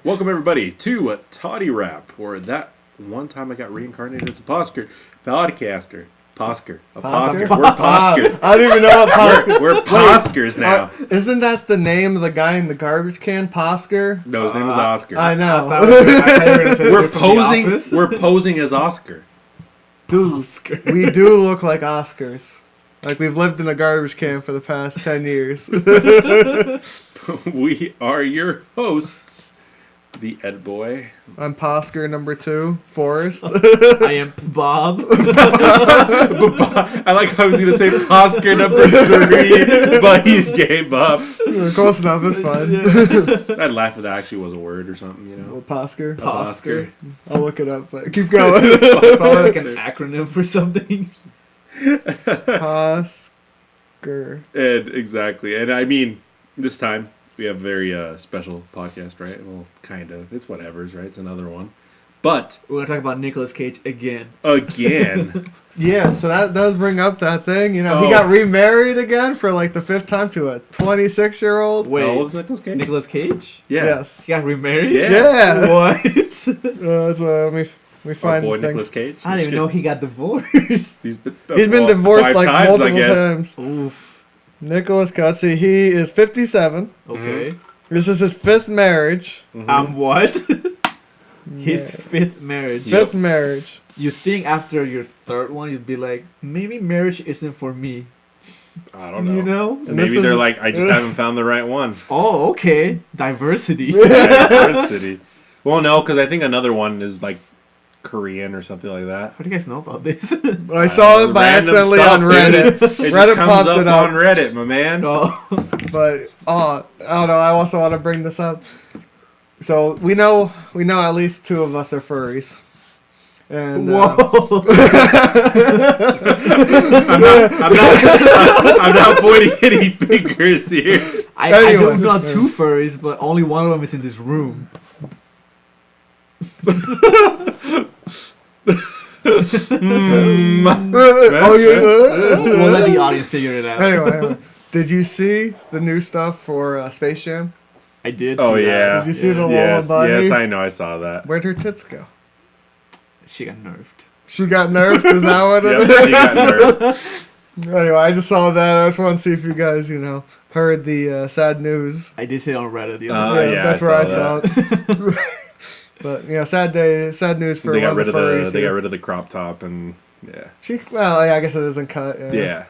Welcome everybody to a Toddy Rap, or that one time I got reincarnated as a podcaster. Posker. A Posker. We're Poskers. I don't even know what Posker. We're Poskers now. Isn't that the name of the guy in the garbage can? Posker? No, his name is Oscar. I know. We're posing as Oscar. Dude, we do look like Oscars. Like we've lived in a garbage can for the past 10 years. We are your hosts, the Ed Boy. I'm Posker number 2, Forrest. I am Bob. I like how I was going to say Posker number 3, but he gave up. Close enough, it's fine. I'd laugh if that actually was a word or something, you know. Well, Posker. Posker. I'll look it up, but keep going. Probably like an acronym for something. Posker. And exactly. And I mean, this time we have a very special podcast, right? Well, kind of. It's whatever's, right? It's another one. But We're going to talk about Nicolas Cage again. Yeah, so that does bring up that thing. You know, he Oh. got remarried again for like the 5th time to a 26-year-old. Wait, How old is Nicolas Cage? Nicolas Cage? Yeah. Yes. He got remarried? Yeah. What? So we Our find boy things. Nicolas Cage. I didn't even know he got divorced. He's been divorced 5 like times, multiple times. Oof. Nicholas Cutsey, he is 57. Okay. This is his 5th marriage. What? His Yeah. 5th marriage. 5th marriage. You think after your 3rd one, you'd be like, maybe marriage isn't for me. I don't know. You know? And this Maybe is- they're like, I just haven't found the right one. Oh, okay. Diversity. Diversity. Well, no, because I think another one is like Korean or something like that. How do you guys know about this? I saw it by Random accidentally stuff, on Reddit. dude. It Reddit just comes popped up it up. on Reddit, my man. Oh. But I don't know. I also want to bring this up. So we know at least 2 of us are furries. And Whoa. I'm not pointing any fingers here. I Anyway. don't know 2 furries, but only one of them is in this room. oh yeah. We'll let the audience figure it out. Anyway, did you see the new stuff for Space Jam? I did. Oh, see that. yeah. Did you see the Lola Yes, Bunny? yes, I know. I saw that. Where'd her tits go? She got nerfed. She got nerfed? Is that what it Yep, is? she got nerfed. Anyway, I just saw that. I just want to see if you guys, heard the sad news. I did see it on Reddit the other day. Yeah, that's I where I saw saw it. But sad news for They one got rid of of the the furries. they here. got rid of the crop top and yeah. I guess it isn't cut. Yeah.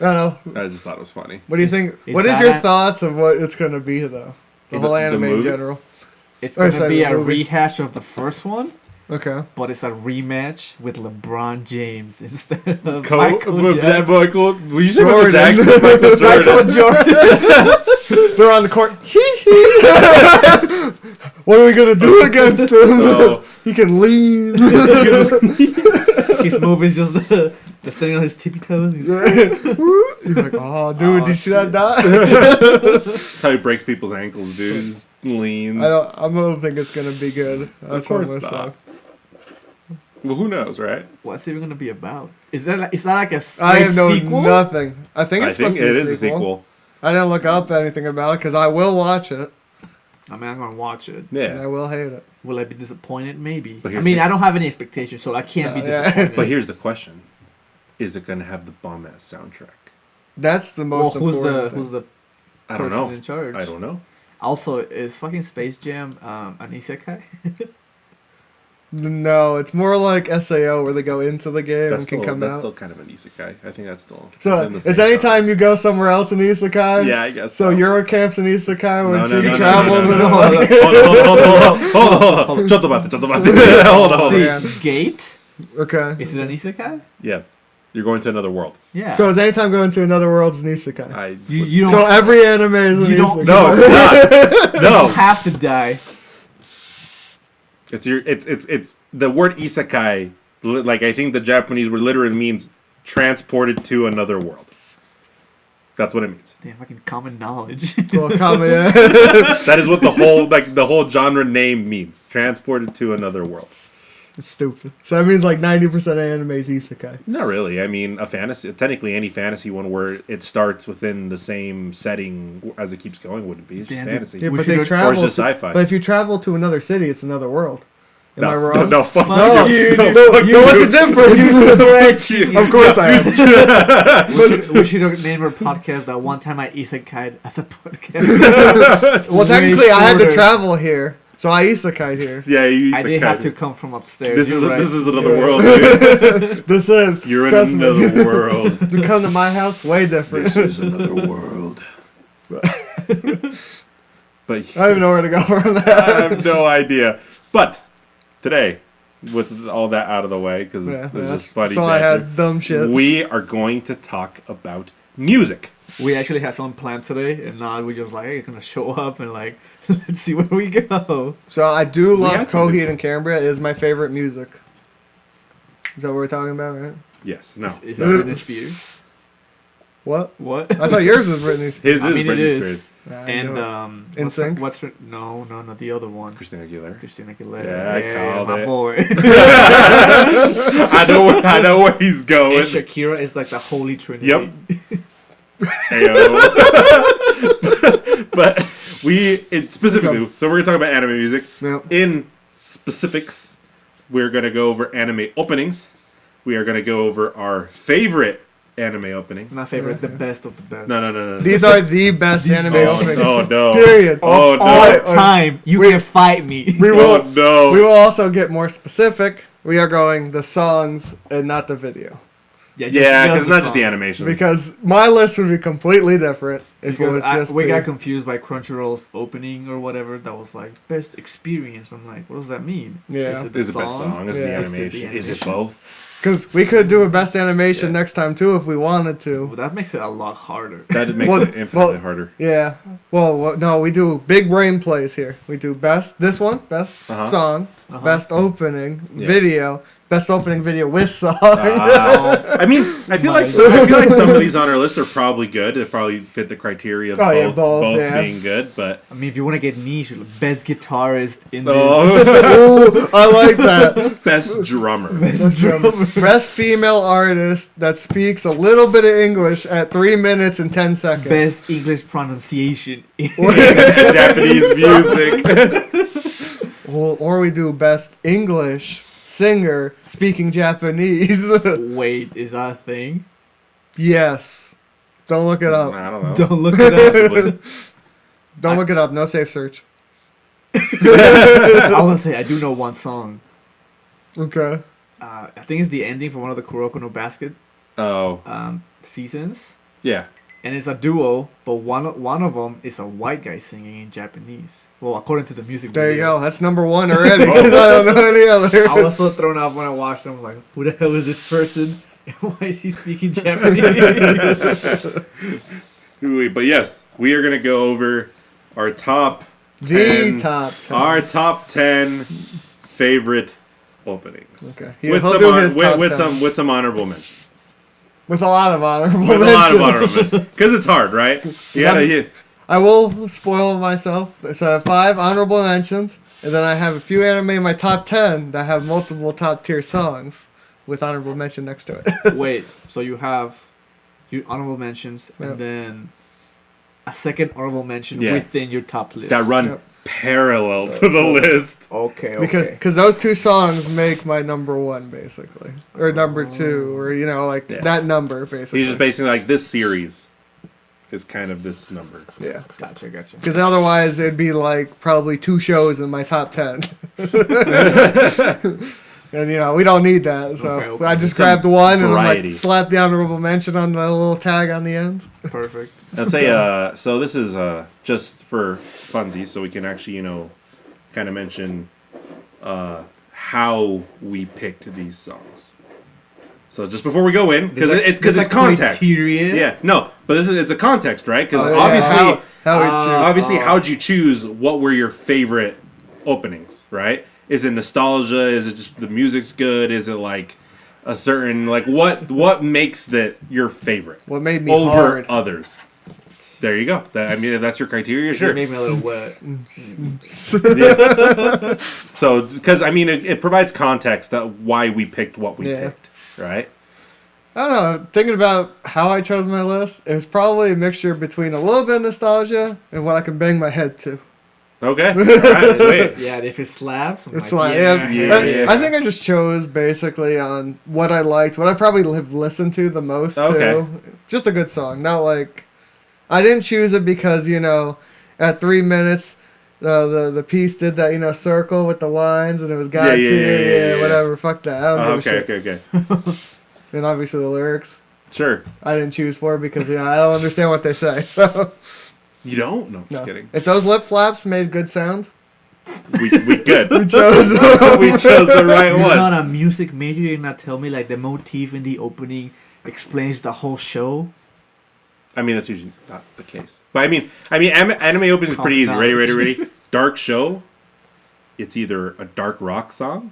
I don't know. I just thought it was funny. What do you think? Is What is that your a- thoughts of what it's going to be, though? The whole anime in movie? general. It's Or going to sorry, be the a movie. rehash of the first one, Okay. but it's a rematch with LeBron James instead of Michael Michael Jackson. we should Jordan. Jackson, Michael Jordan. Michael Jordan. They're on the court. What are we going to do against him? Oh. He can lean. His move is just the standing on his tippy toes. He's- You're like, oh, dude, Oh, did you see that shit. dot? That's how he breaks people's ankles, dude. Just leans. I don't think it's going to be good. That's what I'm course gonna not. say. Well, who knows, right? What's it even going to be about? Is that like a I have no sequel? nothing. I think I it's think supposed to be it is a sequel. I didn't look up anything about it because I will watch it I mean, I'm going to watch it. and I Yeah. will hate it. Will I be disappointed? Maybe. But I here's mean, the- I don't have any expectations, so I can't be Yeah. disappointed. But here's the question: is it going to have the bomb ass soundtrack? That's the well, most important thing. who's the I don't person know. in charge? I don't know. Also, is fucking Space Jam an isekai? No, it's more like SAO where they go into the game That's and can still come that's out. still kind of an isekai. I think that's still. So within the it's same anytime you go somewhere else in Isekai. Yeah, I guess. So Eurocamp's in Isekai when No, she no, travels. no, in no, a- no, hold on. Hold on. See, man. Gate? Okay. Is it an isekai? Yes, you're going to another world. Yeah. So is anytime going to another world is an Isekai. I. you don't, So every anime is an You don't- Isekai. No, it's not. you No, don't have to die. it's the word isekai. Like I think the Japanese word literally means transported to another world. That's what it means. Damn, fucking common knowledge. Well, comment. Yeah. That is what the whole genre name means. Transported to another world. It's stupid. So that means like 90% of anime is isekai. Not really. I mean, a fantasy, technically any fantasy one where it starts within the same setting as it keeps going wouldn't be. It's just Damn, fantasy. Yeah, We but should they go- travel. or it's just to- sci-fi. But if you travel to another city, it's another world. Am I No, wrong? no, fuck No, you. no, No, fuck no, what's the difference? Of course I am. We should name our podcast that one time I isekai'd as a podcast. Well, Way technically, I had to shorter. travel here, so I isekai here. Yeah, you I did have to come from upstairs. This You're right. this is another Yeah. world, dude. This is. You're in trust me. another world. You come to my house, way different. This is another world. But I don't even know where to go from I that. have no idea. But today, with all that out of the way, because Yeah, it's that's just funny, all I banter, had. Dumb shit. we are going to talk about music. We actually had something planned today, and now we just like, hey, you're gonna show up and like, let's see where we go. So I do We love had something. Coheed and Cambria. It is my favorite music. Is that what we're talking about, right? Yes. No. Is it Britney Spears? What? What? I thought yours was Britney Spears. His I is mean, it Britney is. Spears. Yeah, I And know it. what's NSYNC? what's her, no, not the other one. Christina Aguilera. Christina Aguilera. Yeah, I called my it. boy. I know where he's going. And Shakira is like the holy trinity. Yep. Ayo. But specifically, so we're gonna talk about anime music. Yep. In specifics, we're gonna go over anime openings. We are gonna go over our favorite anime openings. My favorite, the best of the best. No. These are the best anime openings. Oh no. Period. Oh All no. time, you we- can fight me. We will. Oh no. We will also get more specific. We are going the songs and not the video Yeah, because it's not just the song. animation. because my list would be completely different if it Because was just. we the- got confused by Crunchyroll's opening or whatever. That was like best experience. I'm like, what does that mean? Yeah. Is it the Is it best song? Is it the Yeah. animation? Is it both? Because we could do a best animation Yeah. next time too if we wanted to. Well, that makes it a lot harder. That makes Well- it infinitely well- harder. Yeah. Well, no, we do big brain plays here. We do best this one, best Uh-huh. song, Uh-huh. best opening Yeah. video, best opening video with song. I mean, I feel like some of these on our list are probably good. They probably fit the criteria of Oh, yeah, both both, yeah. being good. But I mean, if you want to get niche, you're like, best guitarist in this. oh, Ooh, I like that. best drummer. Best drummer. Best female artist that speaks a little bit of English at 3 minutes and 10 seconds. Best English pronunciation. Japanese music. Or we do best English singer speaking Japanese. Wait, is that a thing? Yes. Don't look it up. I don't know. Don't look it up. Possibly. Don't look it up. No safe search. I want to say I do know one song. Okay. I think it's the ending for one of the Kuroko no Basket Oh, seasons, yeah. and it's a duo, but one of them is a white guy singing in Japanese. Well, according to the music There you video. go. That's number one already. 'Cause I don't know any other. I was so thrown off when I watched them. I was like, who the hell is this person? And why is he speaking Japanese? But yes, we are gonna go over our top The 10, top 10. our top 10 favorite openings. Okay. With He'll some do his top 10. with some honorable mentions. With a lot of honorable With a lot of mentions. honorable mentions because it's hard, right? I will spoil myself. So I have 5 honorable mentions, and then I have a few anime in my top 10 that have multiple top tier songs with honorable mention next to it. Wait, so you have your honorable mentions Yep. and then a second honorable mention Yeah. within your top list. that run Yep. parallel to the list. Okay, Because okay. cause those 2 songs make my number 1, basically. Or number 2, or, like Yeah. that number, basically. He's just basically like this series is kind of this number. Yeah. Gotcha. Because otherwise, it'd be like probably 2 shows in my top 10. And, we don't need that. So Okay. I just Some grabbed one and I'm variety. like, slap the honorable mention on the little tag on the end. Perfect. Let's say, so this is just for funsies, so we can actually, kind of mention how we picked these songs. So just before we go in, because There's it's a context. criteria? Yeah, no, but it's a context, right? Because Oh, yeah. obviously, How we choose. obviously, how'd you choose? What were your favorite openings, right? Is it nostalgia? Is it just the music's good? Is it like a certain what makes that your favorite What made me over hard. others? There you go. I mean, if that's your criteria, It sure. made me a little wet. Yeah. So, because I mean, it provides context that why we picked what we picked, right? I don't know. Thinking about how I chose my list, it was probably a mixture between a little bit of nostalgia and what I can bang my head to. Okay. All right. Sweet. Yeah, if it slaps, I'm It's like, like, yeah. I think I just chose basically on what I liked, what I probably have listened to the most too. Just a good song. Not like, I didn't choose it because, at 3 minutes, the piece did that, circle with the lines and it was God tier, whatever, fuck that. I don't give a shit. Okay. And obviously the lyrics, Sure. I didn't choose for because, I don't understand what they say, so. You don't? No, I'm just No. kidding. If those lip flaps made good sound, We good. we chose. We chose the right You're one. not a music major. You're not tell me like the motif in the opening explains the whole show. I mean, that's usually not the case. But I mean, anime opening is pretty easy. Common Ready. Dark show. It's either a dark rock song,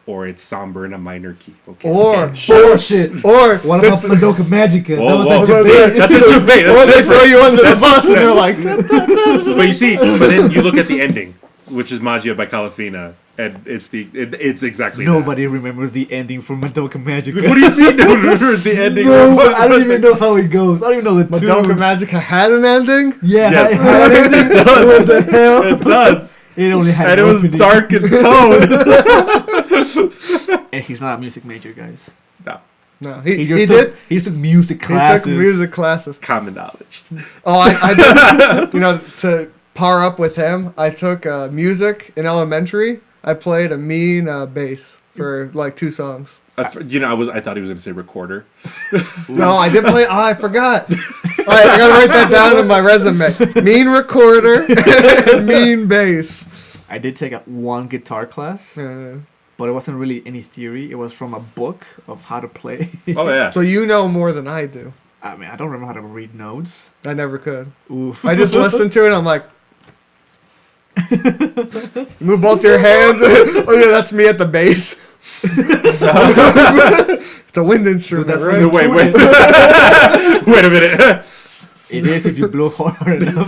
or it's somber in a minor key. Okay. Or, Bullshit. or, What about Madoka Magica? Whoa, That whoa. was like debate. That's a debate. or That's they different. throw you under the bus and they're like, But you see, but then you look at the ending, which is Magia by Calafina, and it's exactly Nobody remembers the ending for Madoka Magica. that. What do you mean? No one remembers the ending? No, I don't even know how it goes. I don't even know the Madoka tune. Magica had an ending? Yeah, Yes. it had an ending. What the hell? It does, It only had and it an was opening. dark in tone. And he's not a music major, guys. No, No, He he just did. He took music He classes. took music classes. common knowledge. Oh, I did. To par up with him, I took music in elementary. I played a mean bass for like 2 songs. I thought he was going to say recorder. No, I did play. Oh, I forgot. All right, I gotta write that down in my resume. Mean recorder, mean bass. I did take one guitar class, but it wasn't really any theory. It was from a book of how to play. Oh yeah. So you know more than I do. I mean, I don't remember how to read notes. I never could. Oof. I just listened to it and I'm like, move both your hands. Oh yeah, that's me at the bass. It's a wind instrument, Dude, that's right? No, wait. Wait a minute. It is if you blow hard enough.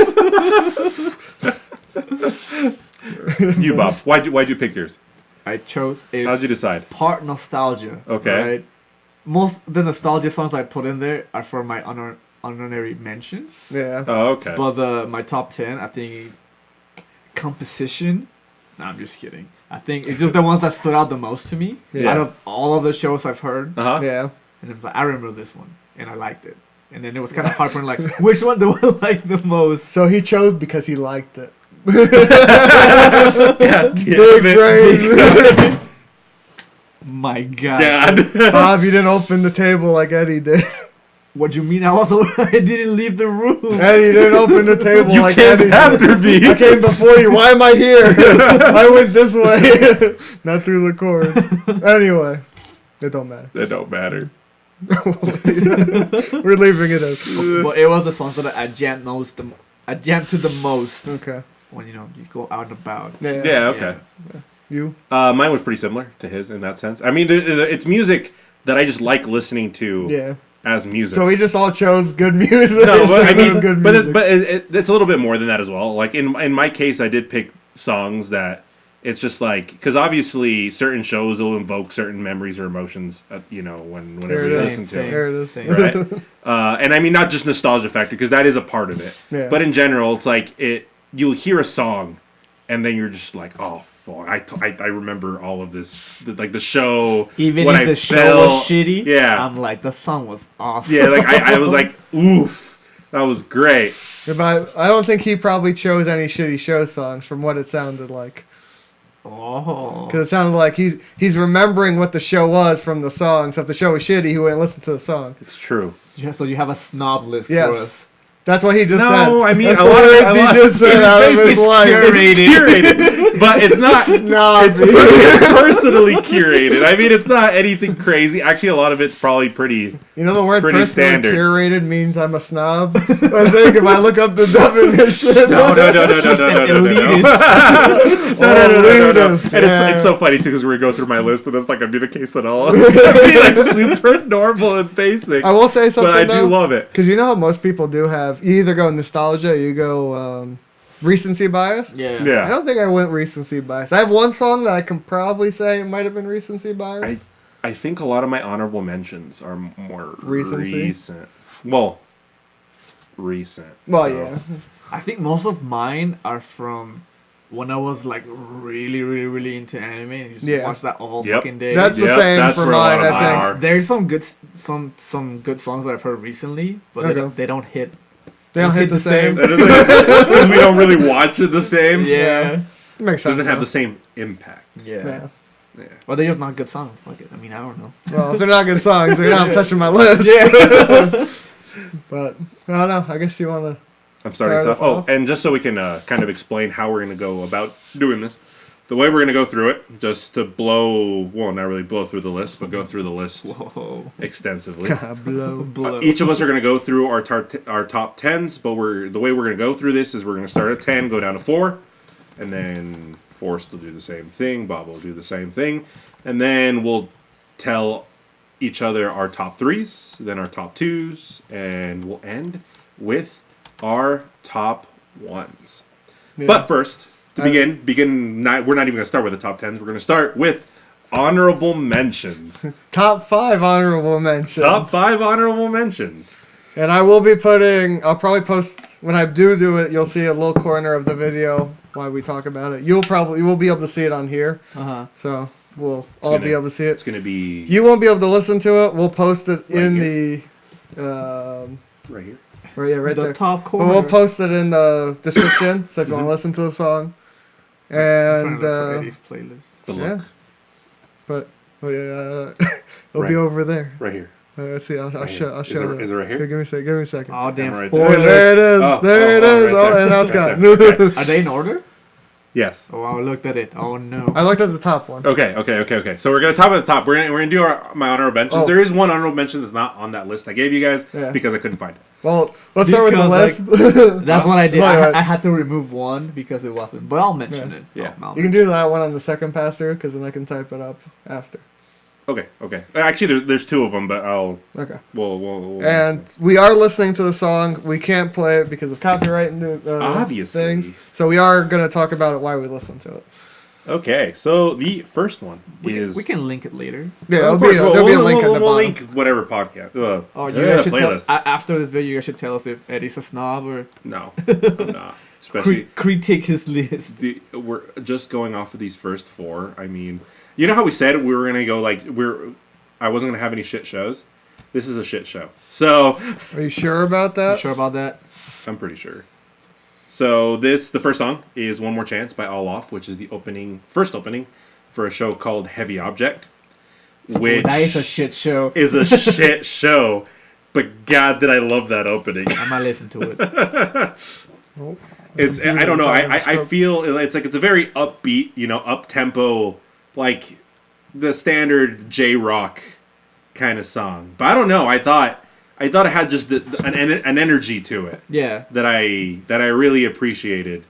You, Bob. Why'd you pick yours? I chose How'd you decide? part nostalgia. Okay. Right? Most the nostalgia songs I put in there are for my honorary mentions. Yeah. Oh, okay. But my top 10, I think composition. No, I'm just kidding. I think it's just the ones that stood out the most to me Yeah. out of all of the shows I've heard. Uh-huh. Yeah. And it was like, I remember this one, and I liked it. And then it was kind of heartburn, like, which one do I like the most? So he chose because he liked it. God damn Big it. brain. My God. God. Bob, you didn't open the table like Eddie did. What you mean? I didn't leave the room. Eddie didn't open the table You like came Eddie did. after me. I came before you. Why am I here? I went this way, not through the chords. Anyway, it don't matter. That don't matter. We're leaving it in. But it was the songs that I jammed to the most Okay. when you go out and about. Yeah. Yeah, okay. You? Mine was pretty similar to his in that sense. I mean, it's music that I just like listening to Yeah. as music. So we just all chose good music. No, but I It was mean, good but music. it's a little bit more than that as well. Like in my case, I did pick songs that it's just like because obviously certain shows will invoke certain memories or emotions. Whenever There it you is. listen to them. There it is. Same. Right? And I mean, not just nostalgia factor, because that is a part of it. Yeah. But in general, it's like you'll hear a song, and then you're just like, oh, fuck, I remember all of this, like the show. Even when if I the show felt- was shitty, Yeah. I'm like, the song was awesome. Yeah, like I was like, oof, that was great. Yeah, but I don't think he probably chose any shitty show songs from what it sounded like. Oh. Because it sounded like he's remembering what the show was from the song. So if the show was shitty, he wouldn't listen to the song. It's true. Yeah, so you have a snob list Yes. for us. That's what he just said. No, I mean That's a the lot of words he just said out of his it's life. curated, but it's not. Nah, It's personally curated. I mean, it's not anything crazy. Actually, a lot of it's probably pretty. you know the word Pretty personally standard. curated means I'm a snob. I think if I look up the definition. No. Elitist, And yeah. it's so funny too because we go through my list and it's not gonna be the case at all. It's gonna be like super normal and basic. I will say something but I though, do love it. because you know how most people do have you either go nostalgia or you go recency bias. Yeah. I Yeah. don't think I went recency bias. I have one song that I can probably say it might have been recency bias. I think a lot of my honorable mentions are more Recency? recent. Well, recent. Well, so- yeah. I think most of mine are from when I was like really, really, really into anime and just Yeah. watch that all Yep. fucking day. That's the Yep, same that's for where a lot mine, of I mine think. are. There's some good songs that I've heard recently, but Okay. they don't hit. They don't hit the same. That is like, because we don't really watch it the same. Yeah. It makes sense. Doesn't have though. the same impact. Yeah. Yeah. Well, they're just not good songs. Fuck it. I mean, I don't know. Well, if they're not good songs, they're not touching my list. Yeah. But I don't know. I guess you want to. I'm starting Start stuff. us Oh, off. and just so we can kind of explain how we're going to go about doing this, the way we're going to go through it, just to not really blow through the list, but go through the list Whoa. extensively. Blow. Blow. Each of us are going to go through our top tens, but the way we're going to go through this is we're going to start at 10, go down to 4, and then Forrest will do the same thing, Bob will do the same thing, and then we'll tell each other our top 3s, then our top 2s, and we'll end with our top 1s. Yeah. But first, to I- we're not even going to start with the top 10s. We're going to start with honorable mentions. Top 5 honorable mentions. Top 5 honorable mentions. And I will be I'll probably post, when I do it, you'll see a little corner of the video while we talk about it. You will be able to see it on here. Uh-huh. So we'll all be able to see It's it. going to be You won't be able to listen to it. We'll post it in here. the, right here. right the there. top But corner. we'll post it in the description, so if you want to listen to the song. I'm trying And, to look for Eddie's playlist. The yeah. look. But, it'll Right. be over there. Right here. Let's see, I'll Right show here. show Is it right here? Give me a second. Oh, damn Right spoilers. there. There it is. Oh, there it oh, is. right Oh, there. and now it's Right gone. there. Are they in order? Yes. Oh, I looked at it. Oh, no. I looked at the top one. Okay. So we're gonna top at the top. We're gonna do my honorable mentions. Oh. There is one honorable mention that's not on that list I gave you guys Yeah. because I couldn't find it. Well, let's start with the Because, list. That's what I did. Right. I had to remove one because it wasn't. But I'll mention it. Yeah. I'll You can do that one on the second pass through, because then I can type it up after. Okay. Actually, there's 2 of them, but Okay. we'll And we are listening to the song. We can't play it because of copyright and Obviously. things. So we are going to talk about it while we listen to it. Okay. So the first one is we can link it later. Yeah, Of there'll course, be a link at the we'll bottom. link whatever podcast. Oh, you guys should playlist. after this video, you guys should tell us if Eddie's a snob or No, I'm not. Especially critique his list. we're just going off of these first 4. I mean, you know how we said we were gonna go I wasn't gonna have any shit shows. This is a shit show. So Are you sure about You that? sure about that? I'm pretty sure. So the first song is "One More Chance" by All Off, which is the first opening for a show called Heavy Object, which That is a shit show. is a shit show. But God, did I love that opening. I might listen to it. It's I don't know. I feel it's like it's a very upbeat, up tempo, like the standard J rock kind of song. But I don't know. I thought it had just an energy to it Yeah. that I really appreciated.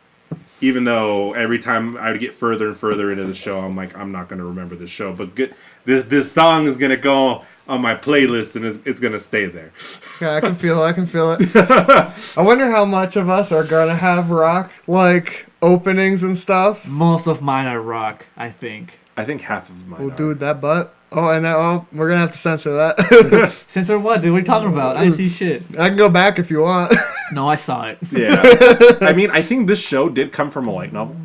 Even though every time I would get further and further into the show, I'm like, I'm not going to remember this show. But this song is going to go on my playlist and it's going to stay there. Yeah, I can feel it. I wonder how much of us are going to have rock, like, openings and stuff. Most of mine are rock, I think. I think half of mine. Oh, are. dude, that butt. Oh, and we're going to have to censor that. Censor what, dude? What are you talking about? I didn't see shit. I can go back if you want. No, I saw it. Yeah. I mean, I think this show did come from a light novel.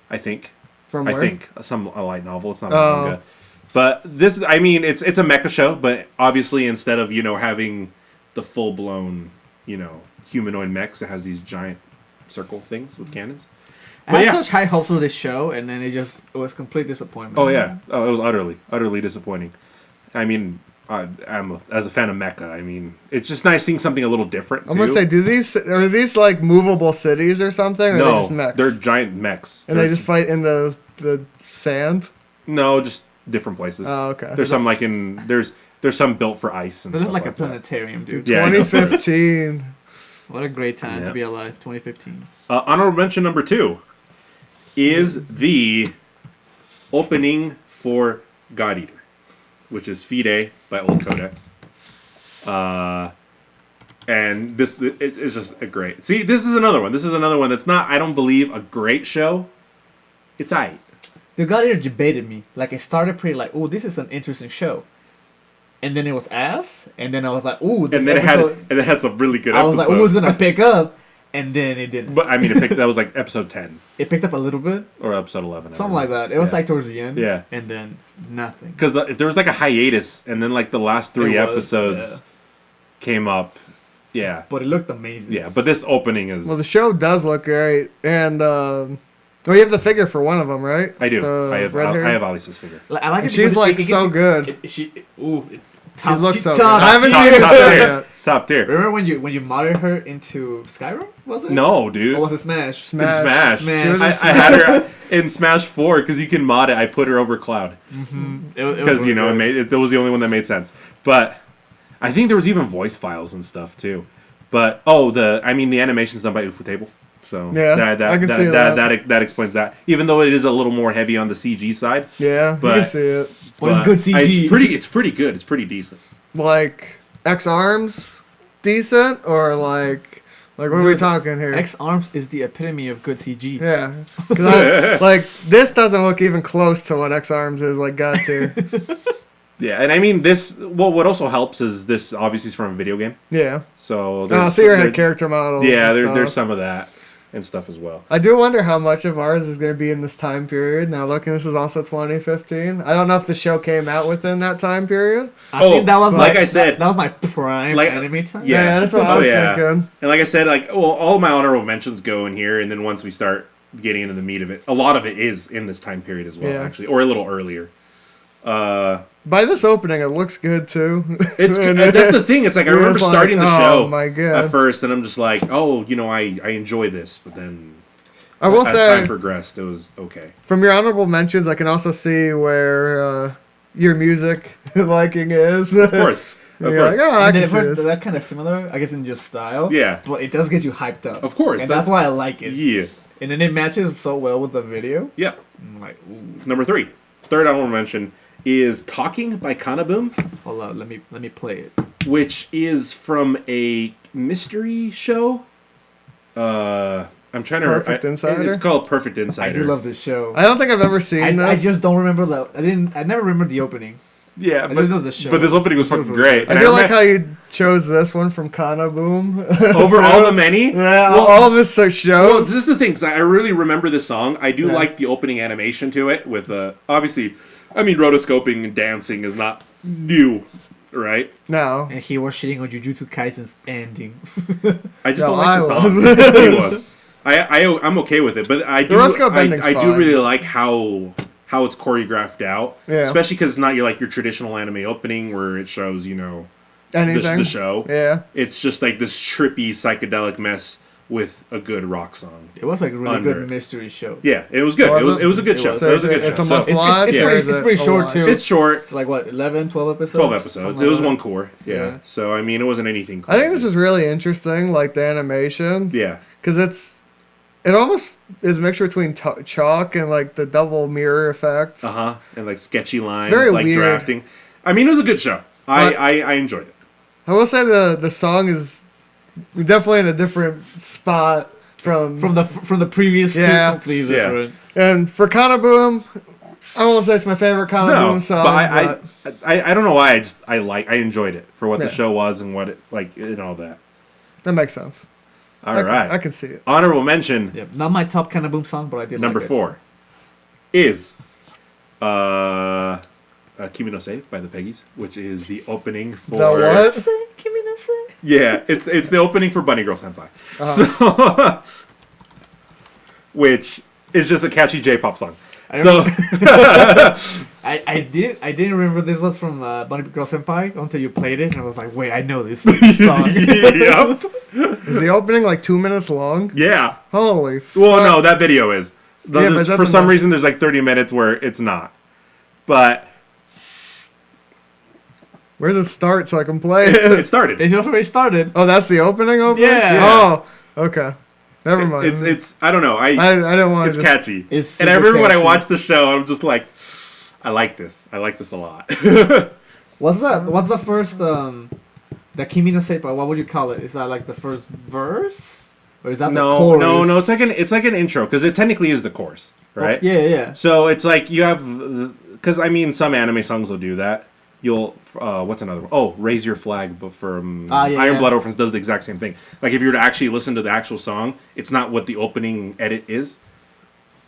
I think. From where? I think a light novel. It's not a Oh. manga. But this, I mean, it's a mecha show, but obviously instead of having the full blown humanoid mechs, it has these giant circle things with cannons. I But had yeah. such high hopes for this show, and then it was complete disappointment. Oh yeah. Oh, it was utterly disappointing. I mean, as a fan of mecha, I mean, it's just nice seeing something a little different. I'm going to say, are these like movable cities or something? Or are they just no, mechs? they're giant mechs. And they just fight in the sand? no, just different places. Oh, okay. There's some like there's some built for ice and This stuff is like a that. planetarium, dude. Yeah, I know. 2015. What a great time Yeah. to be alive, 2015. Honorable mention number 2 is the opening for God Eater, which is Fide by Old Codex. And it's just a great. See, this is another one. This is another one that's not, I don't believe, a great show. It's aight. The guy here debated me. Like, it started pretty like, oh, this is an interesting show. And then it was ass. And then I was like, ooh, this and then episode... it had some really good I was episodes. like, ooh, it's going to pick up. And then it didn't. But, I mean, that was like episode 10. It picked up a little bit. Or episode 11. Something like that. It was like towards the end. Yeah. And then nothing. Because there was like a hiatus. And then like the last 3 episodes came up. Yeah. But it looked amazing. Yeah, but this opening is... Well, the show does look great. And, well, you have the figure for one of them, right? I do. The I have Alice's figure. I like it. She's like so good. She looks so good. top, I haven't top, seen top her tier. yet. Top tier. Remember when you modded her into Skyrim? Was it? No, dude. Or was it Smash? In Smash. Smash. She was in I had her in Smash 4 because you can mod it. I put her over Cloud. Because, you know, it was the only one that made sense. But I think there was even voice files and stuff, too. But, the animation's done by Ufotable. So yeah, I can see that explains that. Even though it is a little more heavy on the CG side. Yeah, but, you can see it. But it's good CG. It's pretty good. It's pretty decent. Like X-Arms decent, or like what are we talking here? X-Arms is the epitome of good CG. Yeah, because like this doesn't look even close to what X-Arms is like God tier. Yeah, and I mean this. Well, what also helps is this obviously is from a video game. Yeah. So so you had character models. Yeah, there's some of that and stuff as well. I do wonder how much of ours is going to be in this time period. Now, looking, this is also 2015. I don't know if the show came out within that time period. I think that was like I said, that was my prime anime time. Yeah, that's what I was thinking. And like I said, all my honorable mentions go in here, and then once we start getting into the meat of it, a lot of it is in this time period as well, actually, or a little earlier. By this opening, it looks good too. That's the thing. It's like I remember starting the show my God. at first, and I'm just like, I enjoy this, but then I will say, as time progressed, it was okay. From your honorable mentions, I can also see where your music liking is. Of course. Of course. Like, I can see this. That kind of similar, I guess, in just style. Yeah. But it does get you hyped up. Of course. And that's why I like it. Yeah. And then it matches so well with the video. Yep. I'm like, ooh. Number 3. Third honorable mention is Talking by Kanaboom. Hold on, let me play it. Which is from a mystery show. I'm trying to... Perfect Insider? It's called Perfect Insider. I do love this show. I don't think I've ever seen this. I just don't remember I never remember the opening. Yeah, but this opening was fucking great. I feel like how you chose this one from Kana Boom over all the many. Yeah, all of his shows. Well, this is the thing. 'Cause I really remember this song. I do like the opening animation to it. With obviously, rotoscoping and dancing is not new, right? No. And he was shitting on Jujutsu Kaisen's ending. I just don't like the song. He was. I'm okay with it, but I do. I do really like how it's choreographed out, especially because it's not your traditional anime opening where it shows the show. Yeah, it's just like this trippy psychedelic mess with a good rock song. It was like a really good mystery show. Yeah, it was good. It was a good show. It was a good show. It's a must watch. It's pretty short too. It's short. It's like what, 11, 12 episodes? 12 episodes. It was one core. Yeah. So it wasn't anything crazy. I think this is really interesting, like the animation. Yeah. Because it almost is a mixture between chalk and like the double mirror effect. And like sketchy lines, very like weird. drafting. It was a good show. I enjoyed it. I will say the song is definitely in a different spot from the previous two. Completely different. And for Kana Boom, I won't say it's my favorite Kana Boom song. But I don't know why. I enjoyed it for what the show was and what it and all that. That makes sense. All right. I can see it. Honorable mention. Yeah, not my top Kana Boom song, but I did number like 4 is Kimi no Se by the Peggies, which is the opening for... The what? Kimi no Se? Yeah, it's the opening for Bunny Girl Senpai. So, which is just a catchy J-pop song. I didn't remember this was from Bunny Girl Senpai until you played it, and I was like, wait, I know this song. Yep. Is the opening like 2 minutes long? Yeah. Holy fuck. Well, no, that video is. But for some reason, there's like 30 minutes where it's not. But... Where does it start so I can play it? It started. It already started. Oh, that's the opening? Yeah. Oh, okay. Never mind. It's I don't know. I didn't want it's catchy. It's and I remember when I watched the show, I'm just like, I like this. I like this a lot. What's the first The Kimi no Seppa, what would you call it? Is that like the first verse? Or is that the No, chorus? no. It's like an intro because it technically is the chorus, right? Yeah. So it's like you have, because I mean, some anime songs will do that. You'll what's another one? Oh, Raise Your Flag, but from Iron Blood Orphans does the exact same thing. Like if you were to actually listen to the actual song, it's not what the opening edit is,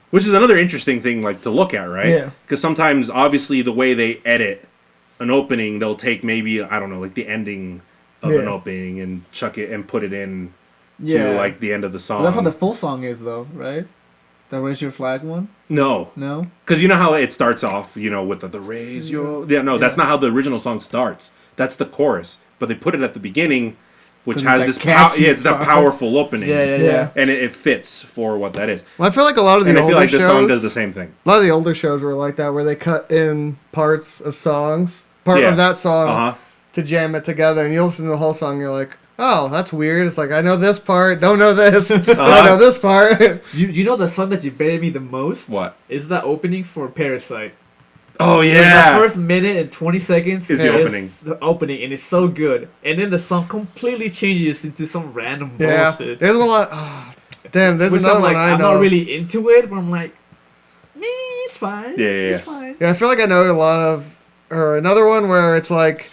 which is another interesting thing like to look at, right? Yeah. Because sometimes, obviously, the way they edit an opening, they'll take maybe I don't know, like the ending of an opening and chuck it and put it in to like the end of the song. But that's what the full song is, though, right? The Raise Your Flag one? No. Because you know how it starts off, with the raise your... Yeah, no, that's not how the original song starts. That's the chorus. But they put it at the beginning, which has this... it's that powerful opening. Yeah. And it fits for what that is. Well, I feel like a lot of the older shows... the song does the same thing. A lot of the older shows were like that, where they cut in parts of songs, of that song, to jam it together. And you listen to the whole song, and you're like... Oh, that's weird. It's like, I know this part, don't know this. I know this part. You know the song that you baited me the most? What? Is the opening for Parasite. Oh, yeah. Like the first minute and 20 seconds is the opening. The opening, and it's so good. And then the song completely changes into some random bullshit. There's a lot... Oh, damn, there's Which another I'm like, one I know. I'm not really into it, but I'm like, it's fine. Yeah. It's fine. Yeah, I feel like I know a lot of... Or another one where it's like...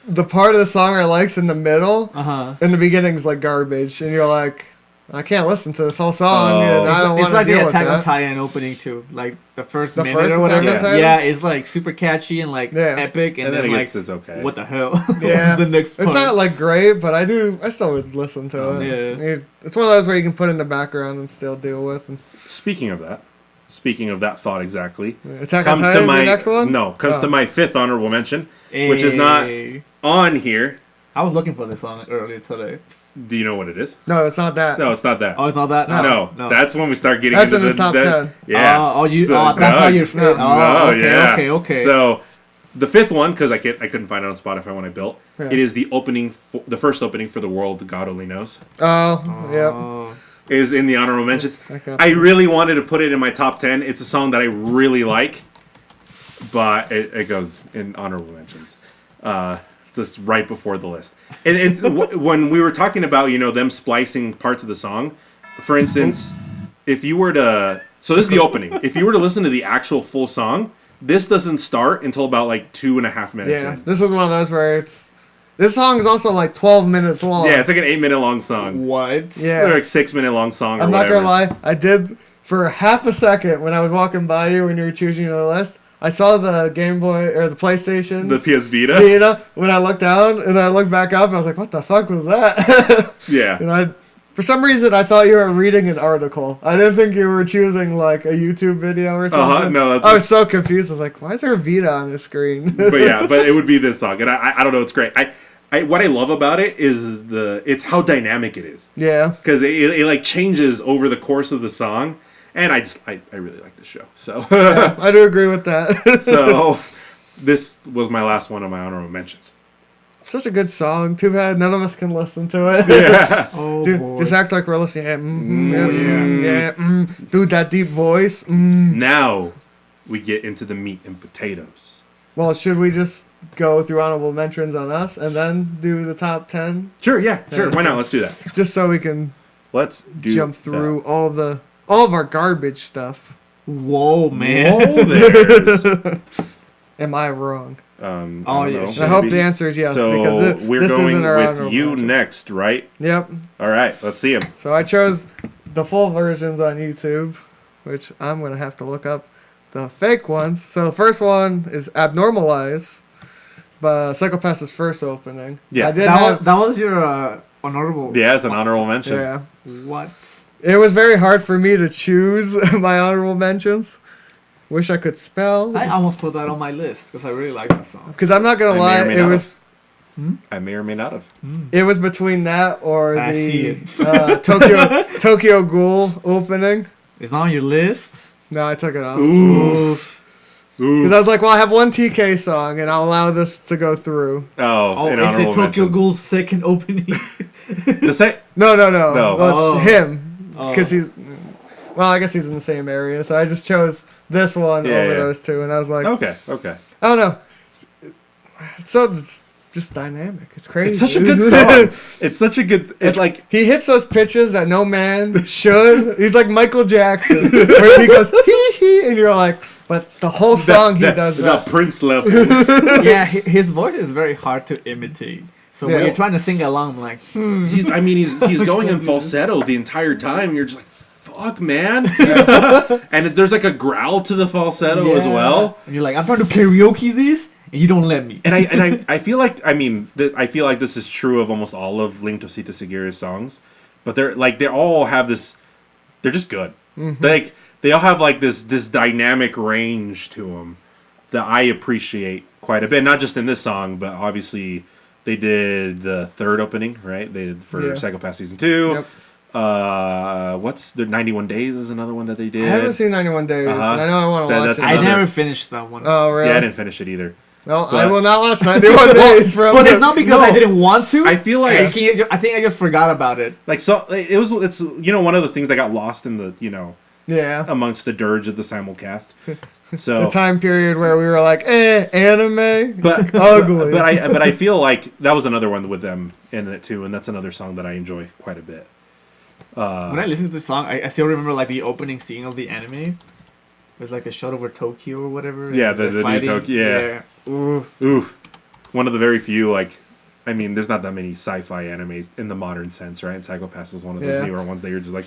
The part of the song I like's in the middle, and the beginning's like garbage, and you're like, I can't listen to this whole song, and I don't want to deal with that. It's like the Attack on Titan opening too, like the first minute or whatever. Yeah, it's like super catchy and like epic, and then like, it's okay. What the hell? Yeah, the next part. It's not like great, but I still would listen to it. Yeah, it's one of those where you can put in the background and still deal with. And Speaking of that thought exactly, Attack on Titan, the next one? No, comes to my fifth honorable mention, which is not on here. I was looking for this song earlier today. Do you know what it is? No, it's not that. No, it's not that. Oh, it's not that? No. That's when we start getting into the top 10. Yeah. That's how you're fit. Okay. So, the fifth one, because I couldn't find it on Spotify when I built, it is the first opening for The World God Only Knows. Yep. It is in the honorable mentions. I really wanted to put it in my top 10. It's a song that I really like, but it goes in honorable mentions. Just right before the list. And when we were talking about, them splicing parts of the song, for instance, if you were to... So this is the opening. If you were to listen to the actual full song, this doesn't start until about like 2.5 minutes in. This is one of those where it's... This song is also like 12 minutes long. Yeah, it's like an 8-minute long song. What? Yeah. Or like 6-minute long song or I'm whatever. not going to lie. I did, for half a second, when I was walking by you when you were choosing your list, I saw the Game Boy, or the PlayStation. The PS Vita. When I looked down, and I looked back up, and I was like, what the fuck was that? Yeah. And for some reason, I thought you were reading an article. I didn't think you were choosing, like, a YouTube video or something. No, I was so confused. I was like, why is there a Vita on the screen? But it would be this song. And I don't know, it's great. What I love about it is it's how dynamic it is. Yeah. Because it like changes over the course of the song. And I really like this show. So yeah, I do agree with that. So this was my last one of my honorable mentions. Such a good song. Too bad none of us can listen to it. Yeah. Dude, just act like we're listening. Dude, that deep voice. Now we get into the meat and potatoes. Well, should we just go through honorable mentions on us and then do the top 10? Sure. Why not? Let's do that. Just so we can jump through all of our garbage stuff. Whoa, man. Whoa, there. Am I wrong? I hope the answer is yes. So because we're this going isn't our with you mentions. next, right? Yep. All right, let's see them. So I chose the full versions on YouTube, which I'm going to have to look up the fake ones. So the first one is Abnormalize, but Psychopath's first opening. Yeah. That was your honorable... Yeah, it's an honorable mention. Yeah. What? It was very hard for me to choose my honorable mentions. Wish I could spell. I almost put that on my list because I really like that song. Because I'm not gonna lie, it was. I may or may not have. It was between that or the Tokyo Ghoul opening. It's not on your list. No, I took it off. Ooh. Because I was like, well, I have one TK song, and I'll allow this to go through. Oh, is it Tokyo Ghoul's second opening? No. No. Well, it's him. Because he's... Well, I guess he's in the same area, so I just chose this one over those two, and I was like... Okay. I don't know. So, just dynamic. It's crazy. It's such a good song. It's such a good. It's like he hits those pitches that no man should. He's like Michael Jackson, where he goes hee hee, and you're like, but the whole song he does that. The Prince levels. Yeah, his voice is very hard to imitate. So when you're trying to sing along, I'm like, He's going in falsetto the entire time. And you're just like, fuck, man. And there's like a growl to the falsetto as well. And you're like, I'm trying to karaoke this. And you don't let me. And I feel like I feel like this is true of almost all of Link to Sita Segura's songs, but they all have this. They're just good. Mm-hmm. They all have like this dynamic range to them that I appreciate quite a bit. Not just in this song, but obviously they did the third opening, right? They did for Psychopath Season 2. Yep. What's the 91 Days is another one that they did. I haven't seen 91 Days, and I know I want to watch it. I never finished that one. Oh, really? Yeah, I didn't finish it either. No, I will not watch 91 Days from. But it's not because I didn't want to. I feel like I think I just forgot about it. Like so, it's one of the things that got lost in the amongst the dirge of the simulcast. So the time period where we were like, anime, but ugly. But I feel like that was another one with them in it too, and that's another song that I enjoy quite a bit. When I listen to the song, I still remember like the opening scene of the anime. It was like a shot over Tokyo or whatever. Yeah, the new Tokyo. Yeah. Oof. One of the very few, there's not that many sci-fi animes in the modern sense, right? And Psychopath is one of those newer ones that you're just like...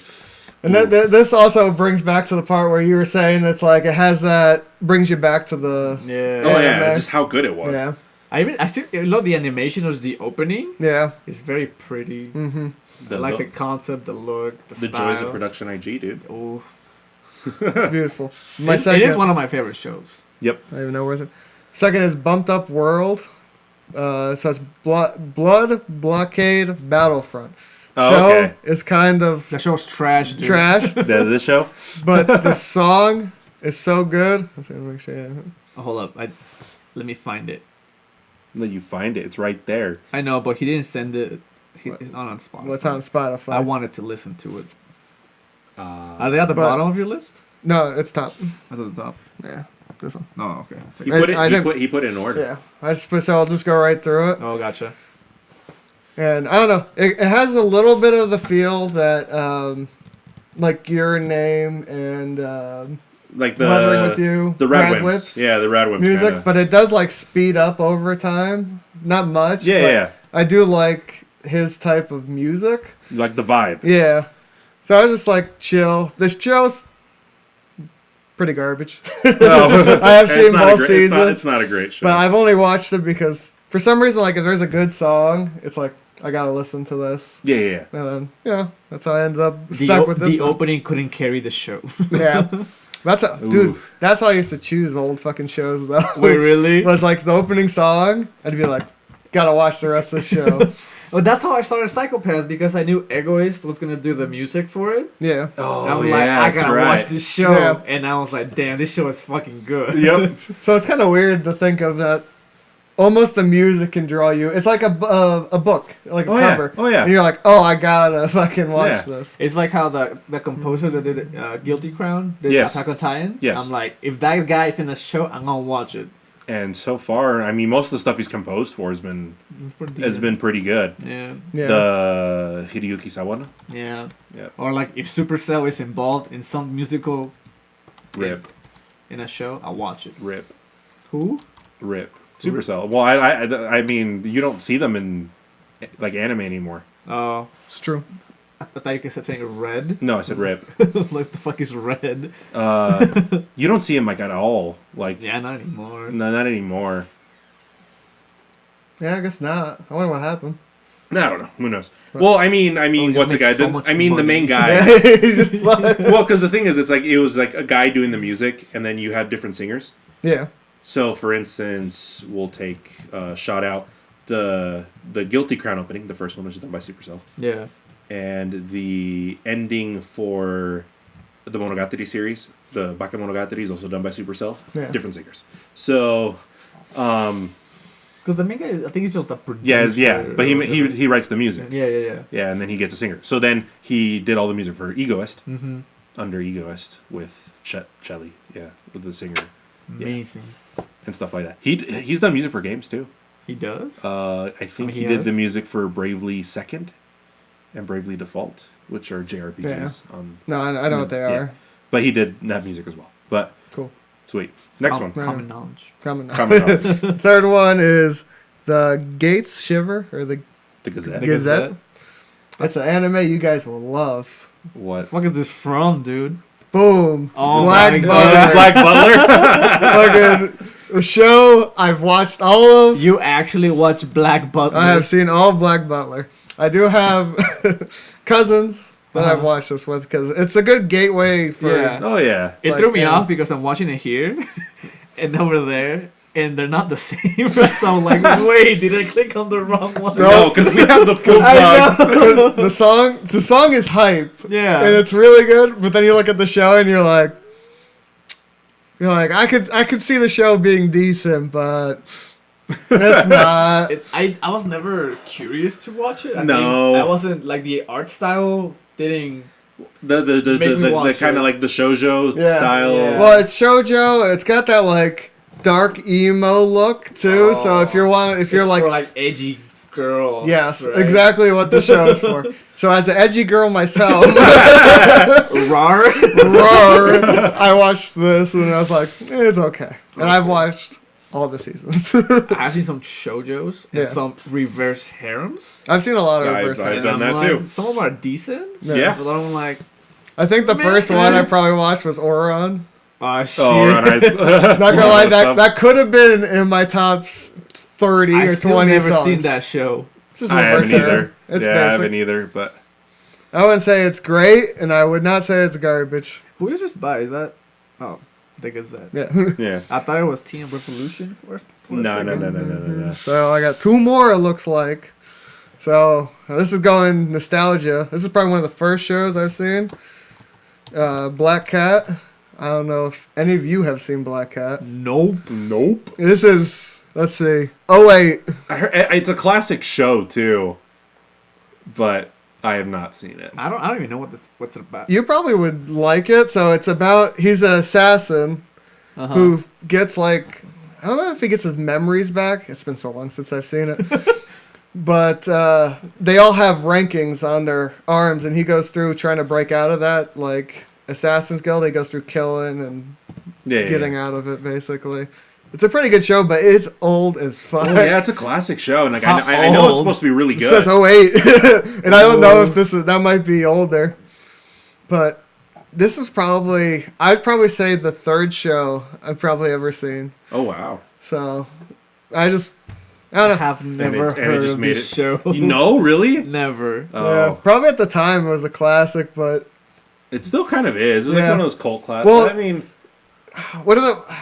And this also brings back to the part where you were saying it's like it has that... brings you back to the... Yeah. Oh, yeah, just how good it was. Yeah. I still love the animation of the opening. Yeah. It's very pretty. Mm-hmm. I like the concept, the look, the style. Joys of production IG, dude. Oh. Beautiful. It is one of my favorite shows. Yep. I don't even know where it. Second is Bumped Up World. It says Blood Blockade Battlefront. Show is kind of... The show's trash, dude. Trash. This show? But the song is so good. Let's make sure. Hold up. Let me find it. Let you find it. It's right there. I know, but he didn't send it. It's not on Spotify. What's on Spotify? I wanted to listen to it. Are they at the bottom of your list? No, it's top. At the top. Yeah, this one. Oh, okay. He put it in order. Yeah, so I'll just go right through it. Oh, gotcha. And I don't know, it has a little bit of the feel that, like Your Name and like the Weathering with You, the Radwimps. Yeah, the Radwimps music, kinda. but it does like speed up over time. Not much. Yeah. I do like his type of music. Like the vibe. Yeah. So I was just like, chill. This show's pretty garbage. No. I have seen both seasons. It's not a great show. But I've only watched it because, for some reason, like, if there's a good song, it's like, I gotta listen to this. Yeah. And then, that's how I ended up stuck with this. The opening couldn't carry the show. Yeah. Dude, that's how I used to choose old fucking shows, though. Wait, really? Was like the opening song, I'd be like, gotta watch the rest of the show. Well, that's how I started Psychopaths, because I knew Egoist was gonna do the music for it. Yeah. Oh, and I was like, I gotta watch this show. Yeah. And I was like, damn, this show is fucking good. Yep. So it's kind of weird to think of that. Almost the music can draw you. It's like a book, like a cover. Oh, yeah. And you're like, I gotta fucking watch this. It's like how the composer that did Guilty Crown did Attack on Titan. Yes. I'm like, if that guy's in the show, I'm gonna watch it. And so far, I mean, most of the stuff he's composed for has been pretty good. Yeah. The Hideyuki Sawano. Yeah. Yeah. Or like if Supercell is involved in some musical Rip. in a show, I'll watch it. Rip. Who? Rip. Supercell. Well, I mean, you don't see them in like anime anymore. Oh, it's true. I thought you said saying Red. No, I said Rip. Like the fuck is Red? You don't see him like at all. Like not anymore. No, not anymore. Yeah, I guess not. I wonder what happened. No, I don't know. Who knows? Well, I mean, what's the guy? The main guy. Well, because the thing is, it was like a guy doing the music, and then you had different singers. Yeah. So, for instance, we'll take shout out the Guilty Crown opening, the first one, which is done by Supercell. Yeah. And the ending for the Monogatari series, the Baka Monogatari, is also done by Supercell. Yeah. Different singers. So, because the main guy, I think he's just a producer. Yeah, but he writes the music. Yeah. Yeah, and then he gets a singer. So then he did all the music for Egoist, under Egoist with Chelly, with the singer. Amazing. And stuff like that. He's done music for games too. He does? I think he he did has? the music for Bravely Second and Bravely Default, which are JRPGs. On No, I know what they yeah. are. But he did that music as well. But Cool. sweet. Next one. Common knowledge. Coming up. Coming up. Third one is the Gates Shiver or the The Gazette. The Gazette. It's an anime you guys will love. What? What is this from, dude? Boom. Oh Black my Butler. God. Black Butler. Fucking a show I've watched all of. You actually watch Black Butler? I have seen all of Black Butler. I do have cousins that I've watched this with because it's a good gateway for. Yeah. Oh yeah. It Like, threw me yeah. off because I'm watching it here and over there, and they're not the same. So I'm like, wait, did I click on the wrong one? No, because we have the full I song. know. The song is hype Yeah. and it's really good. But then you look at the show and you're like, I could see the show being decent, but it's not. I was never curious to watch it. No. I wasn't like the art style didn't. The Make me watch kind it. of like the shoujo Yeah. style. Yeah. Well, it's shoujo. It's got that like dark emo look too. So if you're It's like for like edgy girls. yes, right? exactly what the show is for. So as an edgy girl myself, Rar. roar, I watched this and I was like, it's okay. And I've watched all the seasons. I've seen some shoujos and Yeah. some reverse harems. I've seen a lot of Yeah, reverse I've And done I'm that like, too. Some of them are decent. Yeah. But I'm like, I think the Man. first one I probably watched was Oron. oh shit. Oh, nice. Not gonna lie, that could have been in my top 30 I or still 20 never songs. seen that show. It's just I reverse haven't harem. either. It's Yeah, I basic. haven't either. But I wouldn't say it's great, and I would not say it's garbage. Who is this by? Is that? Oh, the Gazette. Yeah. yeah. I thought it was Team Revolution for a No, no, second. no. So I got two more, it looks like. So this is going nostalgia. This is probably one of the first shows I've seen. Black Cat. I don't know if any of you have seen Black Cat. Nope. Nope. This is, let's see. Oh, wait. It's a classic show too, but I have not seen it. I don't even know what's it about. You probably would like it. So it's about, he's an assassin Uh-huh. who gets like, I don't know if he gets his memories back. It's been so long since I've seen it. But they all have rankings on their arms, and he goes through trying to break out of that, like Assassin's Guild. He goes through killing and getting out of it, basically. It's a pretty good show, but it's old as fuck. Oh, yeah, it's a classic show, and like How I know it's old? supposed to be really It good. says 08, and I don't know if that might be older. But this is probably, I'd probably say the third show I've probably ever seen. Oh wow. So I don't I know. have never and it heard just of made this it- show. You know, really? Never. Oh, Yeah, probably at the time it was a classic, but it still kind of is. It's Yeah. like one of those cult classics. Well- I mean, what are the?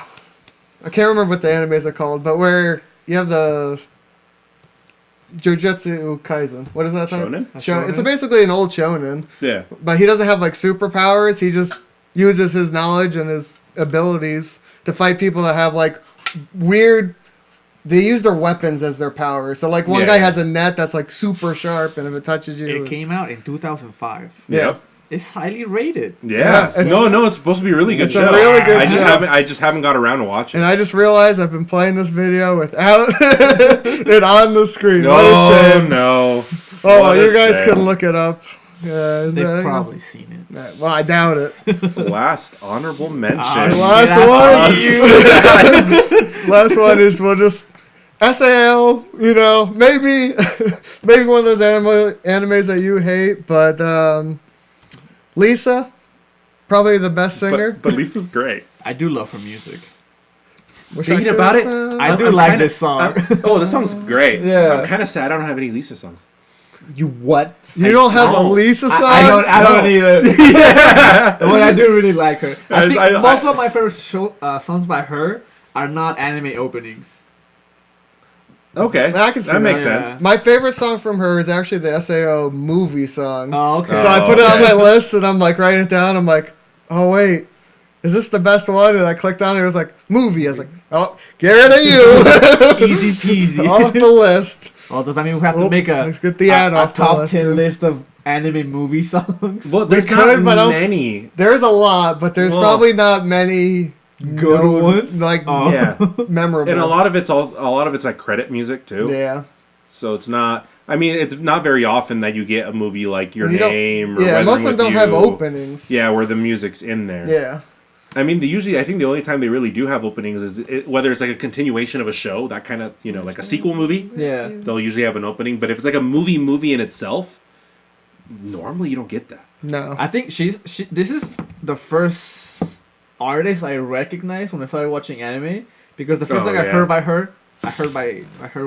I can't remember what the animes are called, but where you have the Jujutsu Kaisen. What is that? Shonen? Shonen. It's basically an old shonen, yeah. but he doesn't have like superpowers. He just uses his knowledge and his abilities to fight people that have like weird. They use their weapons as their power. So like one Yeah. guy has a net that's like super sharp, and if it touches you, It came out in 2005. Yeah. It's highly rated. Yeah. it's- no, it's supposed to be a really good It's a show. really good I just show. haven't got around to watching. And I just realized I've been playing this video without it on the screen. What a Oh shame. no. Oh, What a you guys shame. can look it up. Yeah, They've probably seen it. Well, I doubt it. Last honorable mention. Ah, Last yeah, one. Last one is we'll just SAO. You know, maybe maybe one of those animes that you hate, but Lisa, probably the best singer. But Lisa's great. I do love her music. Wish Thinking I could about it, spell- I do like kinda- this song. Oh, this song's great. Yeah. I'm kind of sad I don't have any Lisa songs. You what? You don't have a don't. Lisa song? I don't No. either. Yeah. But I do really like her. I think I- most of my favorite songs by her are not anime openings. Okay. I can see that makes that. sense. My favorite song from her is actually the SAO movie song. Oh, okay. So I put it on okay. my list and I'm like writing it down. I'm like, oh wait, is this the best one? And I clicked on it. It was like movie. I was like, oh, get rid of you Easy peasy. off the list. Oh, does that mean we have Oh, to make let's get the ad a off the top list, 10 too. list of anime movie songs? Well, there's could, not but I don't- many. There's a lot, but there's Well- probably not many Good ones? like Yeah. memorable. And a lot of it's like credit music too. Yeah. So it's not. I mean, it's not very often that you get a movie like Your Name or yeah, Weathering most of them with don't You. have openings. Yeah, where the music's in there. Yeah. I mean, I think the only time they really do have openings is whether it's like a continuation of a show, that kind of, like a sequel movie. Yeah. They'll usually have an opening. But if it's like a movie in itself, normally you don't get that. No. I think this is the first artist I recognized when I started watching anime, because the first thing I heard by her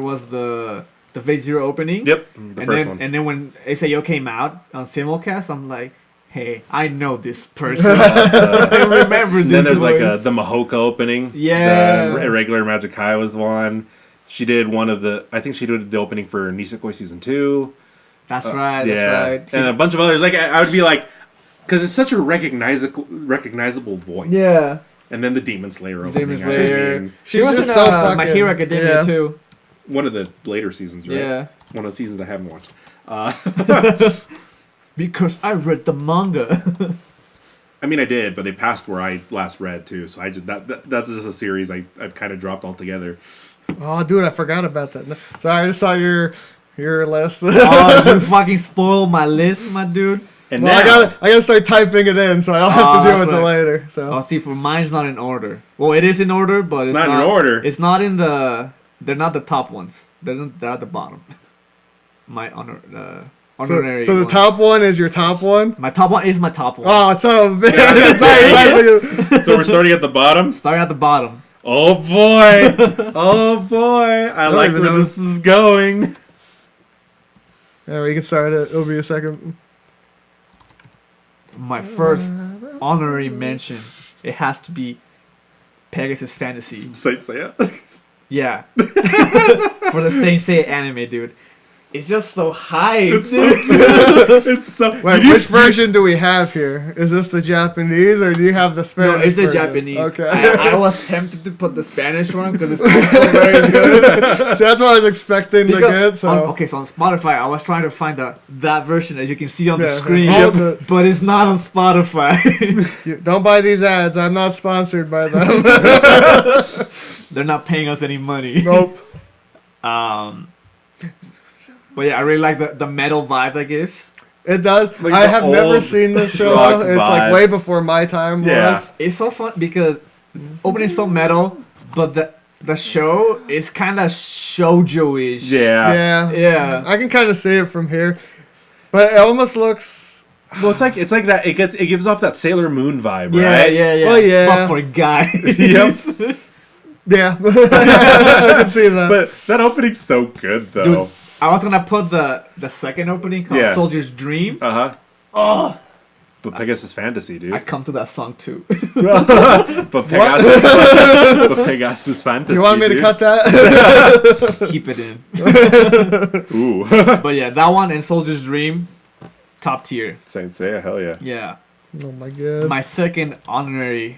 was the Phase Zero opening. Yep, the first one. And then when SAO came out on simulcast, I'm like, hey, I know this person. I remember this. Then there's voice. like the Mahoka opening. Yeah. The Irregular Magic High was one. She did I think she did the opening for Nisekoi Season 2. That's right, yeah. that's right. And a bunch of others. Like, I would be like, because it's such a recognizable voice. Yeah. And then the Demon Slayer opening. Demon Slayer. I mean, She was in just so My Hero Academia too. one of the later seasons, right? Yeah. One of the seasons I haven't watched. Because I read the manga. I mean, I did, but they passed where I last read too. So I just that's just a series I've kind of dropped altogether. Oh, dude, I forgot about that. Sorry, I just saw your list. Oh, you fucking spoiled my list, my dude. And well, now, I gotta start typing it in, so I don't have to deal with it right. later. So Oh, see, for mine's not in order. Well, it is in order, but it's not in order. It's not in the. They're not the top ones. They're at the bottom. My honorary. So the ones. top one is your top one. My top one is my top one. Oh, so sorry. So we're starting at the bottom. Starting at the bottom. Oh boy! Oh boy! I like even where know. this is going. Yeah, we can start it. It'll be a second. My first honorary mention. It has to be Pegasus Fantasy. Say it. Yeah. For the Sensei anime, dude. It's just so hype. It's so good. It's so. Wait, which version do we have here? Is this the Japanese or do you have the Spanish? No, it's the version? Japanese. Okay. I was tempted to put the Spanish one because it's also very good. So that's what I was expecting to get. So on Spotify, I was trying to find that version as you can see on the Yeah, screen, all the- but it's not on Spotify. don't buy these ads. I'm not sponsored by them. They're not paying us any money. Nope. But yeah, I really like the metal vibe that gives. It does. Like I the have never old seen this show. rock It's like vibe. way before my time Yeah. was. It's so fun because opening so metal, but the show is kind of shoujo-ish. Yeah. Yeah. I can kind of see it from here, but it almost looks. Well, it's like that. It gives off that Sailor Moon vibe, Yeah, right? yeah, yeah. Well, yeah. But for guys. Yep. Yeah, I can see that. But that opening's so good, though. Dude, I was gonna put the second opening called Yeah. Soldier's Dream. Oh. But Pegasus Fantasy, dude. I come to that song too. But Pegasus Fantasy. You want me to dude. cut that? Keep it in. Ooh. But yeah, that one and Soldier's Dream, top tier. Saint Seiya, hell yeah. Yeah. Oh my god. My second honorary,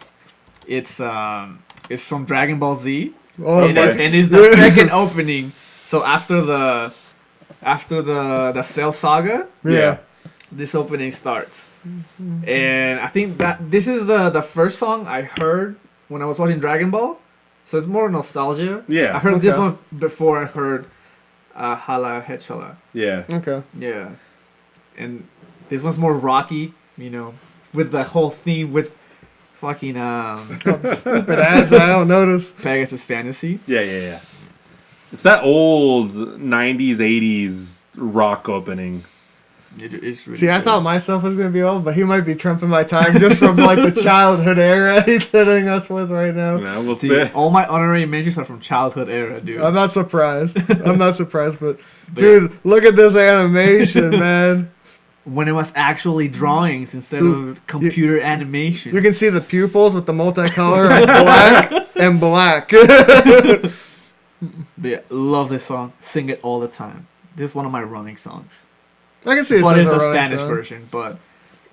it's from Dragon Ball Z. Oh and, my. and it's the second opening. So after the Cell Saga, Yeah. this opening starts. And I think that this is the first song I heard when I was watching Dragon Ball. So it's more nostalgia. Yeah. I heard this Okay. one before I heard Hala Hechala. Yeah. Okay. Yeah. And this one's more rocky, with the whole theme with fucking Stupid ads I don't notice. Pegasus Fantasy. Yeah. It's that old 90s, 80s rock opening. It's really See, I good. thought myself was gonna be old, but he might be trumping my time just from like the childhood era he's hitting us with right now. Yeah, we'll See, see. all my honorary mentions are from childhood era, dude. I'm not surprised. But But dude, look at this animation, man. when it was actually drawings instead of computer animation. You can see the pupils with the multicolor of black and black. But yeah, love this song. Sing it all the time. This is one of my running songs. I can see it But says it's a the running Spanish song. version, but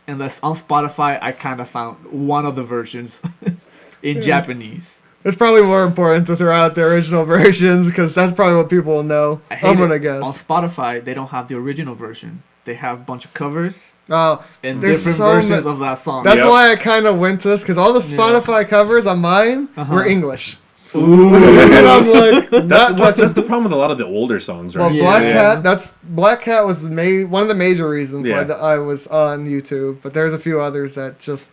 unless on Spotify I kind of found one of the versions in Japanese. It's probably more important to throw out the original versions because that's probably what people will know. I hate I'm gonna it. guess. On Spotify they don't have the original version. they have a bunch of covers. Oh, and there's different so versions ma- of that song. That's why I kind of went to this, because all the Spotify covers on mine were English. Ooh. And I'm like, that's the problem with a lot of the older songs, right? Well, Black Cat was one of the major reasons why I was on YouTube, but there's a few others that just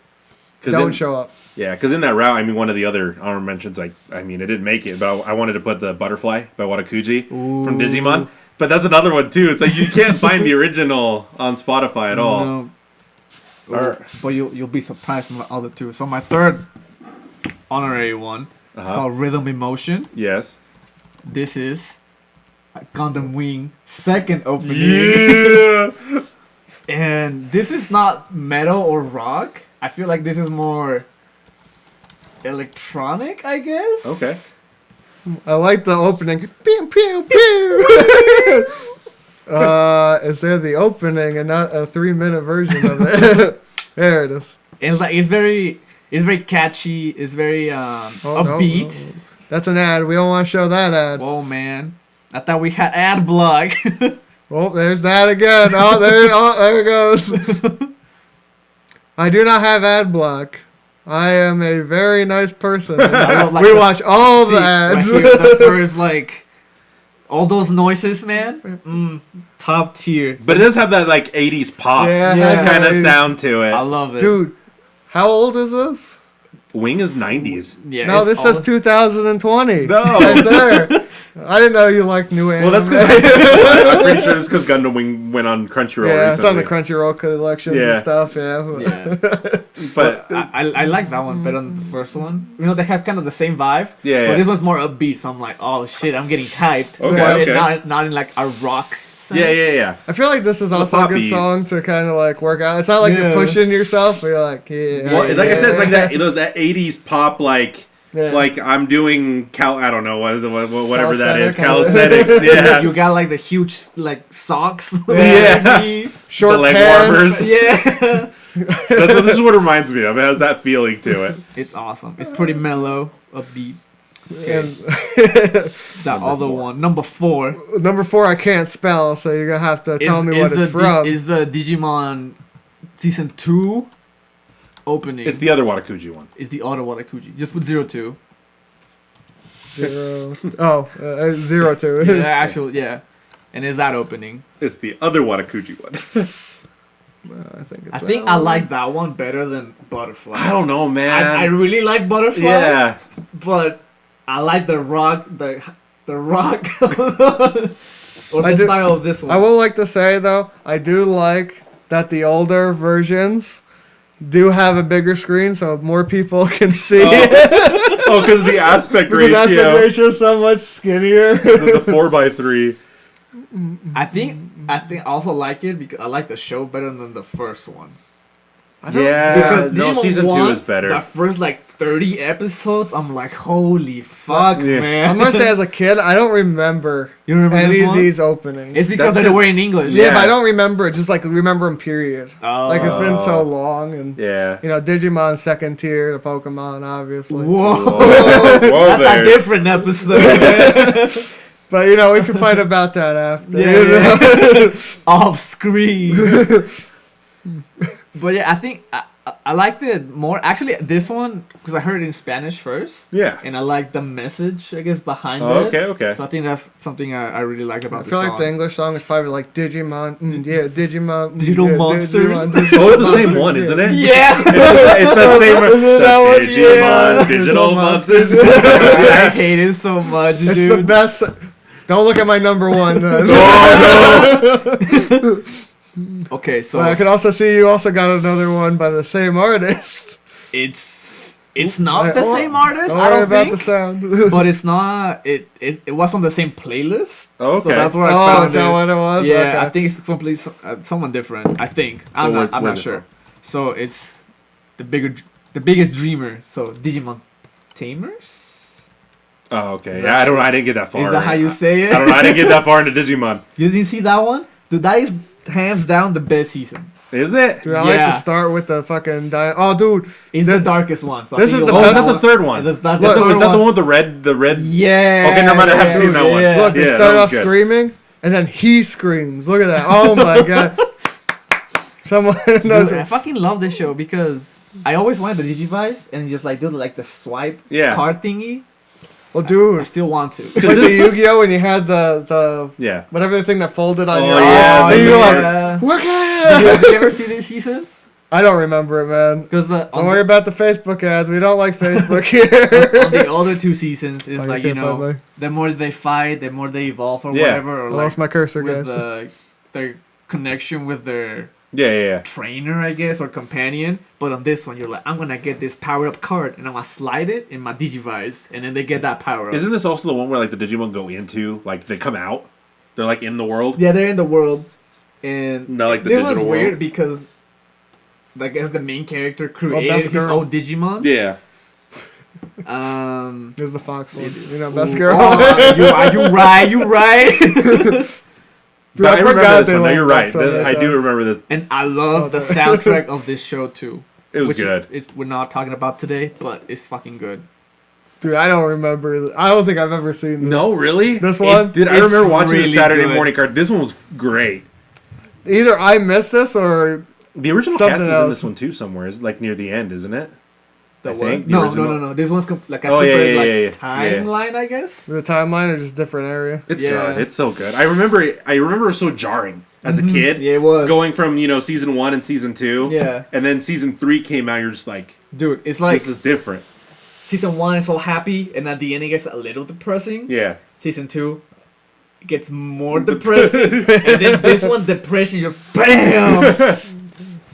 don't show up. Yeah, because in that route, I mean, one of the other honorable mentions, I mean, it didn't make it, but I wanted to put the Butterfly by Watakuji from Digimon. But that's another one, too. It's like you can't find the original on Spotify at all. No. But you'll be surprised from the other two. So my third honorary one is called Rhythm Emotion. Yes. This is Gundam Wing second opening. Yeah! And this is not metal or rock. I feel like this is more electronic, I guess. Okay. I like the opening. Pew, pew, pew. Is there the opening and not a 3-minute version of it? There it is. And it's very catchy. It's very upbeat. No. That's an ad. We don't want to show that ad. Whoa, man! I thought we had ad block. Oh, there's that again. There it goes. I do not have ad block. I am a very nice person. We watch all the ads. Right here, the first, all those noises, man. Top tier. But it does have that, 80s pop kind of sound to it. I love it. Dude, how old is this? Wing is 90s. Yeah, no, this says 2020. No. Right there. I didn't know you liked new anime. Well, that's because I'm pretty sure it's because Gundam Wing went on Crunchyroll recently. It's on the Crunchyroll collections and stuff, But I like that one better than the first one. You know, they have kind of the same vibe. Yeah. But this one's more upbeat, so I'm like, oh shit, I'm getting hyped. Okay. But not in a rock sense. Yeah. I feel like this is also a good song to kind of work out. It's not like you're pushing yourself, but you're like, Well, like I said, it's like that 80s pop, like I'm doing I don't know whatever that is, calisthenics. Yeah, you got the huge socks. Short the leg pants. warmers. Yeah, this is what it reminds me of. It has that feeling to it. It's awesome. It's pretty mellow, upbeat. Okay. That other one, number 4. Number 4, I can't spell, so you're gonna have to tell me what it's from. Is the Digimon season 2 opening? It's the other Watakuji one. It's the other Watakuji. Just put 02. 02. Yeah. And is that opening? It's the other Watakuji one. I think I like that one better than Butterfly. I don't know, man. I really like Butterfly. Yeah. But I like the rock, the rock, or the style of this one. I will like to say though, I do like that the older versions do have a bigger screen, so more people can see it. Oh, because the aspect ratio. The aspect ratio is so much skinnier. The 4:3. I think I also like it because I like the show better than the first one. Because season 2 is better. The first 30 episodes, I'm like, holy fuck, man. I'm gonna say as a kid, I don't remember, any of these openings. It's because they were in English. Yeah, but I don't remember it. Just remember them. Period. Oh. It's been so long, and yeah, Digimon second tier to Pokemon, obviously. Whoa, that's a different episode. But we can fight about that after. Off screen. But yeah, I think I liked it more. Actually, this one because I heard it in Spanish first. Yeah. And I like the message, I guess, behind it. Okay. So I think that's something I really like about the song. I feel like the English song is probably Digimon. Digimon. Digital Monsters. Digimon, it's the same one, isn't it? Yeah. it's that same Isn't that one? Digimon, Digital Monsters. I hate it so much, dude. It's the best. Don't look at my number 1. No. Okay, so I could also see you also got another one by the same artist. It's not the same artist. I don't think. The sound. But it's not. It was on the same playlist. Okay. So that's where I found is that what it was? Yeah, okay. I think it's completely someone different. I think I'm not sure. So it's the biggest dreamer. So Digimon Tamers. Oh, okay. Yeah, I didn't get that far. Is that how you say it? I don't know. I didn't get that far into Digimon. You didn't see that one? Dude, that is hands down the best season. Is it? Dude, I like to start with the fucking... dude. It's the darkest one. So this is the best. Oh, that's the third one. That's is that the one with the red? Yeah. Okay, never mind. I haven't seen that one. Look, they start off screaming, and then he screams. Look at that. Oh, my God. Someone knows. Dude, I fucking love this show because I always wanted the Digivice and just like do like the swipe card thingy. Well, dude, I still want to. It's like the Yu-Gi-Oh! When you had the whatever the thing that folded on your arm. And you're like, work it! Did you ever see this season? I don't remember it, man. Don't worry about the Facebook ads. We don't like Facebook here. On the other two seasons, it's like, you know, the more they fight, the more they evolve or whatever. Or I lost my cursor, with guys. Their connection with their trainer, I guess, or companion. But on this one, you're like, I'm gonna get this power-up card, and I'm gonna slide it in my Digivice, and then they get that power-up. Isn't this also the one where like the Digimon go into, like they come out? They're like in the world? Yeah, they're in the world. And not like the digital world. It was weird because I guess the main character created his own Digimon. Yeah. There's the fox one. You know, best girl. You right. Dude, I remember this one. No, you're right. I do remember this. And I love the soundtrack of this show too. It was good. We're not talking about today, but it's fucking good. Dude, I don't remember. I don't think I've ever seen this. No, really? This one? Dude, I remember watching the Saturday morning card. This one was great. Either I missed this or the original cast is in this one too somewhere. It's like near the end, isn't it? I think. No. This one's like a timeline, I guess. The timeline or just different area. It's good. It's so good. I remember it was so jarring as a kid. Yeah, it was. Going from, season 1 and season 2. Yeah. And then season 3 came out, you're just like, dude, it's like this is different. Season 1 is so happy, and at the end it gets a little depressing. Yeah. Season 2 it gets more depressing. And then this one, depression, just BAM!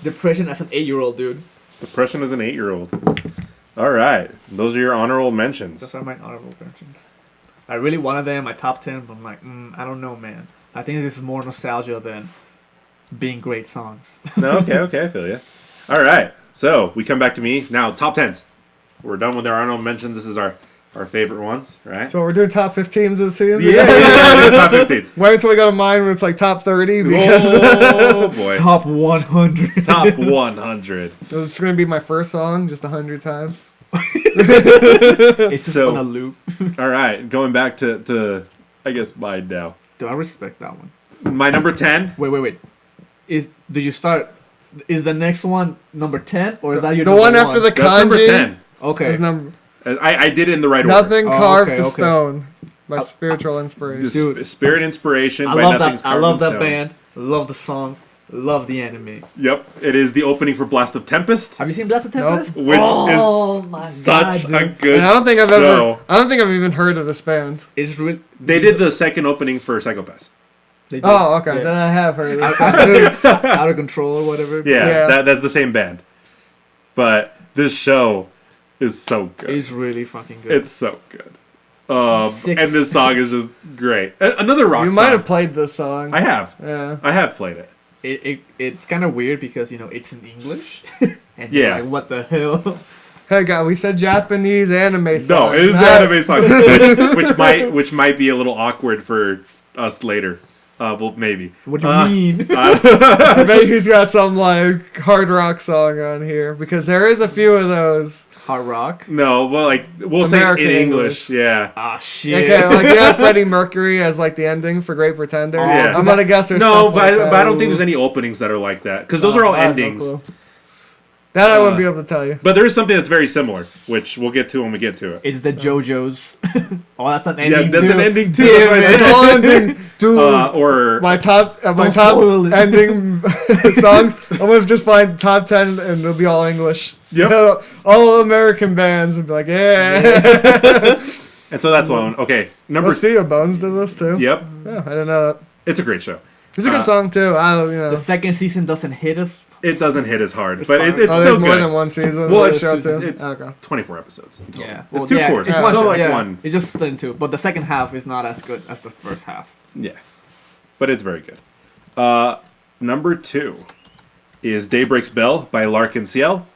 Depression as an 8-year-old, dude. Depression as an 8-year-old. All right. Those are your honorable mentions. Those are my honorable mentions. I really wanted them in my top 10, but I'm like, I don't know, man. I think this is more nostalgia than being great songs. No, okay, I feel you. All right. So, we come back to me. Now, top 10s. We're done with our honorable mentions. This is our favorite ones, right? So we're doing top 15s of the season? Yeah, top 15s. Wait until we go to mine when it's like top 30. Because oh, boy. Top 100. Top 100. It's going to be my first song just 100 times. It's just on a loop. All right, going back to I guess mine now. Do I respect that one? My number 10? Wait. Is the next one number 10 or is that your the number one after the kanji? That's number 10. Okay. I did it in the right Nothing order. carved to stone by spiritual inspiration. Dude, Spirit Inspiration by love Nothing's that. Carved I love in that Stone. band. Love the song. Love the anime. Yep, it is the opening for Blast of Tempest. Have you seen Blast of Tempest? Nope. Which is such a good and I don't think show. I don't think I've even heard of this band. It's really. They did the second opening for Psychopaths. Oh, okay. Yeah. Then I have heard of this. Out of Control or whatever. Yeah. That's the same band. But this show is so good. It's really fucking good. It's so good. And this song is just great. Another rock song. You might have played this song. I have. Yeah. I have played it. It's kind of weird because, it's in English. And yeah. You're like, what the hell? Hey, God, we said Japanese anime songs. No, it is anime songs, which might be a little awkward for us later. Well, maybe. What do you mean? Maybe he's got some like hard rock song on here because there is a few of those. Hard rock? No, well, we'll American say in English. Yeah. Ah, shit. Okay, you have Freddie Mercury as the ending for Great Pretender. Yeah. I'm gonna guess there's no, stuff like that. but I don't think there's any openings that are like that because those are all endings. No clue. That I wouldn't be able to tell you. But there is something that's very similar, which we'll get to when we get to it. It's the JoJo's. Oh, that's an ending. Yeah, that's too. an ending too. It's all ending. Dude, or my top ending songs. I'm gonna just find top 10 and they'll be all English. Yep. All American bands and be like, yeah. And so that's one. Okay, number. Studio Bones did this too. Yep. Yeah, I didn't know that. It's a great show. It's a good song too. The second season doesn't hit us. It doesn't hit as hard, it's but it's still there's good. more than one season. Well, it's 24 episodes. Yeah, well, two courses. It's one so show, one. It's just split in two, but the second half is not as good as the first half. Yeah, but it's very good. Number 2 is Daybreak's Bell by Larkin Ciel.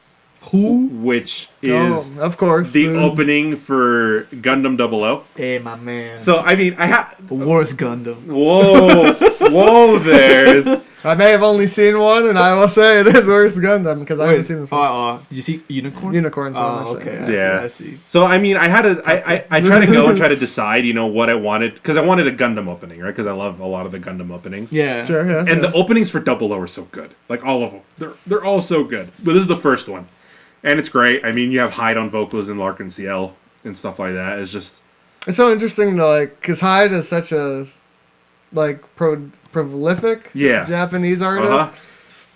Which is of course the opening for Gundam 00. Hey, my man. So I mean, the worst Gundam. Whoa, there's I may have only seen one, and I will say it is worse Gundam because I haven't seen this one. Did you see Unicorn? Unicorn's one. Oh, okay. Yeah. I see. So I mean, I try to go and try to decide, what I wanted, because I wanted a Gundam opening, right? Because I love a lot of the Gundam openings. Yeah. Sure, yeah. And the openings for Double O are so good, like all of them. They're all so good. But this is the first one, and it's great. I mean, you have Hyde on vocals and Larkin CL and stuff like that. It's just it's so interesting to because Hyde is such a prolific Japanese artist. Uh-huh.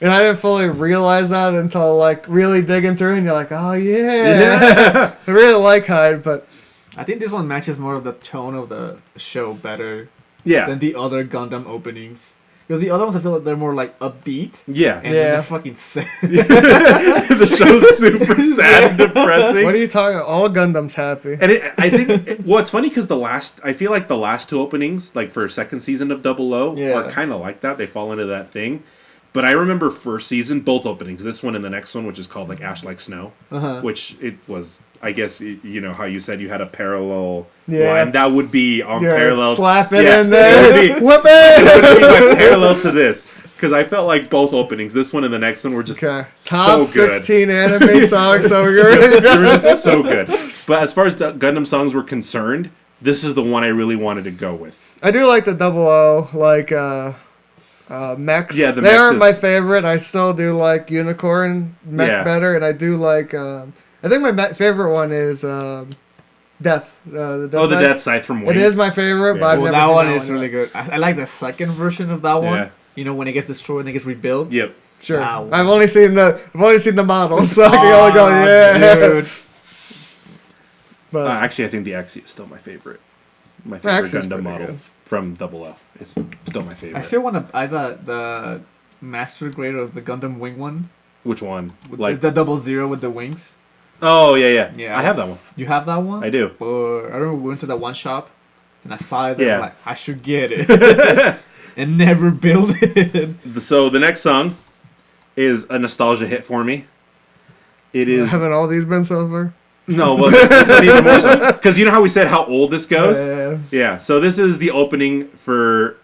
And I didn't fully realize that until really digging through, and you're like, oh yeah. I really like Hyde, but I think this one matches more of the tone of the show better than the other Gundam openings. Because the other ones I feel like they're more upbeat. Yeah. And they're fucking sad. The show's super sad and depressing. What are you talking about? All Gundam's happy. And I think, it's funny because I feel like the last two openings, for second season of Double O, are kind of like that. They fall into that thing. But I remember first season, both openings, this one and the next one, which is called Ash Like Snow, which it was, I guess, how you said you had a parallel line. That would be on parallel. Slap it in there. Whoop it! It would be my parallel to this. Because I felt like both openings, this one and the next one, were just top so good. 16 anime songs, so good. They were just so good. But as far as the Gundam songs were concerned, this is the one I really wanted to go with. I do like the Double O, mechs. Yeah, they aren't my favorite. I still do like Unicorn mech better, and I do like. I think my favorite one is Death. The Death Scythe from Wing. It is my favorite, but I've never that seen one that is really good. I like the second version of that one. Yeah. When it gets destroyed and it gets rebuilt. Yep. Sure. I've only seen the models, so I can only go Dude. But actually, I think the Axie is still my favorite. My favorite Gundam model from Double O. It's still my favorite. I still want to buy the master grade of the Gundam Wing one. Which one? Like the 00 with the wings. Oh yeah. I have that one. You have that one? I do. I remember we went to that one shop, and I saw it. Yeah. I should get it, and never build it. So the next song is a nostalgia hit for me. It is. Haven't all these been so far? No, well, this one even more so. Because you know how we said how old this goes? Yeah. So this is the opening for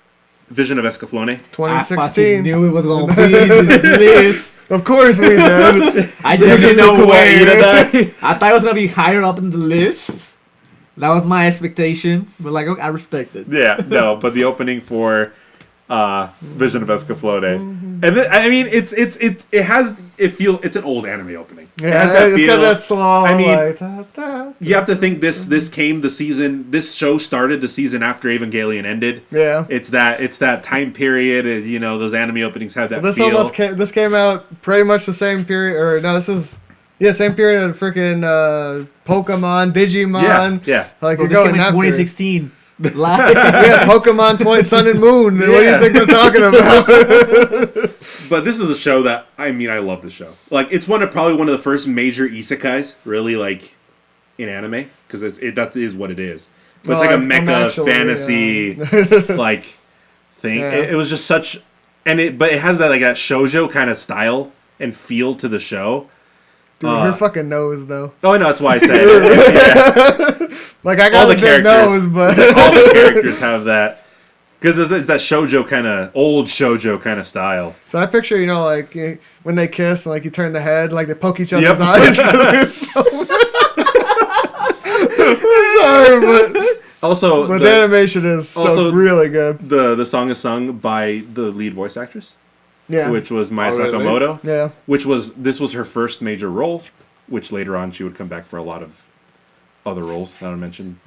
Vision of Escaflowne. 2016. I knew it was going to be this. Of course we did. I didn't know where. I thought it was going to be higher up in the list. That was my expectation. But okay, I respect it. Yeah, no, but the opening for Vision of Escaflowne. Mm-hmm. And I mean, it's an old anime opening. Yeah, it has that it's feel. got that slow. I mean, da, da, you have to think this show started the season after Evangelion ended. Yeah, it's that time period. Those anime openings have that. This feel. This came out pretty much the same period, or no? This is same period of freaking Pokemon, Digimon. Yeah. You're going that 2016. Pokemon Sun and Moon. Yeah. What do you think I'm talking about? But this is a show that I love the show. It's probably one of the first major isekais, really, in anime, because that is what it is. But it's like a mecha fantasy thing. Yeah. It was just such, but it has that that shoujo kind of style and feel to the show. Dude, her fucking nose, though. Oh, no, that's why I said it. Yeah. I got a big nose, but all the characters have that. Because it's that shoujo kind of, old shoujo kind of style. So I picture, when they kiss, and you turn the head, they poke each other's eyes. Sorry, but... Also, but the animation is still really good. The song is sung by the lead voice actress. Yeah. Which was Maya Sakamoto. Yeah. This was her first major role, which later on she would come back for a lot of other roles. Not to mention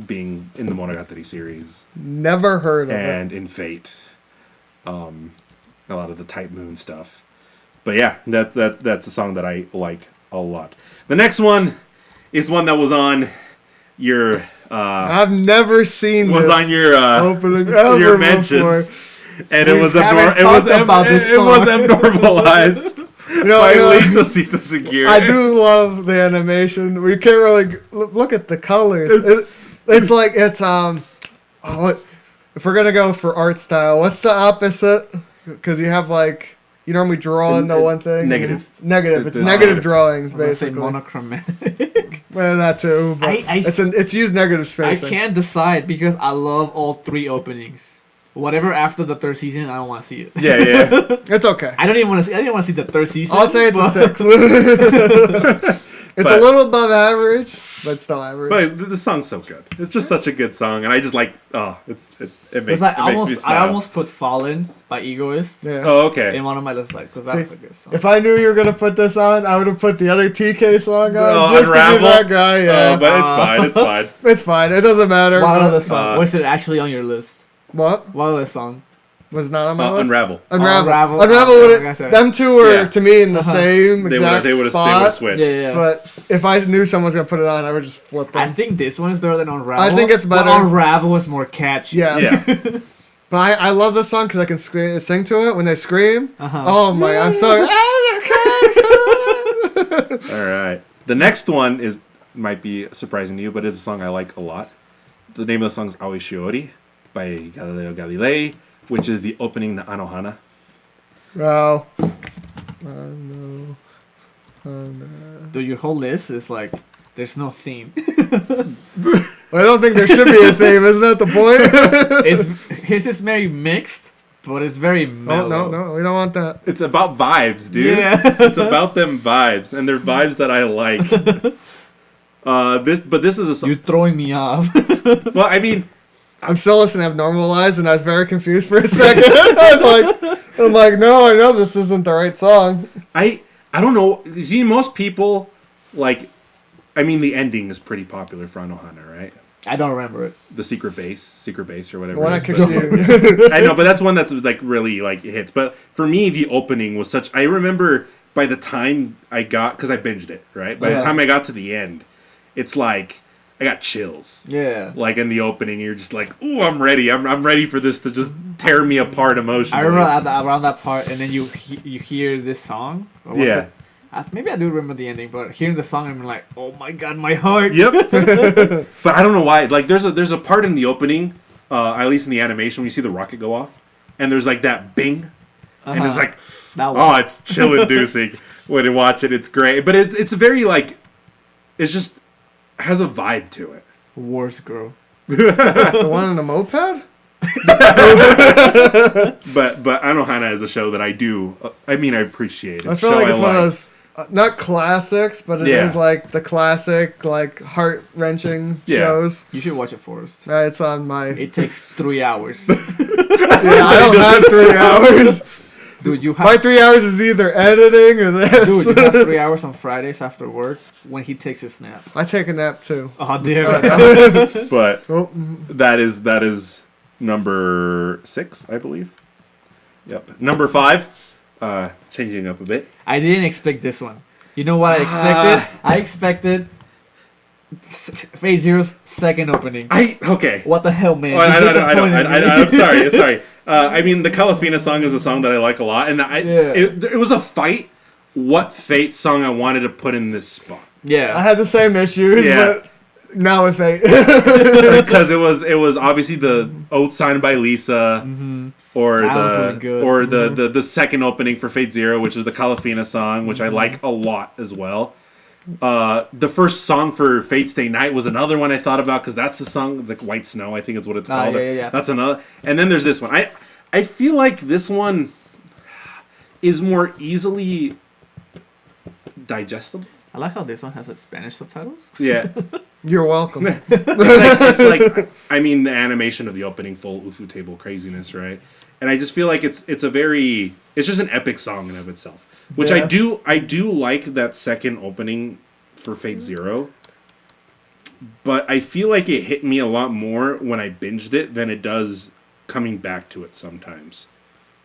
being in the Monogatari series. Never heard of it. And in Fate. A lot of the Type Moon stuff. But yeah, that's a song that I like a lot. The next one is one that was on your I've never seen was this on your opening your mentions. Before. And it was abnormalized by Lito Segura. I do love the animation. We can't really look at the colors. It's if we're gonna go for art style, what's the opposite? Because you have you normally draw into one thing. Negative. It's negative drawings basically. Monochromatic. Well, that too. But it's used negative spacing. I can't decide because I love all three openings. whatever after the third season, I don't want to see it. Yeah. It's okay. I didn't want to see the third season. I'll say it's a 6. It's a little above average, but still average. But the song's so good. It's just such a good song, and I just like. It makes me smile. I almost put "Fallen" by Egoist. Yeah. Oh, okay. In one of my lists, because that's a good song. If I knew you were gonna put this on, I would have put the other TK song on just Unravel. to be that guy. Yeah, but it's fine. It's fine. It's fine. It doesn't matter. What other song? Was it actually on your list? What? What other song? Was not on my list. Unravel. Unravel would have. Them two were to me in the same exact spot. They would have switched. Yeah. But if I knew someone was gonna put it on, I would just flip them. I think this one is better than Unravel. I think it's better. But Unravel is more catchy. Yes. Yeah. But I love this song because I can sing to it when they scream. Oh my! I'm so. All right. The next one might be surprising to you, but it's a song I like a lot. The name of the song is Aoi Shiori by Galileo Galilei, which is the opening to Anohana. Oh. No. Dude, your whole list is like, there's no theme. I don't think there should be a theme. Isn't that the point? His is very mixed, but it's very mellow. Oh, no, we don't want that. It's about vibes, dude. Yeah. It's about them vibes, and they're vibes that I like. This is a song. You're throwing me off. Well, I mean, I'm still listening to Abnormalized, and I was very confused for a second. I'm like, no, I know this isn't the right song. I don't know. You see, most people, like, I mean, the ending is pretty popular for Anohana, right? I don't remember it. The secret base or whatever. The one that kicks you. I know, but that's one that's, like, really, like, hits. But for me, the opening was such... I remember by the time I got... Because I binged it, right? By the time I got to the end, it's like... I got chills. Yeah. Like in the opening, you're just like, "Ooh, I'm ready. I'm ready for this to just tear me apart emotionally." I remember around that part, and then you hear this song. Yeah. Maybe I do remember the ending, but hearing the song, I'm like, "Oh my god, my heart!" Yep. But I don't know why. Like, there's a part in the opening, at least in the animation, when you see the rocket go off, and there's like that bing, and it's like, it's chill-inducing when you watch it. It's great, but it's very like, it's just. Has a vibe to it. Worst girl. The one in the moped? but Anohana is a show that I do. I appreciate it. I feel like it's one of those not classics, but it is like the classic, like heart wrenching shows. You should watch it first. It's on my. It takes 3 hours. I don't have 3 hours. Dude, my 3 hours is either editing or this. Dude, you have 3 hours on Fridays after work when he takes his nap. I take a nap too. Oh, damn it. But that is number 6, I believe. Yep. Number 5, changing up a bit. I didn't expect this one. You know what I expected? I expected Phase Zero's second opening. Okay. What the hell, man? I'm sorry. The Calafina song is a song that I like a lot, and it was a fight. What Fate song I wanted to put in this spot? Yeah, I had the same issues, but now with Fate because it was obviously the Oath signed by Lisa, or the second opening for Fate Zero, which was the Calafina song, which I like a lot as well. The first song for Fate Stay Night was another one I thought about because that's the song, like White Snow, I think is what it's called. Yeah. That's another. And then there's this one. I feel like this one is more easily digestible. I like how this one has Spanish subtitles. Yeah. You're welcome. it's like the animation of the opening, full Ufu table craziness, right? And I just feel like it's just an epic song in of itself. Which I do like that second opening for Fate Zero. But I feel like it hit me a lot more when I binged it than it does coming back to it sometimes.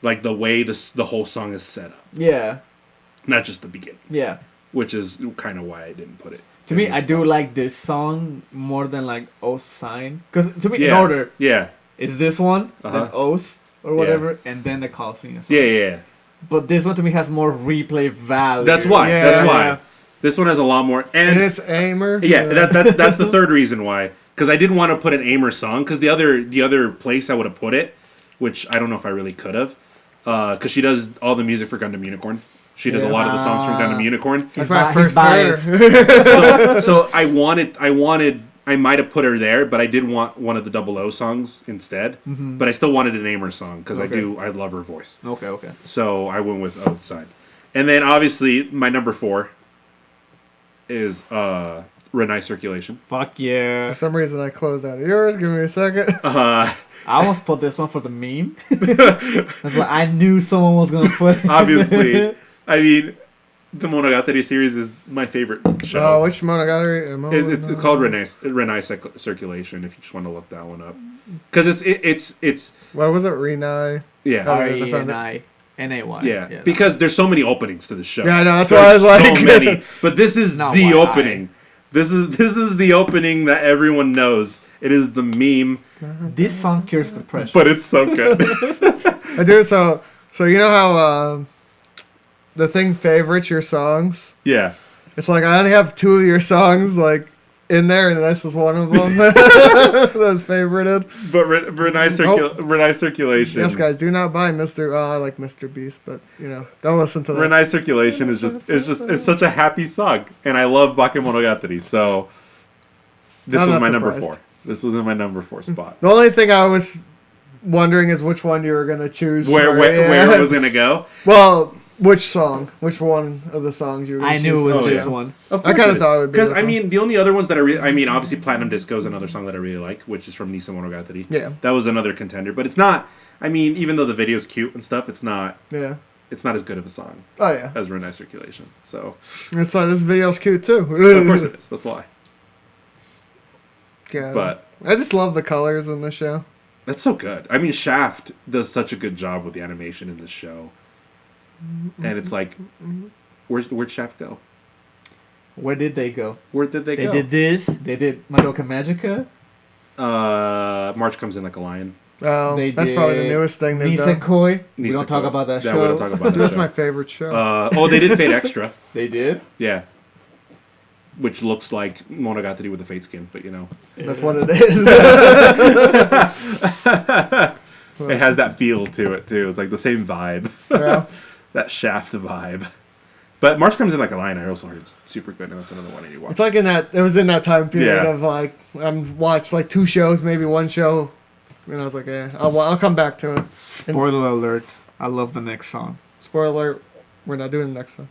Like the way the whole song is set up. Yeah. Not just the beginning. Yeah. Which is kind of why I didn't put it. To me, I do like this song more than like Oath Sign. Because to me, in order, it's this one, then Oath or whatever, and then the Calafina song. Yeah. But this one to me has more replay value. That's why. Yeah. That's why. This one has a lot more, and it's Aimer. Yeah, that's the third reason why. Because I didn't want to put an Aimer song. Because the other place I would have put it, which I don't know if I really could have, because she does all the music for Gundam Unicorn. She does a lot of the songs from Gundam Unicorn. That's my first title. So I wanted I might have put her there, but I did want one of the Double O songs instead. Mm-hmm. But I still wanted to name her song because Okay. I love her voice. Okay. So I went with Outside. And then obviously my number 4 is Renai Circulation. Fuck yeah. For some reason, I closed out of yours. Give me a second. I almost put this one for the meme. That's why I knew someone was gonna put it. Obviously, I mean, the Monogatari series is my favorite show. Oh, which Monogatari? It's called Renai Circulation. If you just want to look that one up, because it's What was it? Renai. yeah. Oh, Renai. Yeah, because there's so many openings to the show. Yeah, I know. That's why I was like, so many. But this is Not the why opening. This is the opening that everyone knows. It is the meme, This song cures depression. but it's so good. I do. So you know how the thing favorites your songs. Yeah, It's like I only have 2 of your songs like in there, and this is one of them that's favorited. but Renai Circulation. Yes, guys, do not buy Mr. I like Mr. Beast, but don't listen to that. Renai Circulation it's such a happy song, and I love Bakemonogatari. So this I'm was not my number surprised. 4. This was in my number 4 spot. The only thing I was wondering is which one you were gonna choose. Where it was gonna go? Well, which song? Which one of the songs you were gonna I knew it choose? was Oh, this yeah. one. Of I kinda thought it would be because this I one. mean the only other ones that obviously Platinum Disco is another song that I really like, which is from Nisa Monogatari. Yeah. That was another contender, but it's not. I mean, even though the video's cute and stuff, it's not Yeah. as good of a song Oh yeah. as Renai Circulation. So It's like this video's cute too. of course it is. That's why. Yeah. But I just love the colors in the show. that's so good. I mean, Shaft does such a good job with the animation in this show, and it's like, where'd Shaft go? Where did they go? Where did they They go? did this. They did Madoka Magica. March Comes In Like a Lion. Oh, They that's probably the did newest thing they've done. Nisekoi. We don't Nisekoi. talk about that Yeah, show. we don't talk about that That's show. my favorite show. They did Fate Extra. They did. Yeah. Which looks like Monogatari with a Fate skin, but That's what it is. it has that feel to it too. It's like the same vibe. Yeah. That Shaft vibe. But March Comes In Like a Lion, I also heard it's super good, and that's another one I need to watch. It's like it was in that time period Yeah. of like, watched like 2 shows, maybe 1 show. And I was like, yeah, I'll come back to it. Spoiler alert. I love the next song. Spoiler alert, we're not doing the next one.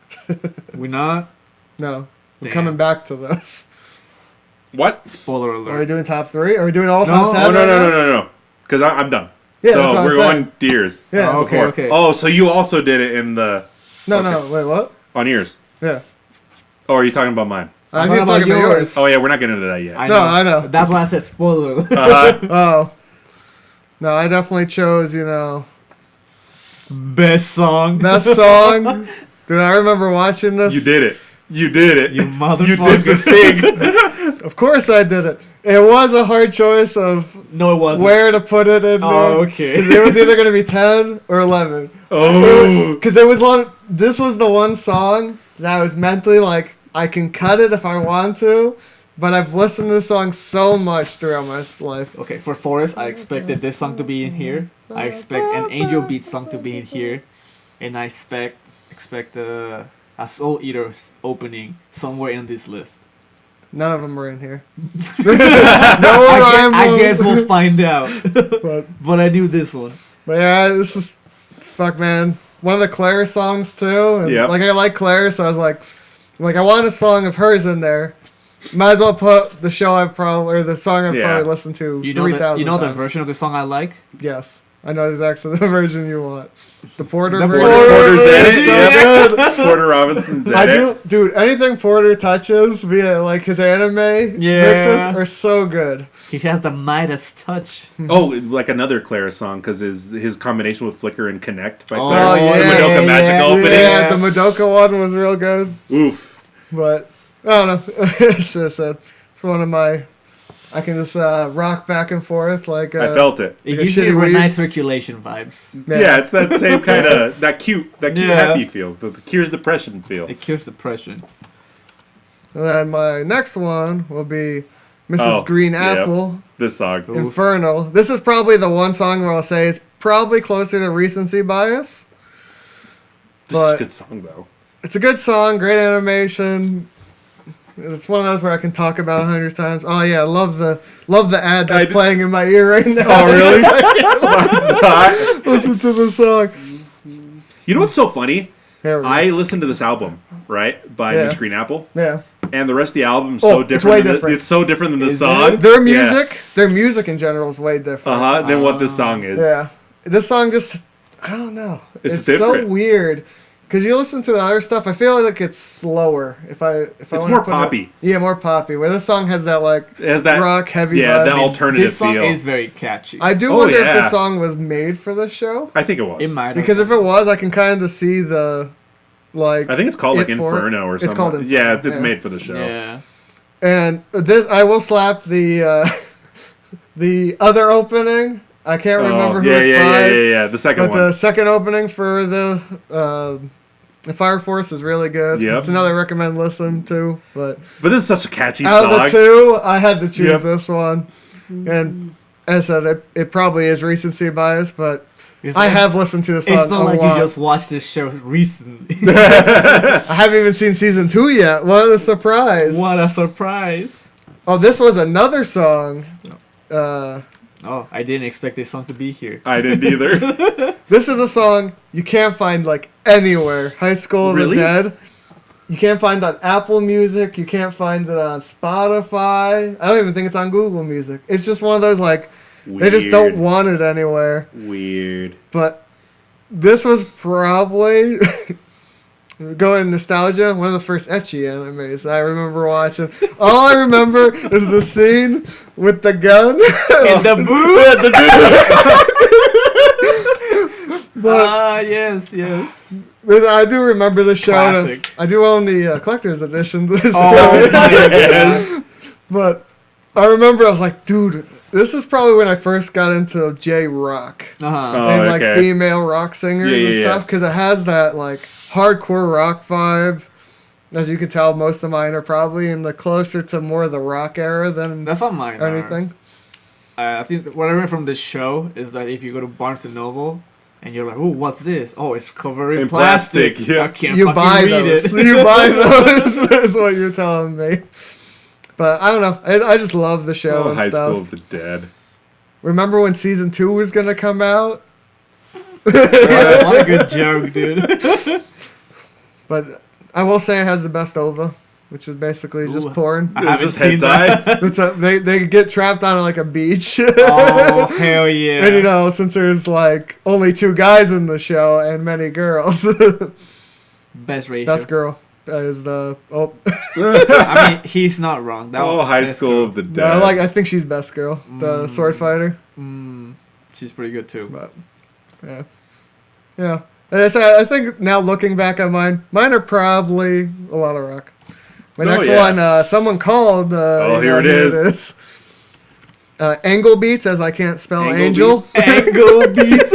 We not? No. We're Damn. coming back to this. What? Spoiler Are we alert. doing top 3? Are we doing all No. top 10? Oh, no, right now? no. Because I'm done. Yeah, that's so what we're I'm going saying. ears. Yeah. Oh, okay, Before. okay. Oh, so you also did it in the... No, wait, what? On ears. Yeah. Oh, are you talking about mine? I'm talking just about talking about yours. yours. Oh, yeah, we're not getting into that yet. I know. That's why I said spoiler alert. Uh, Oh. No, I definitely chose, Best song. best song. Dude, I remember watching this. you did it. You did it. You You did the motherfucker. thing. Of course I did it. It was a hard choice of No, it wasn't. where to put it in there. Oh, okay. 'Cause it was either going to be 10 or 11. Oh. Because it was this was the one song that I was mentally like, I can cut it if I want to, but I've listened to the song so much throughout my life. Okay, for Forest, I expected this song to be in here. I expect an Angel Beat song to be in here. And I expect a Soul Eater's opening somewhere in this list. None of them were in here. I guess we'll find out. But But I knew this one. yeah, this is fuck, man. One of the Claire songs too. And Yep. like I like Claire, so I was like, I want a song of hers in there. Might as well put the show the song I've Yeah. probably listened to You know 3,000 the times. version of the song I like? Yes, I know exactly the version you want. The Porter The version. Porter's in is it, so yep. good. Porter Robinson's in I it. do, dude. Anything Porter touches via like his anime Yeah. mixes are so good. He has the Midas touch. Oh, like another Clara song, because his combination with Flicker and Connect by Oh, Clara. yeah. The Madoka Magic Yeah. opening. Yeah, the Madoka one was real good, Oof. but I don't know. It's one of my. I can just rock back and forth like. I felt it. It Like a gives me shitty weed. nice circulation vibes. Yeah, it's that same kind of that cute Yeah. happy feel, the cures depression feel. It cures depression. And then my next one will be Mrs. Oh, Green yep. Apple, This song. Oof. Infernal. This is probably the one song where I'll say it's probably closer to recency bias. This is But- a good song though. It's a good song, great animation. It's one of those where I can talk about 100 times. Oh yeah, love the ad that's playing in my ear right now. Oh really? Listen to the song. You know what's so funny? I listened to this album, right, by Miss Green Apple. Yeah. And the rest of the album is so different. It's so different than the song. Their music in general is way different. Than what this song is. Yeah. This song just, I don't know. It's different. So weird. Because you listen to the other stuff, I feel like it's slower. It's more poppy. More poppy. Where this song has that rock heavy vibe. Yeah, that alternative feel. This song is very catchy. I do wonder if this song was made for this show. I think it was. It might. Because if it was, I can kind of see the I think it's called Inferno or something. It's called Inferno. Yeah, it's made for the show. Yeah. And this, I will slap the the other opening. I can't remember who it's by. Yeah. The second one. But the second opening for the Fire Force is really good. Yep. It's another recommend listen to. But this is such a catchy song. Out of the two, I had to choose this one. And as I said, it probably is recency bias, but I have listened to the song a lot. It's not like you just watched this show recently. I haven't even seen season 2 yet. What a surprise. What a surprise. Oh, this was another song. I didn't expect this song to be here. I didn't either. This is a song you can't find anywhere. High School of the Dead. You can't find it on Apple Music. You can't find it on Spotify. I don't even think it's on Google Music. It's just one of those Weird. They just don't want it anywhere. Weird. But this was probably going nostalgia, one of the first ecchi animes I remember watching. All I remember is the scene with the gun in the booth. Yes. I do remember the show. I do own the collector's edition. But I remember I was like, dude, this is probably when I first got into J-rock and female rock singers and stuff, because it has that hardcore rock vibe. As you can tell, most of mine are probably in the closer to more of the rock era than that's not mine. Anything. I think what I read from this show is that if you go to Barnes & Noble and you're like, "Oh, what's this? Oh, it's covered in plastic." Yeah. I can't you fucking buy read those. it. You buy those. Is what you're telling me. But I don't know. I just love the show and High stuff. School of the Dead. Remember when season 2 was gonna come out? What a good joke, dude. But I will say it has the best OVA, which is basically just porn. I haven't seen that. They get trapped on a beach. Oh, hell yeah. And since there's only 2 guys in the show and many girls. Best ratio. Best girl is the I mean, he's not wrong. High School of the Dead. No, I think she's best girl, the sword fighter. She's pretty good too. But yeah. I think now looking back on mine are probably a lot of rock. My next one, someone called. Here it is. Angle Beats, as I can't spell angel. Angle Beats.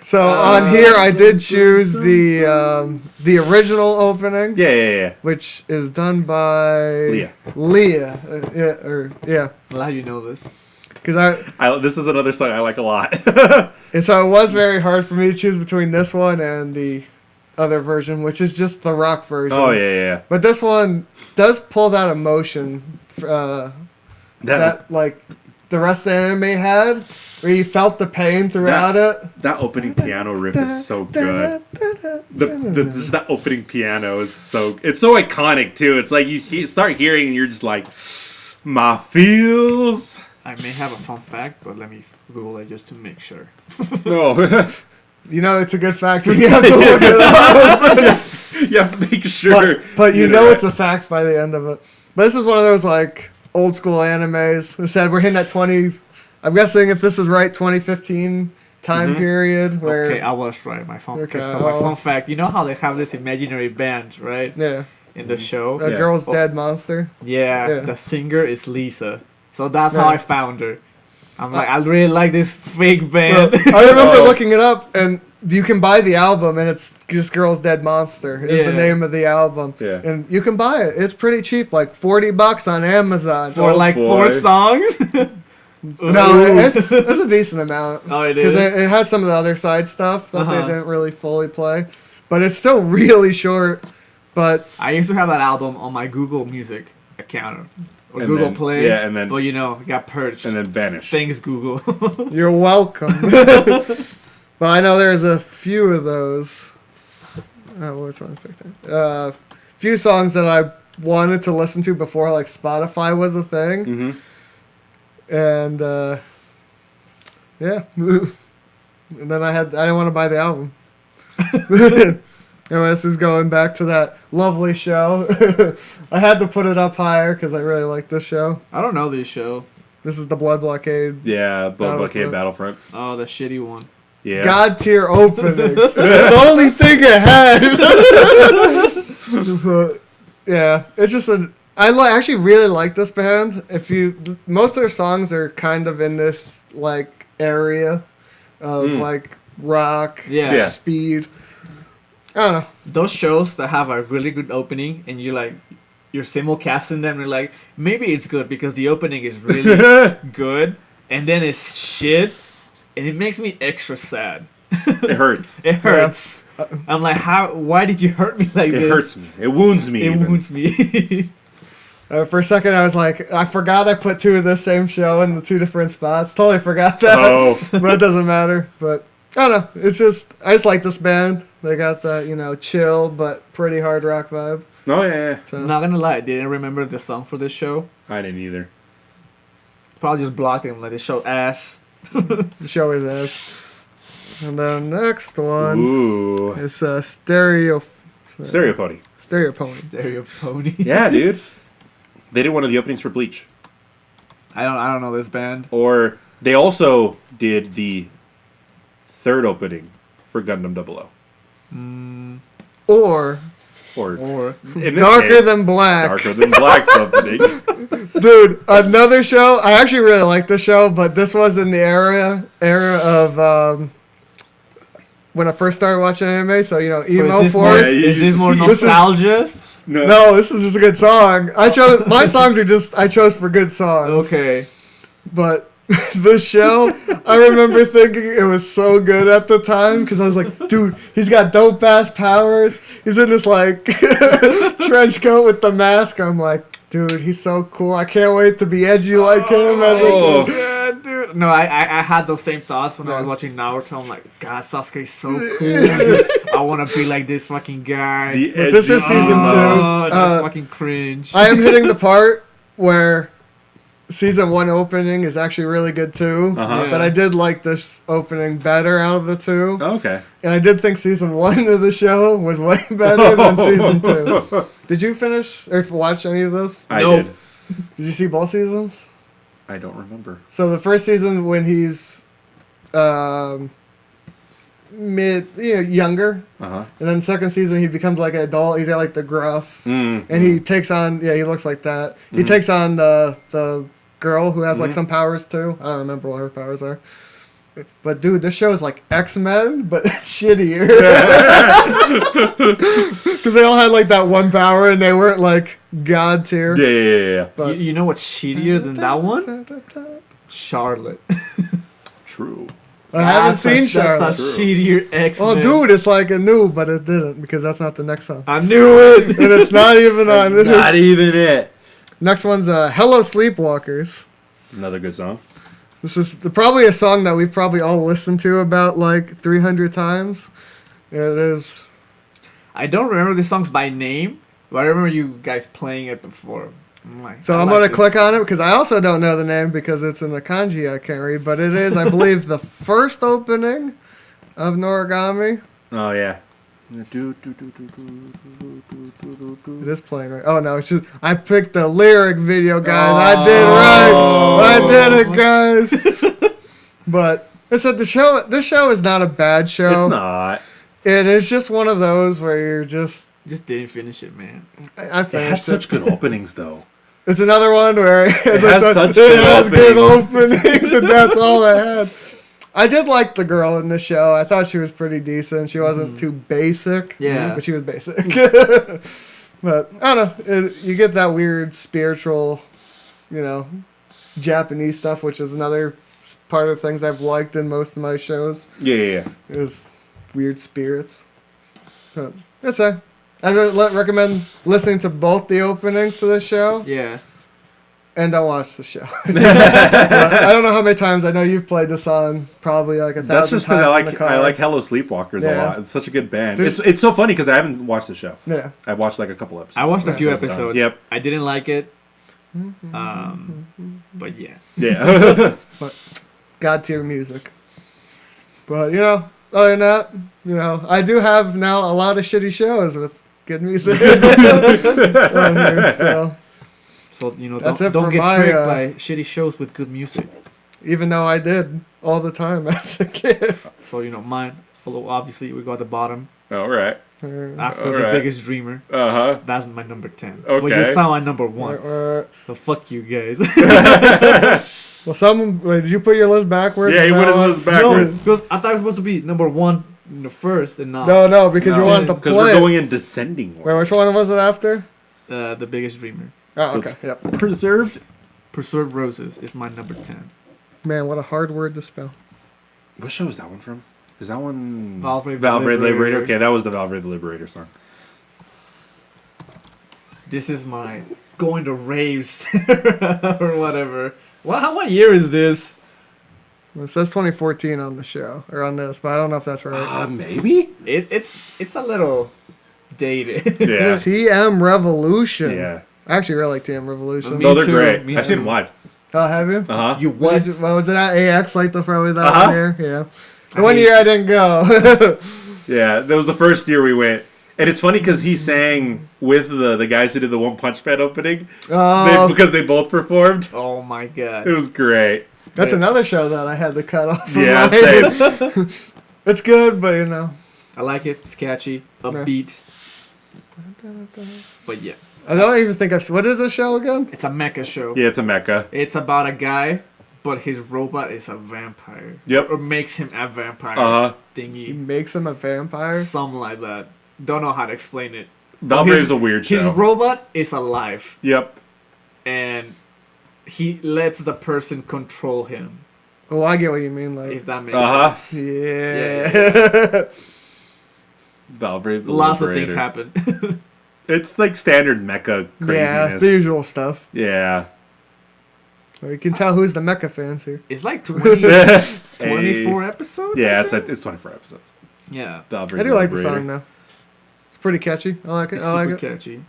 So on here, I did choose the original opening. Yeah. Which is done by Leah. Well, how do you know this? Because this is another song I like a lot. And so it was very hard for me to choose between this one and the other version, which is just the rock version. Oh yeah. But this one does pull that emotion that the rest of the anime had, where you felt the pain throughout it. That opening piano riff is so good. Just that opening piano is it's so iconic too. It's like you start hearing and you're just like, my feels. I may have a fun fact, but let me Google it just to make sure. No. It's a good fact when you have to look it up. You have to make sure. But it's a fact by the end of it. But this is one of those old school animes. It said we're hitting that 20. I'm guessing if this is right, 2015 time period where. Okay, I was right. My fun. Okay, so my fun fact. You know how they have this imaginary band, right? Yeah. In the show. A girl's dead monster. Yeah. The singer is Lisa. So that's how I found her. I'm like, I really like this fake band. Well, I remember looking it up, and you can buy the album, and it's just Girl's Dead Monster is the name of the album. Yeah. And you can buy it. It's pretty cheap, $40 on Amazon. For 4 songs? No, it's a decent amount. Oh, it is? Because it has some of the other side stuff that they didn't really fully play. But it's still really short. But I used to have that album on my Google Music account or And Google then- Play. yeah, and then- but it got purged. And then vanish. Thanks, Google. you're welcome. But I know there's a few of those. Oh, what's wrong with that? Few songs that I wanted to listen to before like Spotify was a thing. Mm-hmm. And yeah. And then I didn't want to buy the album. And this is going back to that lovely show. I had to put it up higher because I really like this show. I don't know this show. This is the Blood Blockade. Yeah, Blood Blockade Battlefront. Oh, the shitty one. Yeah. God tier openings. It's the only thing it had. But, yeah, it's just actually really like this band. Most of their songs are kind of in this like area of like rock, Yeah. speed. I don't know. Those shows that have a really good opening and you're simulcasting them, you're like, maybe it's good because the opening is really good, and then it's shit, and it makes me extra sad. It hurts. It hurts. Yeah. I'm like, why did you hurt me like this? It hurts me. It wounds me. It wounds me. For a second, I was like, I forgot I put two of the same show in the two different spots. Totally forgot that. Oh. But it doesn't matter. But I don't know. I just like this band. They got that, chill but pretty hard rock vibe. Oh, yeah. So. I'm not gonna lie, I didn't remember the song for this show. I didn't either. Probably just blocked it. Like, this show ass. The show is ass. And then next one is Stereo Pony. Stereo Pony. Stereo Pony. Yeah, dude. They did one of the openings for Bleach. I don't know this band. Or they also did the third opening for Gundam 00. Or in this Darker case, Than Black. Darker Than Black's opening. Dude, another show. I actually really like this show, but this was in the era of when I first started watching anime. So emo force. Is this more nostalgia? No, this is just a good song. I chose for good songs. Okay. But this show, I remember thinking it was so good at the time because I was like, dude, he's got dope ass powers. He's in this like trench coat with the mask. I'm like, dude, he's so cool. I can't wait to be edgy like him as a kid. Yeah, dude. No, I had those same thoughts when I was watching Naruto. I'm like, God, Sasuke's so cool. Dude. I want to be like this fucking guy. This is season 2. That's fucking cringe. I am hitting the part where season 1 opening is actually really good too. But I did like this opening better out of the two. Okay. And I did think season 1 of the show was way better than season 2. Did you finish or watch any of this? I did. Did you see both seasons? I don't remember. So the first season when he's younger, and then second season he becomes like an adult. He's got like the gruff, and he takes on he looks like that. He takes on the girl who has like some powers too. I don't remember what her powers are. But dude, this show is like X-Men, but shittier. Because they all had like that one power, and they weren't like god tier. Yeah. But you know what's shittier than that one? Charlotte. True. I haven't seen Charlotte. That's a shittier X-Men. Oh, dude, it's like it knew, but it didn't because that's not the next song. I knew it. And it's not even on. Not even it. Next one's Hello Sleepwalkers. Another good song. This is probably a song that we've probably all listened to about like 300 times. Yeah, it is. I don't remember these songs by name, but I remember you guys playing it before. I'm going to click on it because I also don't know the name because it's in the kanji I can't read, but it is, I believe, the first opening of Noragami. Oh, yeah. It is playing right. Oh, no, it's just, I picked the lyric video, guys. I did it, guys. But this show is not a bad show. It's not. It is just one of those where you're just didn't finish it, man. I finished it had such good openings, though. It's another one where it has good openings, and that's all I had. I did like the girl in the show. I thought she was pretty decent. She wasn't too basic. Yeah. But she was basic. But, I don't know. You get that weird spiritual, Japanese stuff, which is another part of things I've liked in most of my shows. Yeah. Is weird spirits. But, that's it. I recommend listening to both the openings to the show Yeah. and don't watch the show. I don't know how many times. I know you've played the song probably like 1,000 That's just because times in the car. I like Hello Sleepwalkers a Yeah. lot. It's such a good band. There's- It's so funny because I haven't watched the show. Yeah. I've watched like a couple episodes. I watched a few Those are done. episodes. Yep. I didn't like it. But yeah. Yeah. God tier music. But, other than that, I do have now a lot of shitty shows with good music. on here, so, So That's it don't for get my, tricked by shitty shows with good music. even though I did all the time as a kid. So mine. Although obviously we got the bottom All right. after the Alright. Biggest Dreamer. Uh That's my number 10. Okay. But you saw my number 1. Or- So fuck you guys. huh. Well, wait, did you put your list backwards? Yeah, he Is put that his what- list backwards. No, because I thought it was supposed to be number 1 in the first and not No, because No. you wanted to Because play. we're going in descending Wait, order. which one was it after? The Biggest Dreamer. Oh, So okay. it's- Yep. Preserved. Preserved Roses is my number 10. Man, what a hard word to spell. What show is that one from? Is that one Valvrave the Liberator. Liberator? Okay, that was the Valvrave the Liberator song. This is my going to raves or whatever. What year is this? Well, it says 2014 on the show, or on this, but I don't know if that's right. Maybe. It's a little dated. Yeah. TM Revolution. Yeah. I actually really like TM Revolution. Me No, they're too, great. me I've seen too. them live. Oh, have you? Uh huh. You What what? was it at? AX, like probably that Uh-huh. one year? Yeah. The I one hate- year I didn't go. Yeah, that was the first year we went. And it's funny because he sang with the guys who did the One Punch Man opening because they both performed. Oh my god. It was great. That's another show that I had to cut off. From Yeah, mine. same. It's good, but I like it. It's catchy, upbeat. But yeah, I don't even think I've. What is the show again? it's a mecha show. Yeah, it's a mecha. It's about a guy, but his robot is a vampire. Yep. Or makes him a vampire He thingy. makes him a vampire. Something like that. Don't know how to explain it. Valbrave's a weird His show. robot is alive, Yep. and he lets the person control him. Oh, I get what you mean. Like, If that makes Uh-huh. sense. yeah. Valbrave the Lots of Liberator. things happen. It's like standard mecha Yeah, craziness. the usual stuff. Yeah. Well, you can tell who's the mecha fans here. It's like 20, Hey. 24 episodes. I Yeah, think? it's 24 episodes. Yeah. Valbrave I do like the Liberator. song though. It's pretty catchy. I like it. It's I like super it. catchy.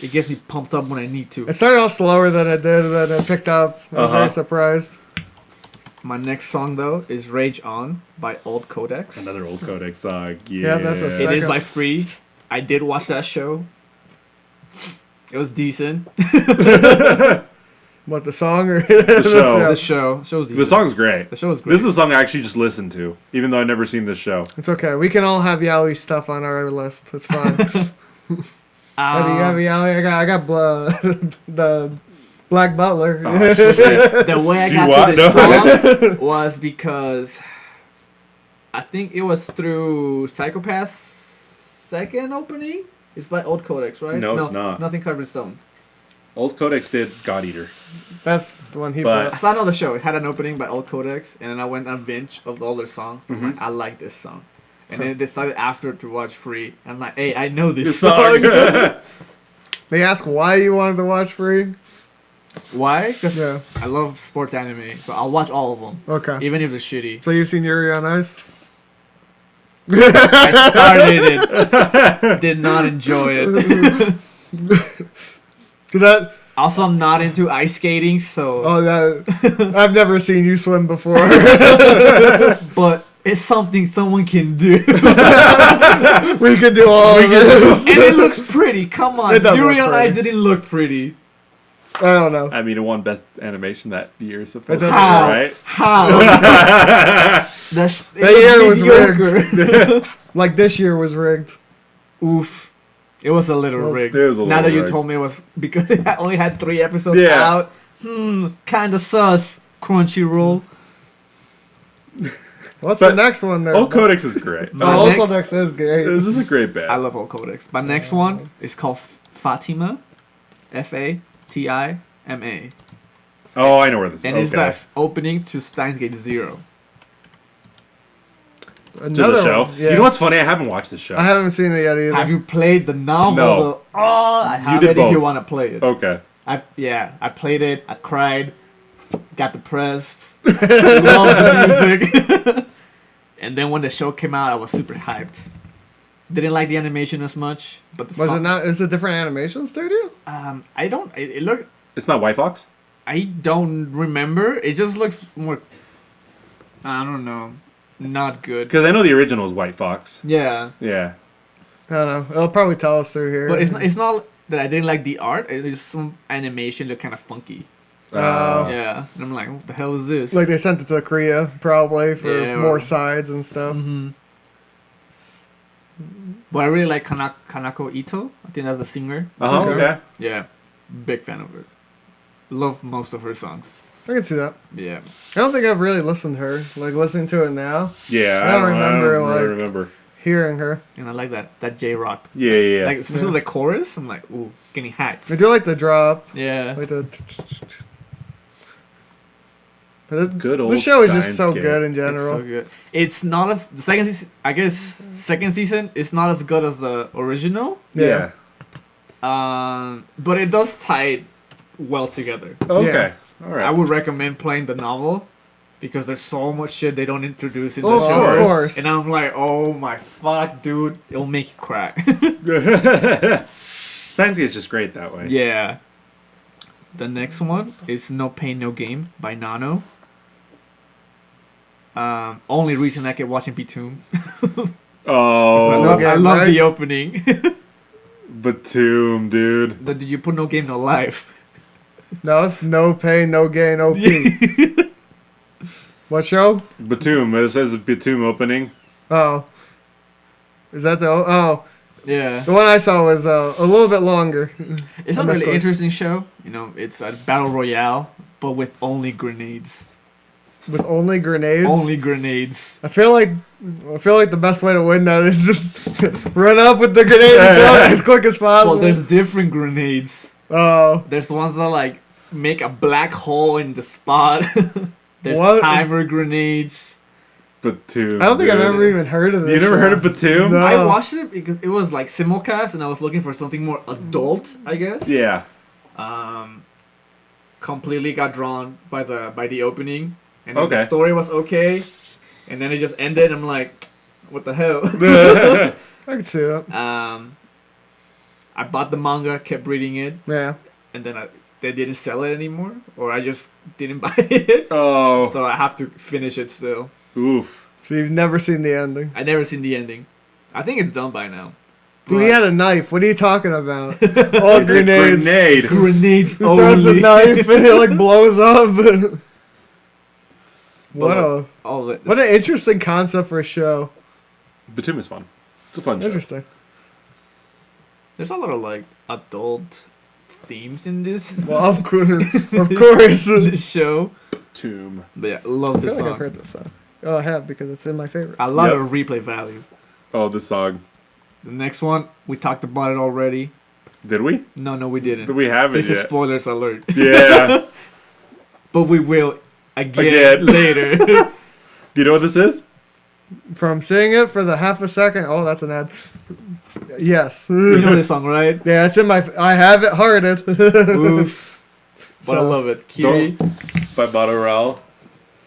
It gets me pumped up when I need to. It started off slower than it did, and then it picked up. I was very Uh-huh. surprised. My next song though is "Rage On" by Old Codex. Another old Codex song. Yeah, that's a It second. is by Free. I did watch that show. It was decent. What, the song or The show. The show's decent. The song's great. The show was great. This is a song I actually just listened to, even though I've never seen this show. It's okay. We can all have Yowie stuff on our list. It's fine. How do you have Yowie? I got the Black Butler. Oh, shit. The way I You got what? to this song was because I think it was through Psychopath's second opening. It's by Old Codex, right? No, it's not. Nothing Covered in Stone. Old Codex did God Eater. That's the one he But- put. I saw another show. It had an opening by Old Codex, and then I went on binge of all their songs. I'm Mm-hmm. like, I like this song. And then I decided after to watch Free. I'm like, hey, I know this This song. song. They ask why you wanted to watch Free. Why? Because Yeah. I love sports anime, so I'll watch all of them, Okay. even if they're shitty. So you've seen Yuri on Ice? I started it, did not enjoy it. Cause that. Also, I'm not into ice skating, so Oh, that. I've never seen you swim before. but it's something someone can do, We could do all of this. and it looks pretty. Come on, It does Yuri look on Ice pretty. didn't look pretty. I don't know. I mean, it won Best Animation that year, It supposed to, doesn't How? right? How? That year was mediocre. Like this year was rigged. Oof. It was a little Well, rigged. it was a Now that little you rigged. told me it was because it only had 3 episodes Yeah. out. Kinda sus. Crunchyroll. What's But the next one there? Old Codex is great. My Oh, next- Local Dex is great. This is a great band. I love Old Codex. My next one is called Fatima. Fatima. Oh, I know where this is. And it's Okay. the opening to Steins Gate Zero. To the show. one, yeah. You know what's funny? I haven't watched the show. I haven't seen it yet either. Have you played the novel? No. I have did it if you both. want to play it. Okay. I played it. I cried. Got depressed. Loved the music. And then when the show came out, I was super hyped. Didn't like the animation as much, but the Was song, it not? Is it a different animation studio? I don't. It looked. It's not White Fox? I don't remember. It just looks more. I don't know. Not good. Because I know the original is White Fox. Yeah, Yeah. I don't know. It'll probably tell us through here. but it's not that I didn't like the art. It just some animation looked kind of funky. Oh. Yeah, and I'm like, what the hell is this? Like they sent it to Korea probably for Yeah, more or- sides and stuff. Mm-hmm. But I really like Kanako Ito. I think that's the singer. Uh-huh, Okay. okay. Yeah, big fan of her. Love most of her songs. I can see that. Yeah. I don't think I've really listened to her. Like listening to it now, Yeah, I don't remember, I don't really like- remember. hearing her. And I like that J rock. Yeah, yeah, yeah. Like especially the chorus, I'm like, ooh, getting hyped. I do like the drop, Yeah. like the. But Good old the show is just Steins so Gate. good in It's general. so good. It's not as the second season. I guess second season is not as good as the original. yeah. But it does tie it well together. Okay. All right. I would recommend playing the novel because there's so much shit they don't introduce in the Oh, show. Well, of course. And I'm like, oh my fuck, dude, it'll make you cry. Steins Gate is just great that way. Yeah. The next one is No Pain No Game by Nano. Only reason I kept watching Batum. Oh, No Game, I love right? the opening. Batum, dude. Did you put No Game No Life? No, it's no pain, no gain, OP. What show? Batum. It says Batum opening. Oh, is that the? Oh, Yeah. the one I saw was a little bit longer. It's I not missed really it. interesting show. You know, it's a battle royale, but with only grenades. With only grenades. Only grenades. I feel like the best way to win that is just run up with the grenade and throw it as quick as possible. Well, there's different grenades. Oh, There's ones that like make a black hole in the spot. There's What? timer grenades. Batum. I don't think I've dude. ever even heard of this. You never show. heard of Batum? No. I watched it because it was like simulcast, and I was looking for something more adult, I guess. Yeah. Completely got drawn by the opening, and then Okay. the story was okay, and then it just ended. I'm like, what the hell? I can see that. I bought the manga, kept reading it, Yeah. and then they didn't sell it anymore, or I just didn't buy it. Oh. So I have to finish it still. Oof. So you've never seen the ending. I never seen the ending. I think it's done by now. Dude, he But- had a knife. What are you talking about? All It's a grenades. grenade. grenades He throws the only. knife and it like blows up. All What an interesting concept for a show. Batum is fun. It's a fun show. Interesting. There's a lot of like adult themes in this. Well, of course, of course. this show. Batum. But yeah, love I this feel like I've song. heard this song. Oh, I have because it's in my favorites. A lot Yep. of replay value. Oh, this song. The next one, we talked about it already. Did we? No, we didn't. We haven't This is yet. spoilers alert. Yeah. But we will again, Again. later. Do you know what this is? From seeing it for the half a second. Oh, that's an ad. Yes. You know this song, right? Yeah, it's in my. I have it hearted. Oof. But I So- love it. Kiri By Monorail.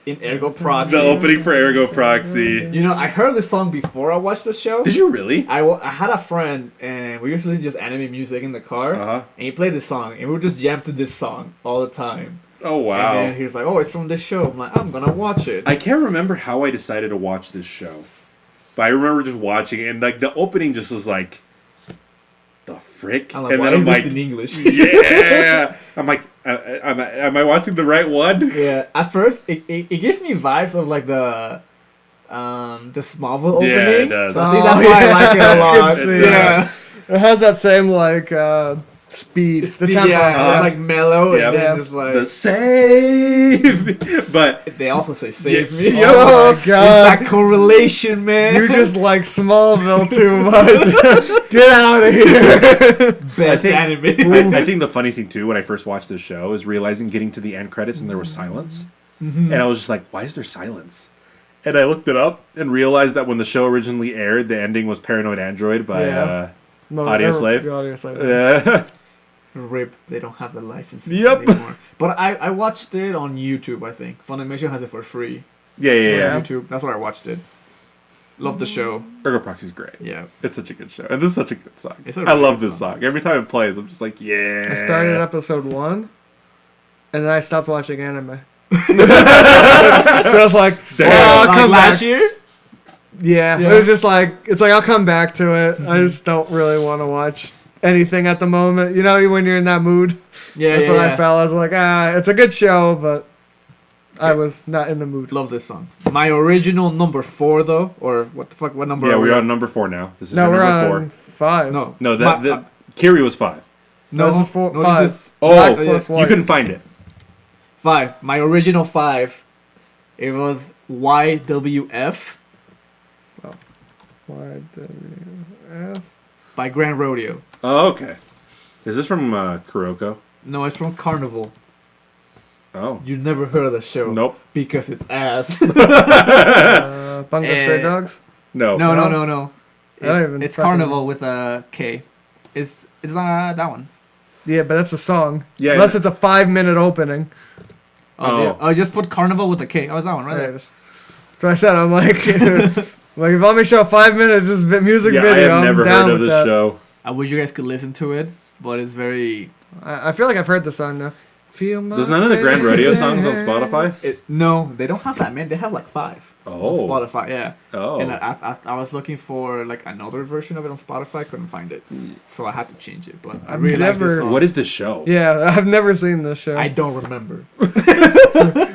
in Ergo Proxy. The opening for Ergo Proxy. You know, I heard this song before I watched the show. Did you really? I had a friend, and we usually just anime music in the car, Uh-huh. and he played this song, and we would just jam to this song all the time. Oh, And wow. then he was like, "Oh, it's from this show." I'm like, "I'm gonna watch it." I can't remember how I decided to watch this show. But I remember just watching it, and like the opening just was like, the frick? I'm like, and "Why then is I'm this like, in English?" yeah. I'm like, am I watching the right one? Yeah. At first, it gives me vibes of like the Smallville Yeah, opening. it does. So I think Oh, that's why I like it yeah, a I lot. can see Yeah. It has that same like speed. The tempo. Yeah, it's like mellow, Yep. and then Yeah. it's like The save! But they also say "save me." Yeah. Oh my It's god. that correlation, man. You just like Smallville too much. Get out of here. best I anime. I think the funny thing too, when I first watched this show, is realizing getting to the end credits and there was silence, and I was just like, "Why is there silence?" And I looked it up and realized that when the show originally aired, the ending was Paranoid Android by Audio Slave. Audio Slave. Yeah. Rip, they don't have the license Yep. anymore. But I watched it on YouTube, I think. Funimation has it for free. Yeah. On YouTube. That's where I watched it. Love the show. Ergo Proxy's great. Yeah. It's such a good show. And this is such a good song. It's a I really love good this song. Every time it plays, I'm just like, yeah. I started episode 1, and then I stopped watching anime. I was like, I'll Like come last back. year? Yeah, Yeah. it was just like, it's like, I'll come back to it. I just don't really want to watch anything at the moment. You know, when you're in that mood. Yeah, That's what I felt. I was like, it's a good show, but I was not in the mood. Love this song. My original number 4, though, or what the fuck? What number? Yeah, are we we're on number 4 now. This is No, your we're number on 4. 5. No, No, Kiri was 5. no, this is 4, no, 5. This is Black Oh, plus you white. couldn't find it. 5. My original 5. It was YWF YWF. by Grand Rodeo. Oh, okay. Is this from Kuroko? No, it's from Carnival. Oh. You never heard of the show. Nope. Because it's ass. Bungo Stray Dogs. No. No. I don't even It's fucking- Carnival with a K. It's not that one. Yeah, but that's a song. Yeah, Unless yeah. it's a 5-minute opening. Oh, Oh. yeah. Just put Carnival with a K. Oh, it's that one right There there. it is. So I said, I'm like, like if you want me to show 5 minutes, this music Yeah, video, I have never I'm down heard of with this that. show. I wish you guys could listen to it, but it's very... I feel like I've heard the song now. Feel my There's none of the Grand Rodeo face. songs on Spotify? No, they don't have that, man. They have like 5 Oh. on Spotify, yeah. Oh. And I was looking for like another version of it on Spotify. Couldn't find it, so I had to change it. But I I've really like never- this song. What is this show? Yeah, I've never seen this show. I don't remember.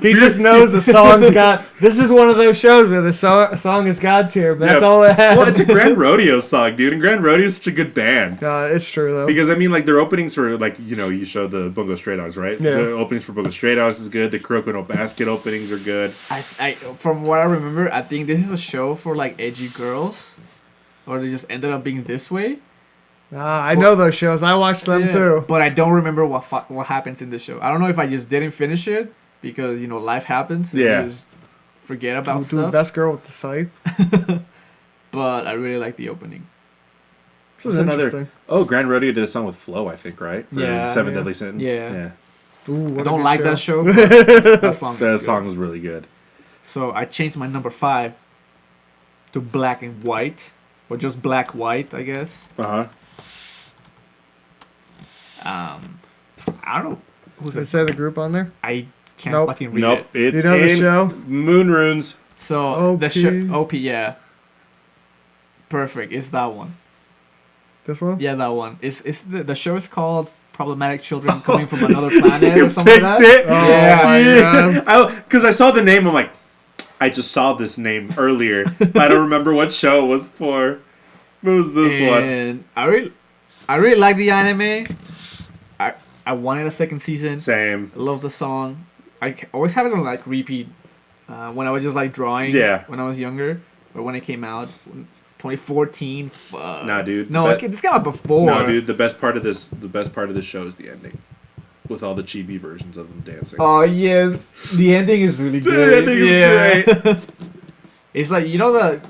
He just knows the song's got. This is one of those shows where the song is God tier, but that's Yeah. all it has. Well, it's a Grand Rodeo song, dude. And Grand Rodeo is such a good band. It's true though. Because, I mean, like, their openings for, like, you know, you showed the Bungo Stray Dogs, right? Yeah. The openings for Bungo Stray Dogs is good. The Kuroko no Basket openings are good. I from what I remember, I think this is a show for like edgy girls, or they just ended up being this way. I know those shows. I watch them Yeah. too. But I don't remember what happens in the show. I don't know if I just didn't finish it because life happens. And Yeah. you just forget about Do the stuff. best girl with the scythe. But I really like the opening. This is What's another- interesting. Oh, Grand Rodeo did a song with Flo, I think, right? For Yeah. Seven Yeah. Deadly Sins. Yeah. Ooh, what I a don't good like show. that show. But that song. That is good. song was really good. So I changed my number 5 to black and white, or just black white, I guess. Uh-huh. I don't know who's Did it it. say the group on there? I can't Nope. fucking read Nope. it. It's You know the in show? Moon Runes. So the show OP. OP, yeah. Perfect. It's that one. This one? Yeah, that one. It's the show is called Problematic Children Coming from Another Planet You or something like picked that. it? Oh Yeah. my god. Because I saw the name, I'm like, I just saw this name earlier. But I don't remember what show it was for. What was this one? And I really like the anime. I wanted a second season. Same. I love the song. Always have it on like repeat when I was just like drawing. Yeah. When I was younger, or when it came out, 2014. Nah, dude. No, this came out before. No, dude. The best part of this show is the ending, with all the chibi versions of them dancing. Oh yes, the ending is really The good. ending is great. It's like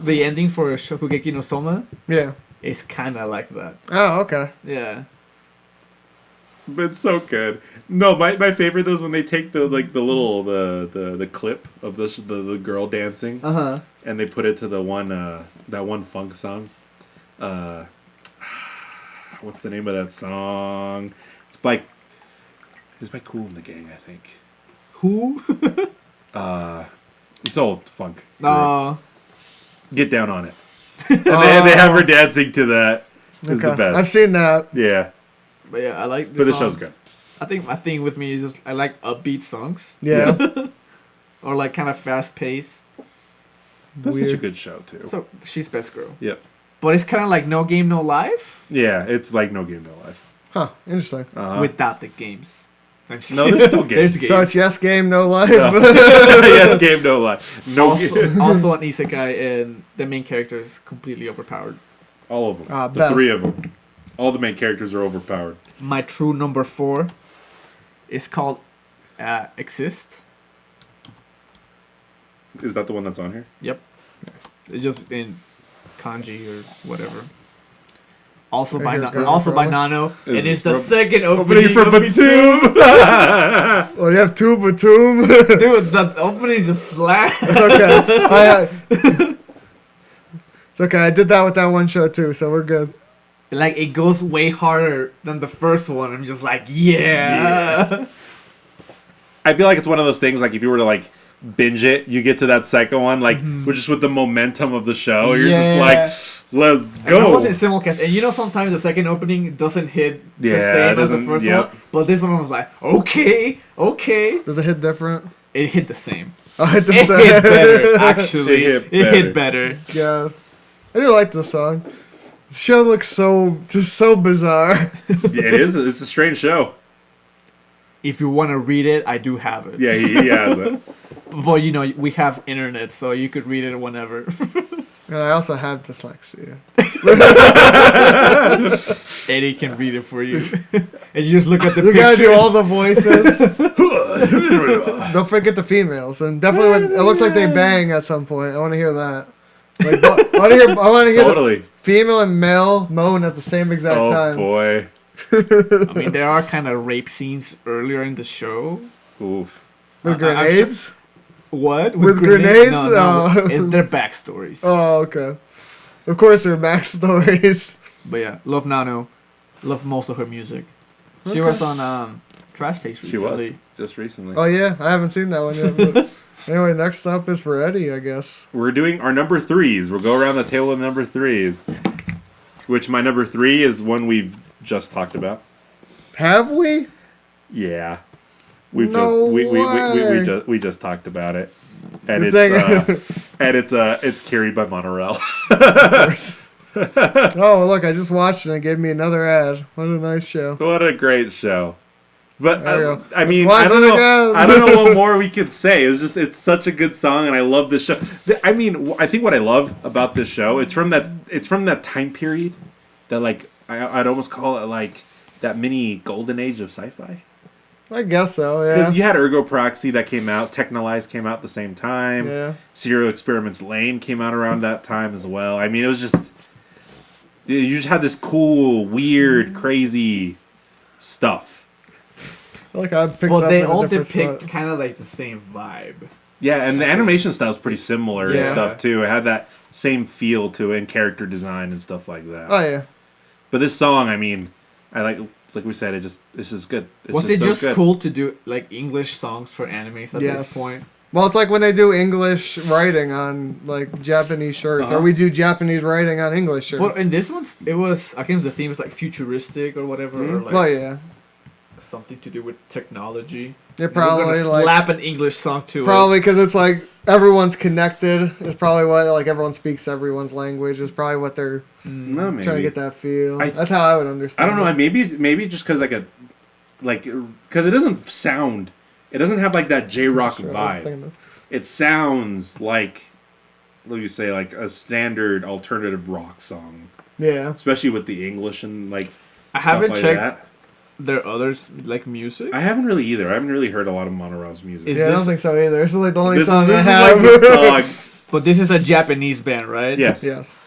the ending for Shokugeki no Soma. Yeah. It's kind of like that. Oh, okay. Yeah. But it's so good. No, my favorite though is when they take the clip of the girl dancing Uh-huh. and they put it to the one that one funk song. What's the name of that song? It's by Kool and the Gang, I think. Who? It's old funk. Get down on it. And they have her dancing to that. It's the best. I've seen that. Yeah, But yeah, I like this but the song. show's good. I think my thing with me is just I like upbeat songs Yeah. or like kind of fast paced. That's such a Weird. good show too. So she's best girl. Yep. But it's kind of like No Game No Life Yeah, it's like No Game No Life. Huh. Interesting. without the games. I'm just No, kidding. there's still games. There's So it's yes game, no life. No. Yes, Game No Life. No, also an isekai, and the main character is completely overpowered. all of them. The best. 3 of them. All the main characters are overpowered. My true number 4 is called Exist. Is that the one that's on here? Yep. It's just in kanji or whatever. Also by Nano, and it's the second opening for of Batum. Oh, you have two Batum? Dude, the opening just slaps. It's okay. It's okay. I did that with that one show too, so we're good. Like, it goes way harder than the first one. I'm just like, yeah. I feel like it's one of those things, like, if you were to, like, binge it, you get to that second one, like, just with the momentum of the show, you're just like, let's go. I watch it simulcast, and you know sometimes the second opening doesn't hit the same as the first one, but this one was like, okay. Does it hit different? It hit the same. Oh, it It hit better, actually. It hit better. Yeah. I do like the song. The show looks so bizarre. It is. It's a strange show. If you want to read it, I do have it. Yeah, he has it. But, you know, we have internet, so you could read it whenever. And I also have dyslexia. Eddie can read it for you. And you just look at the You pictures. gotta do all the voices. Don't forget the females. And definitely when it looks like they bang at some point. I want to hear that. Like, I want to hear Totally. the female and male moan at the same exact time. Oh, boy. I mean, there are kind of rape scenes earlier in the show. Oof. With grenades? What? With grenades? No. They're backstories. Oh, okay. Of course, they're backstories. But yeah, love Nano. Love most of her music. She Okay. was on Trash Taste She was. recently. Just recently. Oh, yeah. I haven't seen that one yet. But anyway, next up is for Eddie, I guess. We're doing our number threes. We'll go around the table with number threes. Which my number three is one we've just talked about. Have we? Yeah. We've No just we just talked about it. And it's carried by Monorail. Oh, look, I just watched it and it gave me another ad. What a nice show. What a great show. But There you go. I mean, Let's I don't watch it know. again. I don't know what more we could say. It's such a good song, and I love this show. I mean, I think what I love about this show, it's from that time period that, like, I'd almost call it like that mini golden age of sci-fi. I guess so, yeah. Because you had Ergo Proxy that came out, Technolize came out at the same time. Yeah. Serial Experiments Lane came out around that time as well. I mean, it was just you just had this cool, weird, crazy stuff. Like I picked Well, up they in a all different depict spot. kind of like the same vibe. Yeah, and the animation style is pretty similar and Yeah. stuff too. It had that same feel to it and character design and stuff like that. Oh, yeah. But this song, I mean, I like we said, it's just good. It's Was it so just good. cool to do like English songs for animes at Yes. this point? Well, it's like when they do English writing on, like, Japanese shirts. Uh-huh. Or we do Japanese writing on English shirts. Well, in this one, it was, I think the theme was like futuristic or whatever, or like Well, yeah. something to do with technology. They're And we're gonna probably, like... slap an English song to it. Probably because it's, like, everyone's connected. It's probably what, like, everyone speaks everyone's language. Is probably what they're No, maybe. trying to get that feel. I- That's how I would understand I don't know. it. Maybe just because because it doesn't have like that J rock Sure, I was vibe. thinking It sounds like, let me say, like a standard alternative rock song, Yeah. especially with the English and like. I stuff haven't like checked that. their others like music. I haven't really either. I haven't really heard a lot of Monorail's music. Is Yeah, I this- don't think so either. This is like the only This song is I have. like the song. But this is a Japanese band, right? Yes. Yes.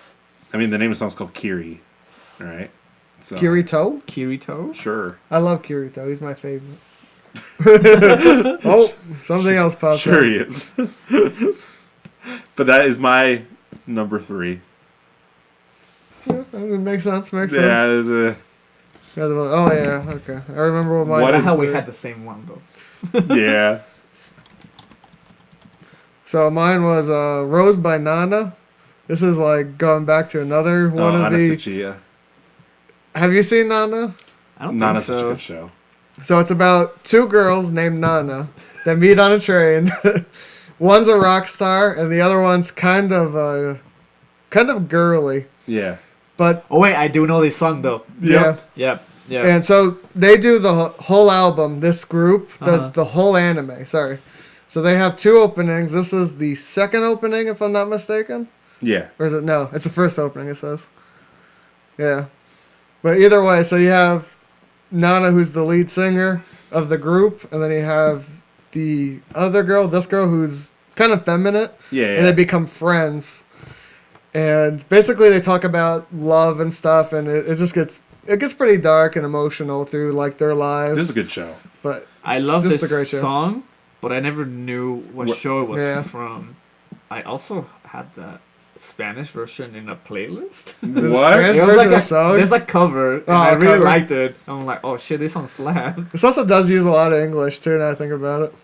I mean, the name of the song's called Kiri. All right. So, Kirito? Kirito. Sure. I love Kirito. He's my favorite. Oh, something else popped Sure up. he is. But that is my number 3. Yeah, it makes sense. Makes sense. Yeah. Oh yeah. Okay. I remember what my. What That's is how we the- had the same one though. Yeah. So mine was Rose by Nana. This is like going back to another one of the. Anasachi, Have you seen Nana? I don't Not think such a so. good show. So it's about two girls named Nana that meet on a train. One's a rock star and the other one's kind of girly. Yeah. But Oh wait, I do know this song though. yeah. Yeah. Yeah. And so they do the whole album. This group does Uh-huh. the whole anime. Sorry. So they have two openings. This is the second opening, if I'm not mistaken. Yeah. Or is it? No, it's the first opening, it says. Yeah. But either way, so you have Nana, who's the lead singer of the group, and then you have the other girl, this girl, who's kind of feminine. Yeah. And they become friends. And basically they talk about love and stuff, and it just gets pretty dark and emotional through like their lives. This is a good show. But I love just this a great show. song, but I never knew what show it was Yeah. from. I also had the Spanish version in a playlist. What? Spanish It was version like of the a, song? there's like cover, and Oh, I really cover. liked it. I'm like, oh shit, this song slaps. This also does use a lot of English too, now I think about it.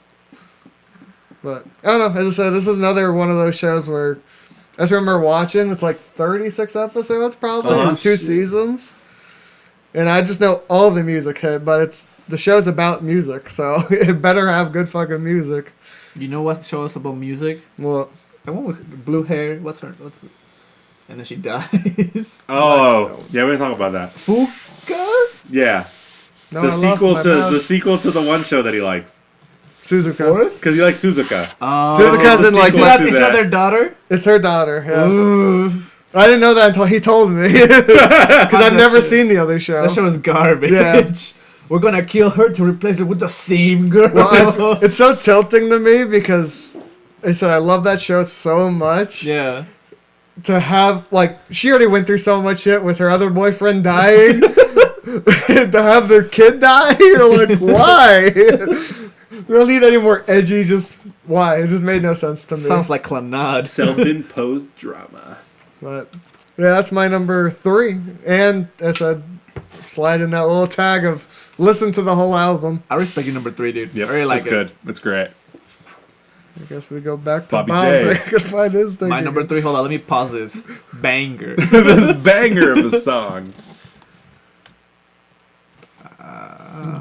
But I don't know. As I said, this is another one of those shows where I just remember watching. It's like 36 episodes, probably. Uh-huh. It's 2 seasons, and I just know all the music hit. But the show's about music, so it better have good fucking music. You know what show is about music? Well, The one with blue hair. What's it? And then she dies. Oh, Blackstones. yeah, we can talk about that. Fuka? Yeah, no, the I lost sequel my to mouse. the sequel to the one show that he likes Suzuka. Forest? because he likes Suzuka. Oh. Suzuka's the in like sequel my, to It's that. not their daughter? it's her daughter. Yeah. Ooh. I didn't know that until he told me because I've never shit. seen the other show. That show is garbage. Yeah. We're gonna kill her to replace it with the same girl. Well, it's so tilting to me because I said I love that show so much. yeah. To have like she already went through so much shit with her other boyfriend dying. To have their kid die, you're like, why? We don't need any more edgy. Just why? It just made no sense to me. Sounds like Clanad. Self-imposed drama. But yeah, that's my number 3. And as I slide in that little tag of listen to the whole album. I respect your number 3, dude. Yep, I really like that's it. good. That's great. I guess we go back to Bobby Bob J. so I can find his thing. My number again. 3, hold on, let me pause this. Banger. This banger of a song.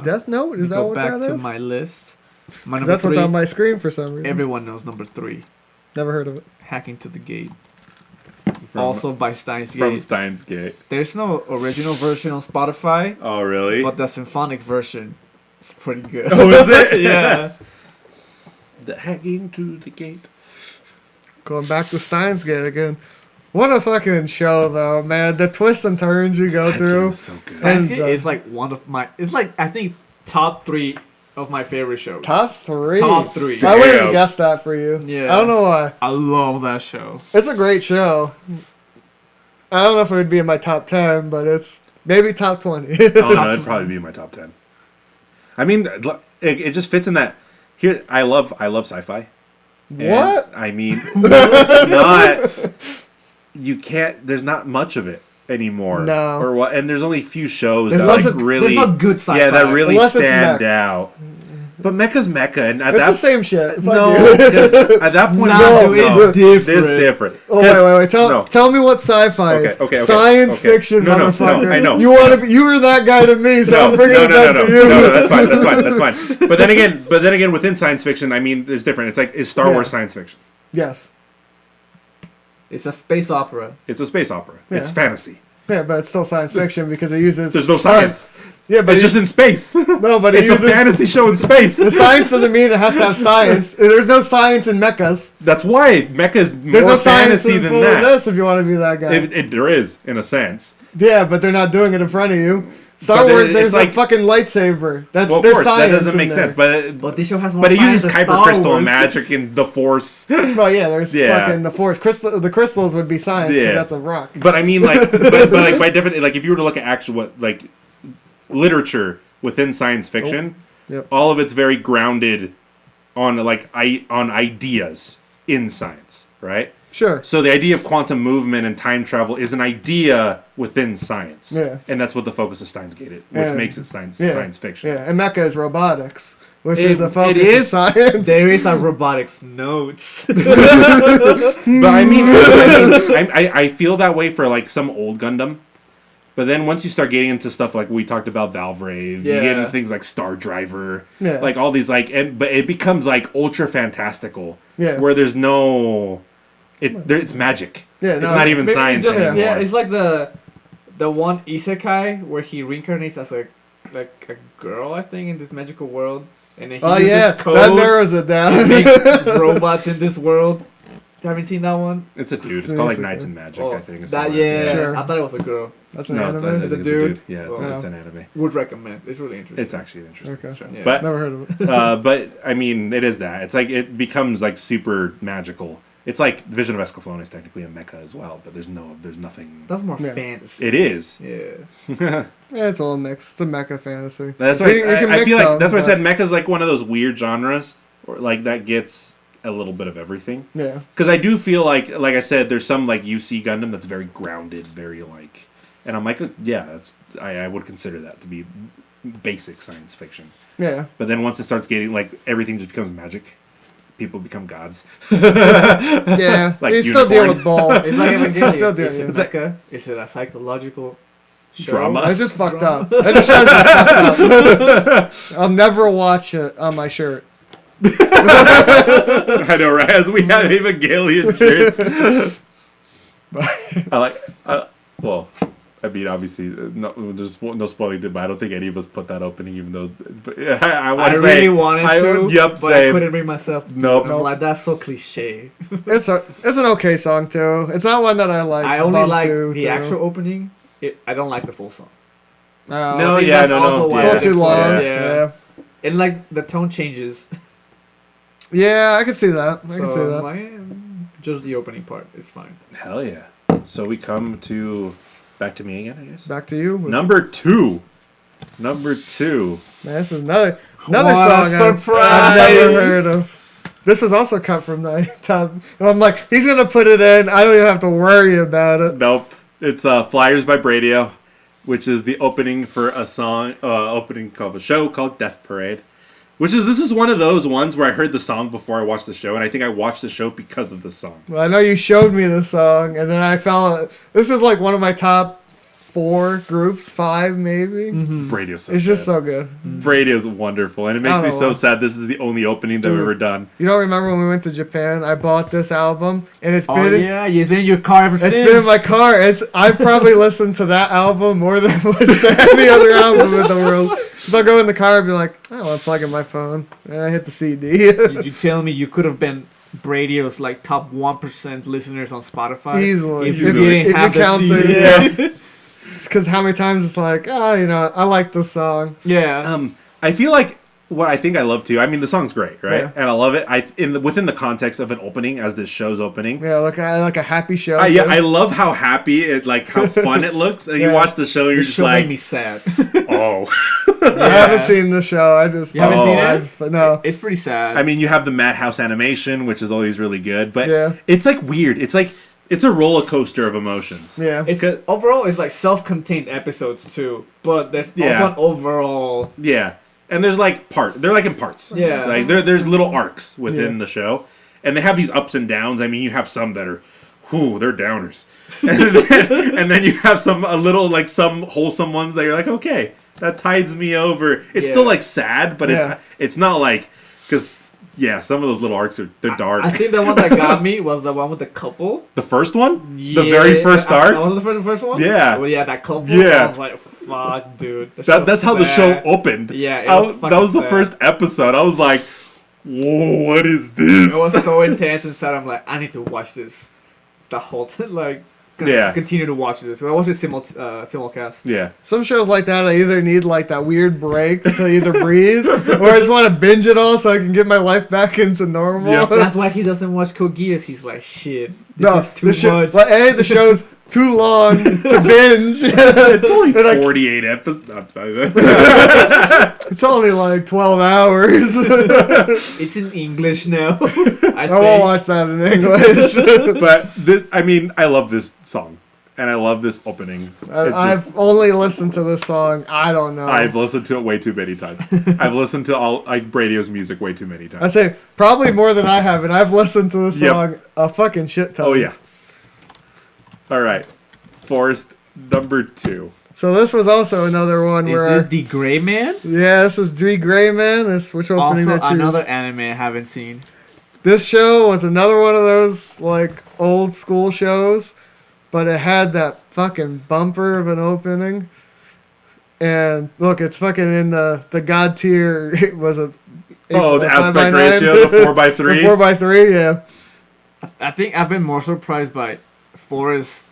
Death Note? Is that Go what back that to is? my list. My number That's 3. what's on my screen for some reason. Everyone knows number 3. Never heard of it. Hacking to the Gate. From- Also by Steins From Gate. Steins Gate. There's no original version on Spotify, Oh, really? but the symphonic version is pretty good. Oh, is it? Yeah. The hacking to the gate. Going back to Steins Gate again. What a fucking show, though, man. The twists and turns you go Steins Gate through. was so good. And Steins Gate is like one of my. It's like I think top 3 of my favorite shows. Top 3. Top 3. I wouldn't Damn. have guessed that for you. Yeah. I don't know why. I love that show. It's a great show. I don't know if it would be in my top 10, but it's maybe top 20. Oh no, it'd probably be in my top 10. I mean, it just fits in that. Here, I love sci-fi. And, What? I mean, it's not. You can't. There's not much of it anymore. No. Or what? And there's only a few shows There's that less like of- really. There's no good sci-fi. Yeah, that really Unless it's stand mech. out. But Mecha's Mecha, and at It's that the same shit. Fuck no, you. 'cause at that point, Nah, no, dude, no, it's different. It's different. Oh, 'Cause- wait. no. Tell me what sci-fi is. Okay. Science Okay. fiction, No, motherfucker. I know. You want to be? You were that guy to me, so I'm bringing it back to you. No, that's fine. But then again, within science fiction, I mean, there's different. It's like, is Star Yeah. Wars science fiction? Yes. It's a space opera. It's a space opera. Yeah. It's fantasy. Yeah, but it's still science fiction because it uses. There's no science. Yeah, but It's just in space. no, but it It's a uses. fantasy show in space. The science doesn't mean it has to have science. There's no science in mechas. That's why Mecha is more There's no science fantasy in than full that. this if you want to be that guy. There is, in a sense. Yeah, but they're not doing it in front of you. Star But Wars, it's there's like- a fucking lightsaber. That's Well, of there's course, science. that doesn't make in there. sense. But But this show has more but it uses science than Kyber Star crystal Wars. magic and the Force. Well, yeah, there's Yeah. fucking the force. The crystals would be science because Yeah. that's a rock. But I mean, like, but like by definition, like if you were to look at actual what like literature within science fiction, Yep. all of it's very grounded on on ideas in science, right? Sure. So the idea of quantum movement and time travel is an idea within science, Yeah. and that's what the focus of Steins Gate is, which And- makes it science Yeah. fiction. Yeah, and mecha is robotics, which It- is a focus it of is. science. There is a robotics notes. But I mean, I feel that way for like some old Gundam. But then once you start getting into stuff like we talked about Valvrave, you get Yeah. into things like Star Driver, Yeah. like all these but it becomes like ultra fantastical, Yeah. where there's no, it's magic. Yeah, It's no, not even It's science just- anymore. Yeah, it's like the one isekai where he reincarnates as a girl, I think, in this magical world, and then he Oh uses yeah, code that narrows it down. to make robots in this world. You haven't seen that one? It's a dude. It's called like Knights and Magic, I think. Or That, something yeah. like that. Sure. I thought it was a girl. That's an No, anime. I It's think a it's dude? Yeah, Oh. it's an anime. Would recommend. It's really interesting. It's actually an interesting Okay. show. Yeah. But Never heard of it. but I mean, it is that. It's like it becomes like super magical. It's like Vision of Escaflowne is technically a mecha as well, but there's nothing. That's more Yeah. fantasy. It is. Yeah. Yeah, it's all mixed. It's a mecha fantasy. That's So why you can I mix feel like them, that's why I but- said mecha's like one of those weird genres, or like that gets a little bit of everything. Yeah. Because I do feel like I said, there's some like UC Gundam that's very grounded, very like, and I'm like, yeah, that's I would consider that to be basic science fiction. Yeah. But then once it starts getting like everything just becomes magic, people become gods. Yeah. Like you still deal Unicorn. with both. It's like Evangelion. Still do Is it, it yeah. mecha? Is it a psychological show? Drama. I just fucked up. I just showed you fucked up. I'll never watch it on my shirt. I know, right? As we have Evangelion shirts. I like. Well, I mean, obviously, there's no spoiling, but I don't think any of us put that opening, even though. But I want I to say, really wanted to, Yep, but same. I couldn't bring myself to. Nope. I'm like, that's so cliche. It's an okay song too. It's not one that I like. I only bump like to, the too. actual opening. I don't like the full song. No, I think yeah, that's no. also why It's I all too didn't long. play it, Yeah. And like the tone changes. Yeah, I can see that. I can see So that. like, just the opening part is fine. Hell yeah! So we come to back to me again, I guess. Back to you. Number two. Man, this is another What a song surprise! I've never heard of. This was also cut from the top. And I'm like, he's gonna put it in. I don't even have to worry about it. Nope. It's Flyers by Bradio, which is the opening for a song, opening of a show called Death Parade. This is one of those ones where I heard the song before I watched the show, and I think I watched the show because of the song. Well, I know you showed me the song, and then I fell. This is like one of my top 4 groups, 5 maybe. Bradio's so It's just good. so good. Bradio's wonderful, and it makes I me don't so know. sad this is the only opening that we've Dude. ever done. You don't remember when we went to Japan? I bought this album, and it's Oh been yeah, it's been in your car ever since. it's been in my car. I've probably listened to that album more than listened to any other album in the world. So I'll go in the car and be like, I want to plug in my phone, and I hit the CD. You tell me you could have been Bradio's like top 1% listeners on Spotify Easily. if you If didn't you have the count CD. the- It's because how many times it's like, I like this song. Yeah. I feel like what I think I love too. I mean, the song's great, right? Yeah. And I love it. Within the context of an opening, as this show's opening. Yeah, like a happy show. Yeah, too. I love how happy it, like how fun it looks. And you Yeah. watch the show, you're the just show like, made me sad. oh. I haven't seen the show. I just You haven't seen it? but no. It's pretty sad. I mean, you have the Madhouse animation, which is always really good, but Yeah. it's like weird. It's like it's a roller coaster of emotions. Yeah. it's overall it's like self-contained episodes too, but there's Yeah. also an overall. Yeah, and there's like they're like in parts. Yeah. like there's little arcs within Yeah. the show, and they have these ups and downs. I mean, you have some that are, they're downers, and then you have some some wholesome ones that you're like, okay, that tides me over. It's still Yeah. like sad, but Yeah. it's not like because. Yeah, some of those little arcs they're dark. I think the one that got me was the one with the couple. The first one, Yeah, the very first That arc. was the first one. Yeah. Well, yeah, that couple. Yeah. I was like, fuck, dude. That's how the show opened. Yeah, it I was was- fucking that was the sad. first episode. I was like, whoa, what is this? It was so intense inside. I'm like, I need to watch this. The whole Yeah. continue to watch this. So I watched it simulcast. Yeah. Some shows like that, I either need like that weird break to either breathe, or I just want to binge it all so I can get my life back into normal. Yeah. That's why he doesn't watch Code Geass. He's like, shit, this No, is too much. Well, the show's too long to binge. It's only And I- 48 episodes. It's only like 12 hours. It's in English now. I I won't think. watch that in English. But I mean, I love this song. And I love this opening. It's just, I've only listened to this song. I don't know. I've listened to it way too many times. I've listened to all Bradio's music way too many I times. say probably more than I have, and I've listened to the Yep. song a fucking shit ton. Oh yeah. All right, Forest number 2. So this was also another one Is where this the Gray Man? this is Dre Gray Man. This which opening Also they choose. another anime I haven't seen. This show was another one of those like old school shows, but it had that fucking bumper of an opening. And look, it's fucking in the god tier. It was a Oh, the 5 aspect by 9. ratio, the 4:3. The 4:3, yeah. I think I've been more surprised by Forrest's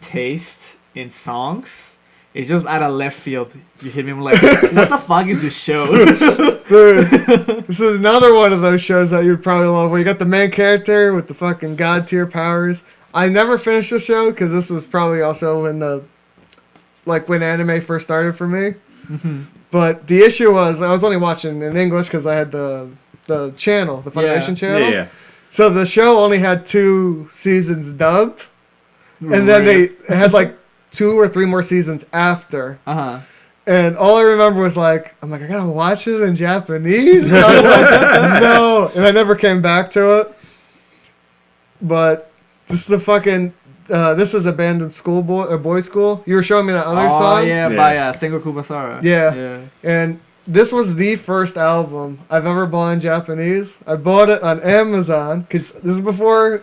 taste in songs. It's just out of left field. You hit me, I'm like, what the fuck is this show? Dude, this is another one of those shows that you'd probably love, where you got the main character with the fucking god tier powers. I never finished the show because this was probably also when anime first started for me. Mm-hmm. But the issue was I was only watching in English because I had the channel, the Funimation channel. Yeah. So the show only had 2 seasons dubbed, and then they had like 2 or 3 more seasons after. And all I remember was like, I'm like, I gotta watch it in Japanese. And I was like, no, and I never came back to it. But this is the fucking. This is abandoned boys' school. You were showing me that other song. Yeah, by Sengoku Basara. Yeah, and this was the first album I've ever bought in Japanese. I bought it on Amazon because this is before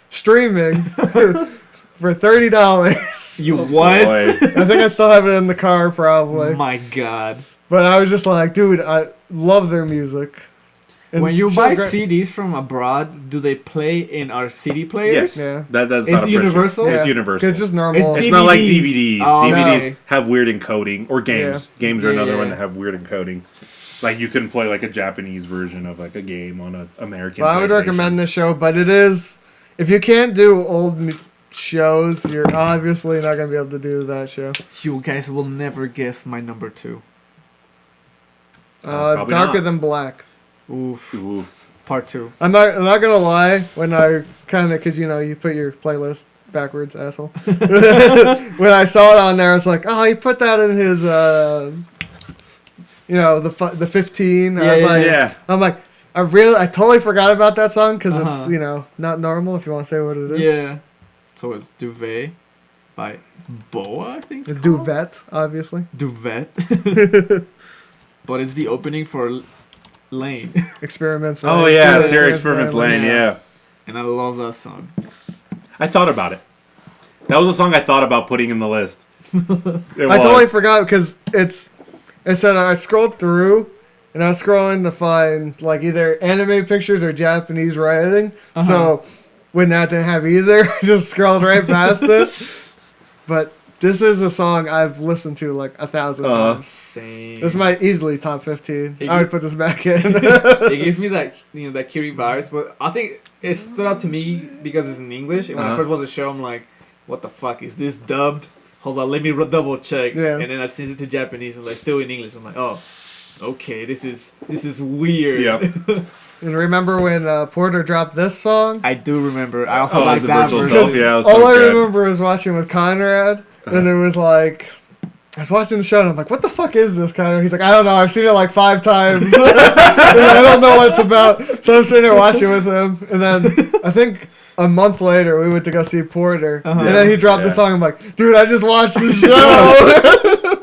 streaming for $30. You what? I think I still have it in the car probably. My God. But I was just like, dude, I love their music. And when you so buy great. CDs from abroad, do they play in our CD players? Yes. Yeah. That's It's not universal? It's Yeah, universal. It's just normal. It's not like DVDs. DVDs. Oh, DVDs no. have weird encoding, or games. Yeah. Games are another Yeah. one that have weird encoding. Like you can play like a Japanese version of like a game on an American. Well, I would recommend this show, but it is, if you can't do old shows, you're obviously not gonna be able to do that show. You guys will never guess my number 2. Probably Darker not. Than Black. Oof. Oof. Part 2. I'm not gonna lie, when I kind of, cause you put your playlist backwards, asshole. When I saw it on there, I was like, oh, he put that in his, the 15. I was like, Yeah. I'm like, I totally forgot about that song because Uh-huh. it's not normal. If you want to say what it is, Yeah. So it's Duvet by Boa, I think it's called? Duvet, obviously. Duvet. But it's the opening for Lane. Experiments. Oh Lane. yeah, Serious Serious Experiments Lane. Yeah. Yeah. And I love that song. I thought about it. That was a song I thought about putting in the list. I totally forgot because it said I scrolled through and I was scrolling to find like either anime pictures or Japanese writing. So when that didn't have either, I just scrolled right past it. But this is a song I've listened to like 1,000 times. Same. This is my easily top 15. It I would put this back in. It gives me that that Kiri vibes, but I think it stood out to me because it's in English. And when I first watched the show, I'm like, "What the fuck is this dubbed?" Hold on, let me double check. Yeah. And then I changed it to Japanese, and like still in English. I'm like, "Oh, okay, this is weird." Yep. And remember when Porter dropped this song? I do remember. I also Oh, like the that virtual version. self. Yeah, it was All so I good. remember was watching with Conrad, and it was like, I was watching the show, and I'm like, what the fuck is this, Conrad? He's like, I don't know, I've seen it like 5 times. And I don't know what it's about. So I'm sitting there watching with him, and then I think a month later, we went to go see Porter, and then he dropped the song. I'm like, dude, I just watched the show.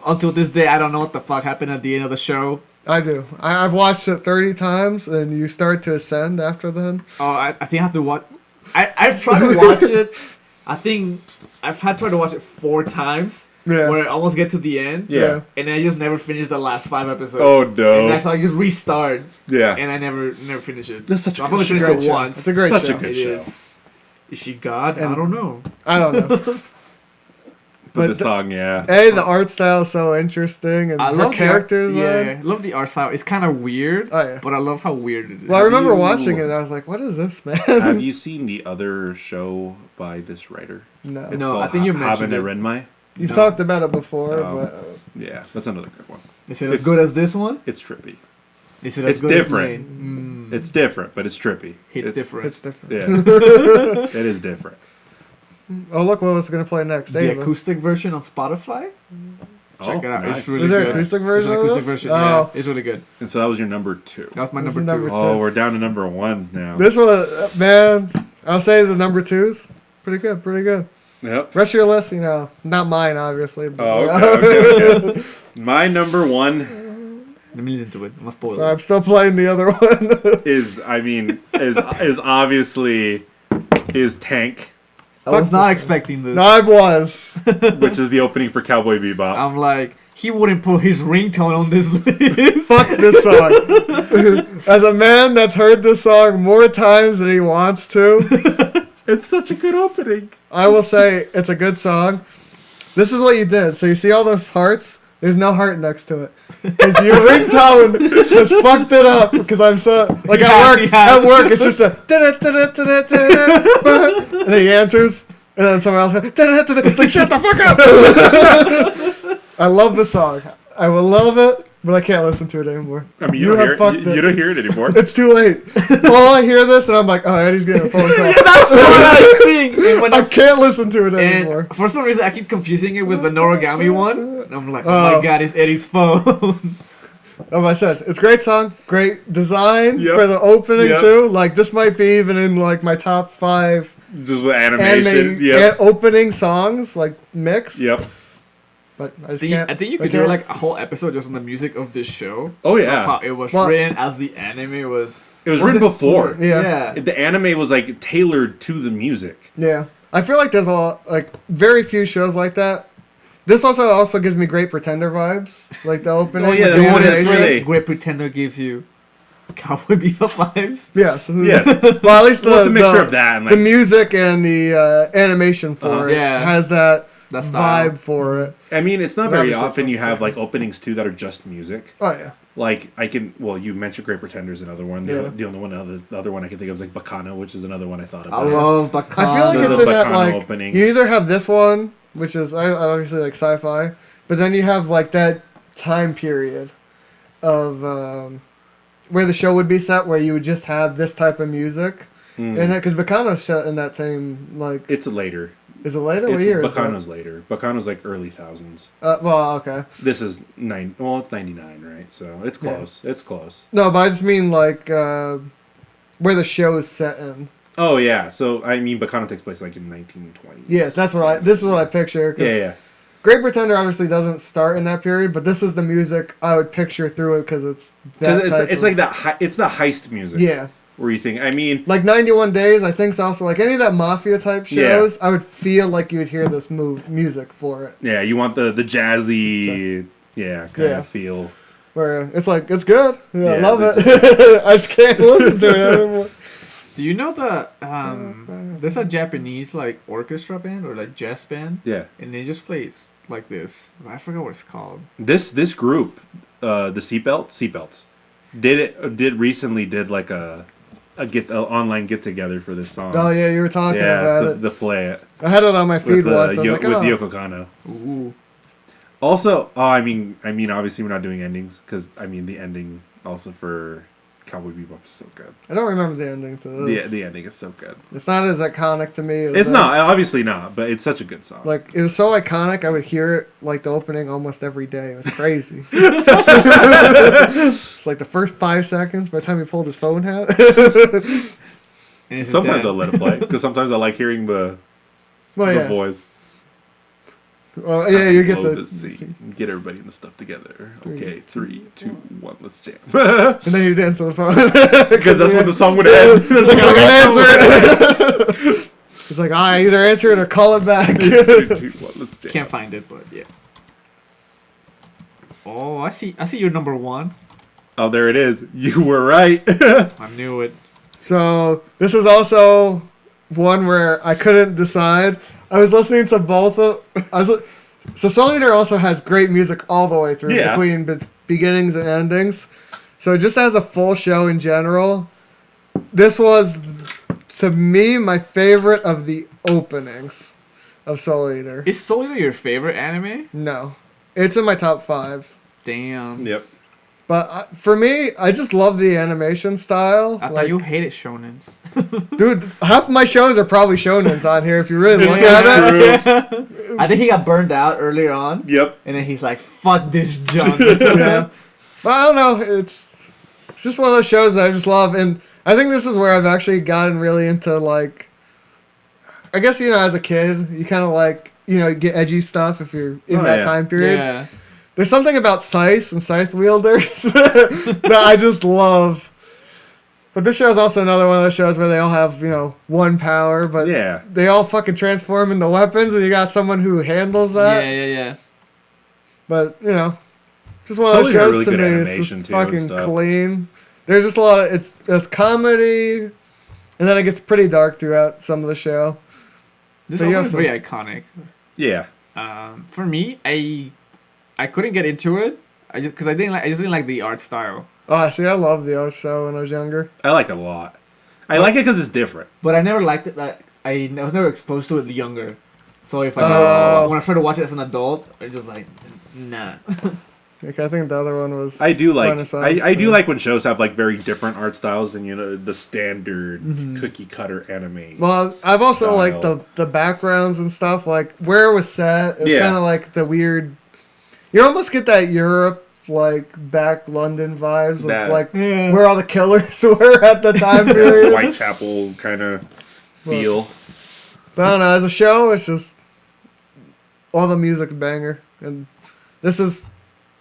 Until this day, I don't know what the fuck happened at the end of the show. I do. I've watched it 30 times, and you start to ascend after then. Oh, I think I have to watch. I've tried to watch it. I think I've tried to watch it 4 times. Yeah. Where I almost get to the end. Yeah. And I just never finished the last 5 episodes. Oh no. And so I just restart. Yeah. And I never finish it. That's such a I've good only show. finished Great it show. once. It's a great Such show. a good It show. is she God? And- I don't know. I don't know. But the the- song, yeah. The art style is so interesting, and I her love characters. The art, I love the art style. It's kind of weird. Oh, yeah. But I love how weird it is. Well, I remember you- watching it, and I was like, what is this, man? Have you seen the other show by this writer? No. It's No, called I think you mentioned Haben it. Renmai. You've No. talked about it before, Um, but Yeah, that's another good one. Is it as it's- good as this one? It's trippy. Is it as It's good different. as Lane? It's different, but it's trippy. It's different. it's different. Yeah. It is different. Oh, look what was going to play next. The Ava. acoustic version on Spotify? Check it out. nice. It's really Is there good. acoustic There's version an of acoustic this? version, Oh. yeah. It's really good. And so that was your number 2. That was my This number is 2. number Oh, two. we're down to number 1s now. This one, man, I'll say the number 2's pretty good, pretty good. Yep. Rest of your list, not mine, obviously. But, Oh, okay. My number 1 Let me listen to it. I'm gonna spoil So it. I'm still playing the other one. is obviously Tank, I was fuck not this expecting this. No, I was. which is the opening for Cowboy Bebop. I'm like, he wouldn't put his ringtone on this list. Fuck this song. As a man that's heard this song more times than he wants to, It's such a good opening. I will say it's a good song. This is what you did. So you see all those hearts? There's no heart next to it. Because your ringtone just fucked it up. Because I'm so like at work it's just a and then he answers, and then someone else goes, it's like shut the fuck up. I love the song. I will love it, but I can't listen to it anymore. I mean, you don't hear it anymore. It's too late. Well, I hear this and I'm like, oh, Eddie's getting a phone call. That's what I think. I can't listen to it anymore. And for some reason, I keep confusing it with the Noragami one. And I'm like, oh my god, it's Eddie's phone. Like I said, it's a great song, great design for the opening too. Like this might be even in like my top 5 just with animation, opening songs like mix. Yep. But I just can't. I think you could do like a whole episode just on the music of this show. Oh yeah. How it was written as the anime was. It was written before. Yeah. The anime was like tailored to the music. Yeah. I feel like there's a lot, like very few shows like that. This also gives me Great Pretender vibes, like the opening. Oh yeah, that's what it's really. Great Pretender gives you Cowboy Bebop vibes. Yes. Yes. Well, at least it's a mixture of that and like, the music and the animation for it has that vibe for it. I mean, it's not very often you have like openings too that are just music. Oh yeah. Like you mentioned Great Pretender's another one. The only one, the other one I can think of is like Bacano, which is another one I thought about. I love Bacano. I feel like it's in that like opening. You either have this one, which is obviously like sci-fi, but then you have like that time period of where the show would be set, where you would just have this type of music, and because Bacano's set in that same like. It's later. Is it later? What year Bacano's later. Bacano's like early thousands. Well, okay. This is it's 99, right? So it's close. Yeah. It's close. No, but I just mean like where the show is set in. Oh yeah. So I mean, Bacano takes place like in 1920s. Yeah, this is what I picture. Yeah. Great Pretender obviously doesn't start in that period, but this is the music I would picture through it because it's like that. It's the heist music. Yeah. Where you think, I mean... Like 91 Days, I think it's also like any of that Mafia type shows, I would feel like you would hear this music for it. Yeah, you want the jazzy, kind of feel. Where it's like, it's good. Yeah, I love it. I just can't listen to it anymore. Do you know there's a Japanese like orchestra band or like jazz band? Yeah. And they just play like this. I forgot what it's called. This group, the Seatbelts, recently did like a online get together for this song. Oh yeah, you were talking about it. To play it. I had it on my feed once. I was like, with Yoko Kanno. Ooh. Also, I mean, obviously we're not doing endings because I mean the ending also for Cowboy Bebop is so good. I don't remember the ending to this. The ending is so good. It's not as iconic to me. It's not, obviously not, but it's such a good song. Like it was so iconic, I would hear it like the opening almost every day. It was crazy. It's like the first 5 seconds by the time he pulled his phone out. Sometimes I'll let it play because sometimes I like hearing the voice. Well, yeah, you get get everybody in the stuff together. Okay, 3, 2, 1, let's jam. And then you dance to the phone because that's when the song would end. It's like I can answer it. It's like I either answer it or call it back. 3, 2, 1, let's jam. Can't find it, but yeah. Oh, I see your number 1. Oh, there it is. You were right. I knew it. So this is also one where I couldn't decide. I was listening to both of. So Soul Eater also has great music all the way through, between beginnings and endings. So just as a full show in general, this was to me my favorite of the openings of Soul Eater. Is Soul Eater your favorite anime? No, it's in my top 5. Damn. Yep. But for me, I just love the animation style. I thought you hated shonens. Dude, half of my shows are probably shonens on here if you really look at it. I think he got burned out earlier on. Yep. And then he's like, fuck this junk. Yeah. But I don't know. It's just one of those shows that I just love. And I think this is where I've actually gotten really into, like, I guess, as a kid, you kind of like, get edgy stuff if you're in that time period. Yeah. There's something about scythes and scythe wielders that I just love. But this show is also another one of those shows where they all have, one power, but they all fucking transform into weapons, and you got someone who handles that. Yeah. But just one of those It's always got shows really to good me. It's animation, just too, and fucking stuff. clean. There's just a lot of it's comedy, and then it gets pretty dark throughout some of the show. This But one is so- very iconic. Yeah. For me, I couldn't get into it. I just didn't like the art style. Oh, see, I loved the art show when I was younger. I like it a lot. I like it because it's different. But I never liked it. Like I was never exposed to it younger. So if I Oh. when I tried to watch it as an adult, I just like nah. Okay, I think the other one was. I do like Renaissance, I do yeah. like when shows have like very different art styles than the standard cookie cutter anime. Well, I've also style. liked the backgrounds and stuff, like where it was set. It's Yeah. kind of like the weird. You almost get that Europe, like back London vibes That- of like Yeah. where all the killers were at the time period. Whitechapel kind of feel. But I don't know. As a show, it's just all the music banger, and this is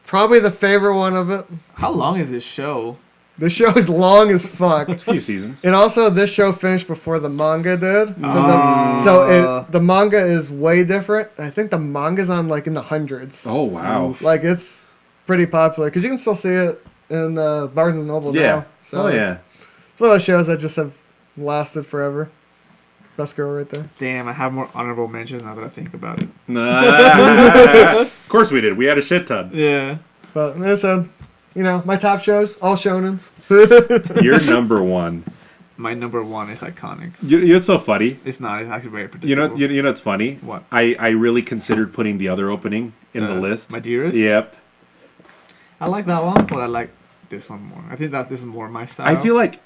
probably the favorite one of it. How long is this show? The show is long as fuck. It's a few seasons. And also, this show finished before the manga did. Ah. The manga is way different. I think the manga's on like in the hundreds. Oh wow. Like it's pretty popular because you can still see it in Barnes and Noble Yeah. now. So Oh yeah. it's one of those shows that just have lasted forever. Best girl right there. Damn, I have more honorable mentions now that I think about it. Of course we did. We had a shit ton. Yeah. But it's my top shows all shonens. You're number one. My number one is iconic. You know, it's so funny. It's not. It's actually very predictable. You know it's funny. What? I really considered putting the other opening in the list. My Dearest? Yep. I like that one, but I like this one more. I think that this is more my style. I feel like,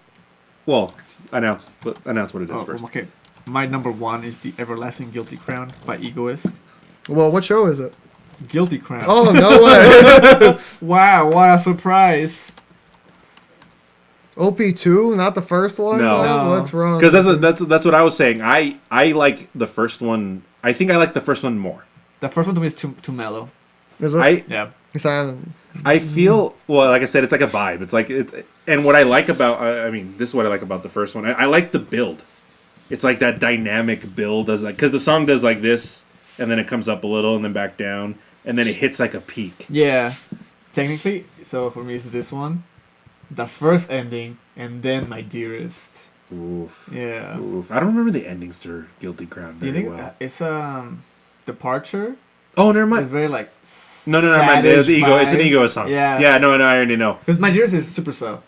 well, announce what it is Oh, first. okay. My number one is The Everlasting Guilty Crown by Egoist. Well, what show is it? Guilty Crown. Oh, no way. Wow, what a surprise. OP2, not the first one? No. Oh, No. what's wrong? Because that's what I was saying. I like the first one. I think I like the first one more. The first one to me is too mellow. Is it? Yeah. I feel well, like I said, it's like a vibe. It's like and what I like about this is what I like about the first one. I like the build. It's like that dynamic build, because the song does like this, and then it comes up a little, and then back down, and then it hits like a peak. Yeah. Technically, so for me it's this one. The first ending, and then My Dearest. Oof. Yeah. Oof. I don't remember the endings to Guilty Crown Do you very think well. it's Departure? Oh, never It's mind. very like No, man. It's the ego. It's an vibes. ego song. Yeah. Yeah. No, I already know. Because My Dearest is super slow.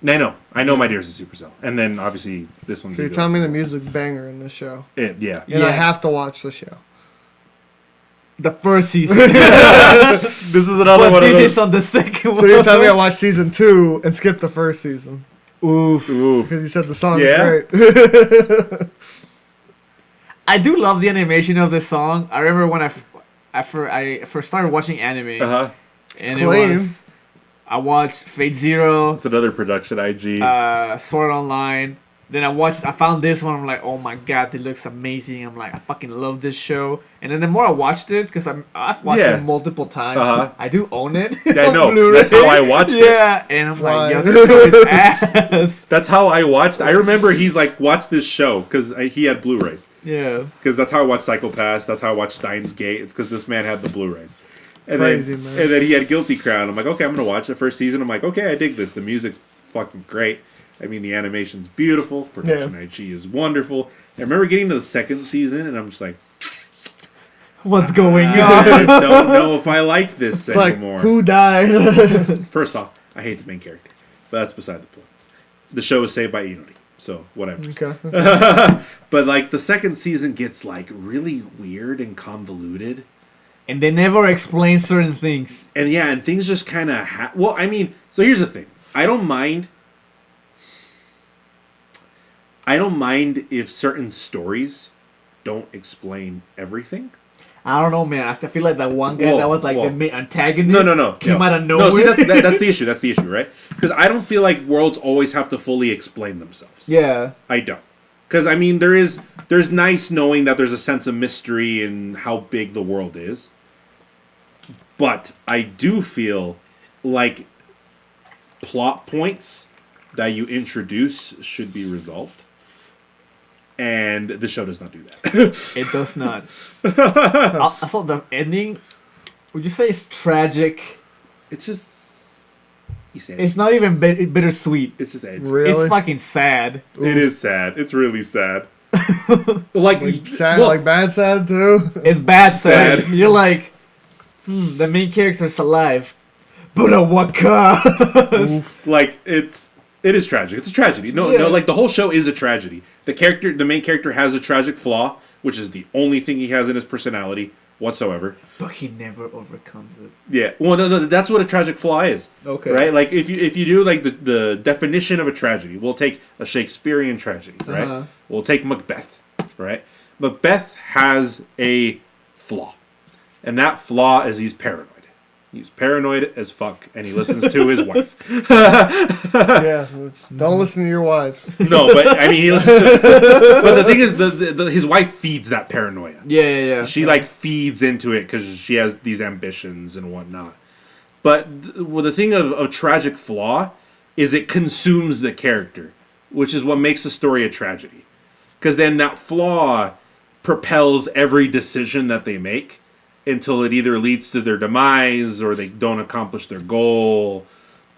I know my dearest is Supercell, and then obviously this one's. So you're Ego telling me the as well. music banger in this show. Yeah. And I Yeah. have to watch the show. The first season. This is another But one of this is those. on the second one. So you're telling me I watched season 2 and skipped the first season. Oof. Oof. Because you said the song Yeah? is great. I do love the animation of this song. I remember when I first started watching anime, Uh-huh. and clean. I watched Fate Zero, It's another production IG. Sword Art Online. Then I found this one. I'm like, oh my god, it looks amazing. I'm like, I fucking love this show. And then the more I watched it, because I've watched Yeah. it multiple times. Uh-huh. I do own it. Yeah, I on know. Blu-ray. That's how I watched it. Yeah, and I'm Why? like, yo, this show is ass. That's how I watched. I remember he's like, watch this show, because he had Blu-rays. Yeah. Because that's how I watched Psycho Pass. That's how I watched Steins Gate. It's because this man had the Blu-rays. And Crazy, then, man. And then he had Guilty Crown. I'm like, okay, I'm going to watch the first season. I'm like, okay, I dig this. The music's fucking great. I mean, the animation's beautiful. Production IG is wonderful. I remember getting to the second season, and I'm just like, What's going I on? don't know if I like this It's like, anymore. who died? First off, I hate the main character. But that's beside the point. The show is saved by Inori. So, whatever. Okay. But, like, the second season gets, like, really weird and convoluted. And they never explain certain things. And, yeah, and things just kind of... well, I mean, so here's the thing. I don't mind if certain stories don't explain everything. I don't know, man. I feel like that one guy Whoa, that was like whoa. the main antagonist. No. Came out of No, nowhere. see, that's the issue. That's the issue, right? Because I don't feel like worlds always have to fully explain themselves. Yeah. I don't. Because, I mean, there's nice knowing that there's a sense of mystery in how big the world is. But I do feel like plot points that you introduce should be resolved. And the show does not do that. It does not. Also, the ending Would you say it's tragic? It's just. It's edgy. It's not even bittersweet. It's just edgy. Really? It's fucking sad. It is sad. It's really sad. Like sad, like bad sad too. It's bad sad. You're like, the main character's alive, but what cause? Like it is tragic. It's a tragedy. No, like the whole show is a tragedy. The main character has a tragic flaw, which is the only thing he has in his personality whatsoever. But he never overcomes it. Yeah. Well, no, that's what a tragic flaw is. Okay. Right? Like if you do like the definition of a tragedy, we'll take a Shakespearean tragedy, right? Uh-huh. We'll take Macbeth, right? Macbeth has a flaw. And that flaw is he's paranoid. He's paranoid as fuck, and he listens to his wife. Yeah, don't listen to your wives. No, but I mean, he listens to... But the thing is, his wife feeds that paranoia. Yeah. She, like, feeds into it because she has these ambitions and whatnot. But the thing of tragic flaw is it consumes the character, which is what makes the story a tragedy. Because then that flaw propels every decision that they make until it either leads to their demise or they don't accomplish their goal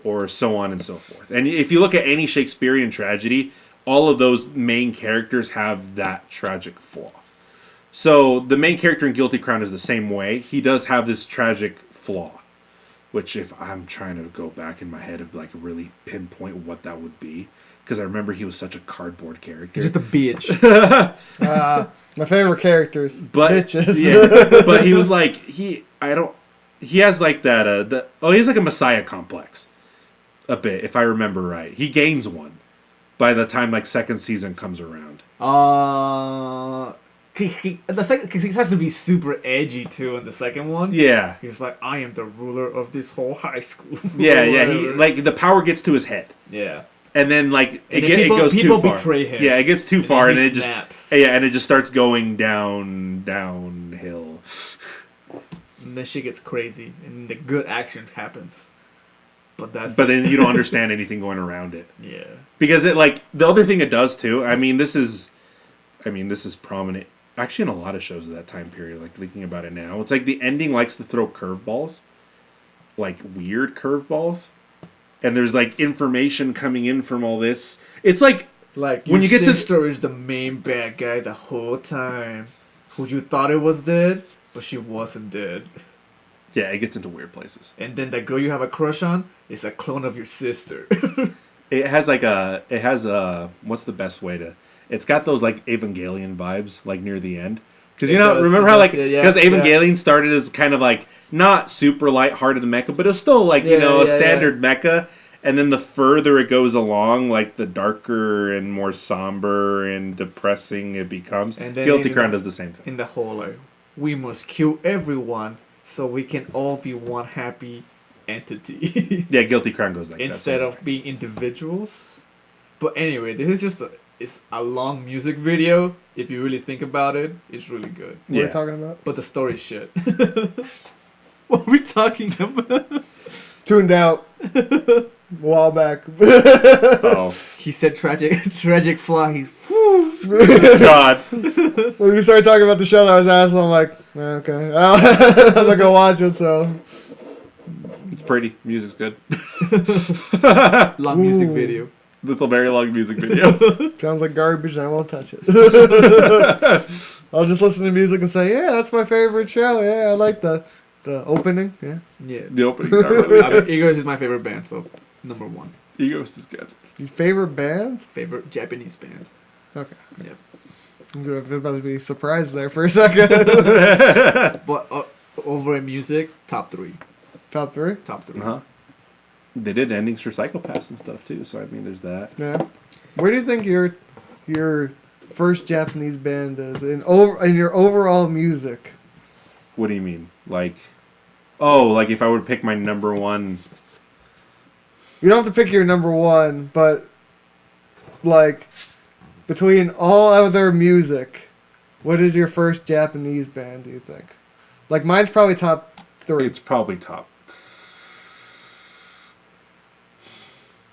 or so on and so forth. And if you look at any Shakespearean tragedy, all of those main characters have that tragic flaw. So the main character in Guilty Crown is the same way. He does have this tragic flaw, which if I'm trying to go back in my head and like really pinpoint what that would be, because I remember he was such a cardboard character. Just a bitch. My favorite characters, bitches. Yeah, but he was like he has like that he has like a messiah complex a bit, if I remember right. He gains one by the time like second season comes around. Because he has to be super edgy too in the second one. Yeah, he's like, I am the ruler of this whole high school. Yeah. He like the power gets to his head. Yeah. And then like it people goes too far. People betray him. Yeah, it gets too far, and it snaps. just starts going downhill. And then shit gets crazy, and the good action happens. But then you don't understand anything going around it. Yeah. Because it like the other thing it does too. I mean, this is prominent actually in a lot of shows of that time period. Like thinking about it now, it's like the ending likes to throw curveballs, like weird curveballs. And there's like information coming in from all this. It's like when you get to sister is the main bad guy the whole time, who you thought it was dead, but she wasn't dead. Yeah, it gets into weird places. And then the girl you have a crush on is a clone of your sister. It has what's the best way to? It's got those like Evangelion vibes like near the end. Because remember how like because Evangelion started as kind of like not super lighthearted mecha, but it was still like a standard mecha, and then the further it goes along, like the darker and more somber and depressing it becomes. And Guilty Crown does the same thing. In the whole like, we must kill everyone so we can all be one happy entity. Yeah, Guilty Crown goes like instead of being individuals. But anyway, this is just it's a long music video. If you really think about it, it's really good. What are you talking about? But the story's shit. What are we talking about? Tuned out. A while back. Oh. He said tragic flaw. He's God. When you started talking about the show that I was asking, I'm like, okay. I'm gonna go watch it, so. It's pretty. Music's good. Long music video. That's a very long music video. Sounds like garbage and I won't touch it. I'll just listen to music and say, yeah, that's my favorite show. Yeah, I like the opening. Yeah. The openings are really good. Egos is my favorite band, so number 1. Egos is good. Your favorite band? Favorite Japanese band. Okay. Yep. I was about to be surprised there for a second. But over in music, top 3. Top 3? Top 3. Uh-huh. They did endings for Psychopaths and stuff too, so I mean, there's that. Yeah. Where do you think your first Japanese band is in your overall music? What do you mean? Like if I were to pick my number one. You don't have to pick your number one, but like between all other music, what is your first Japanese band? Do you think? Like mine's probably top 3. It's probably top.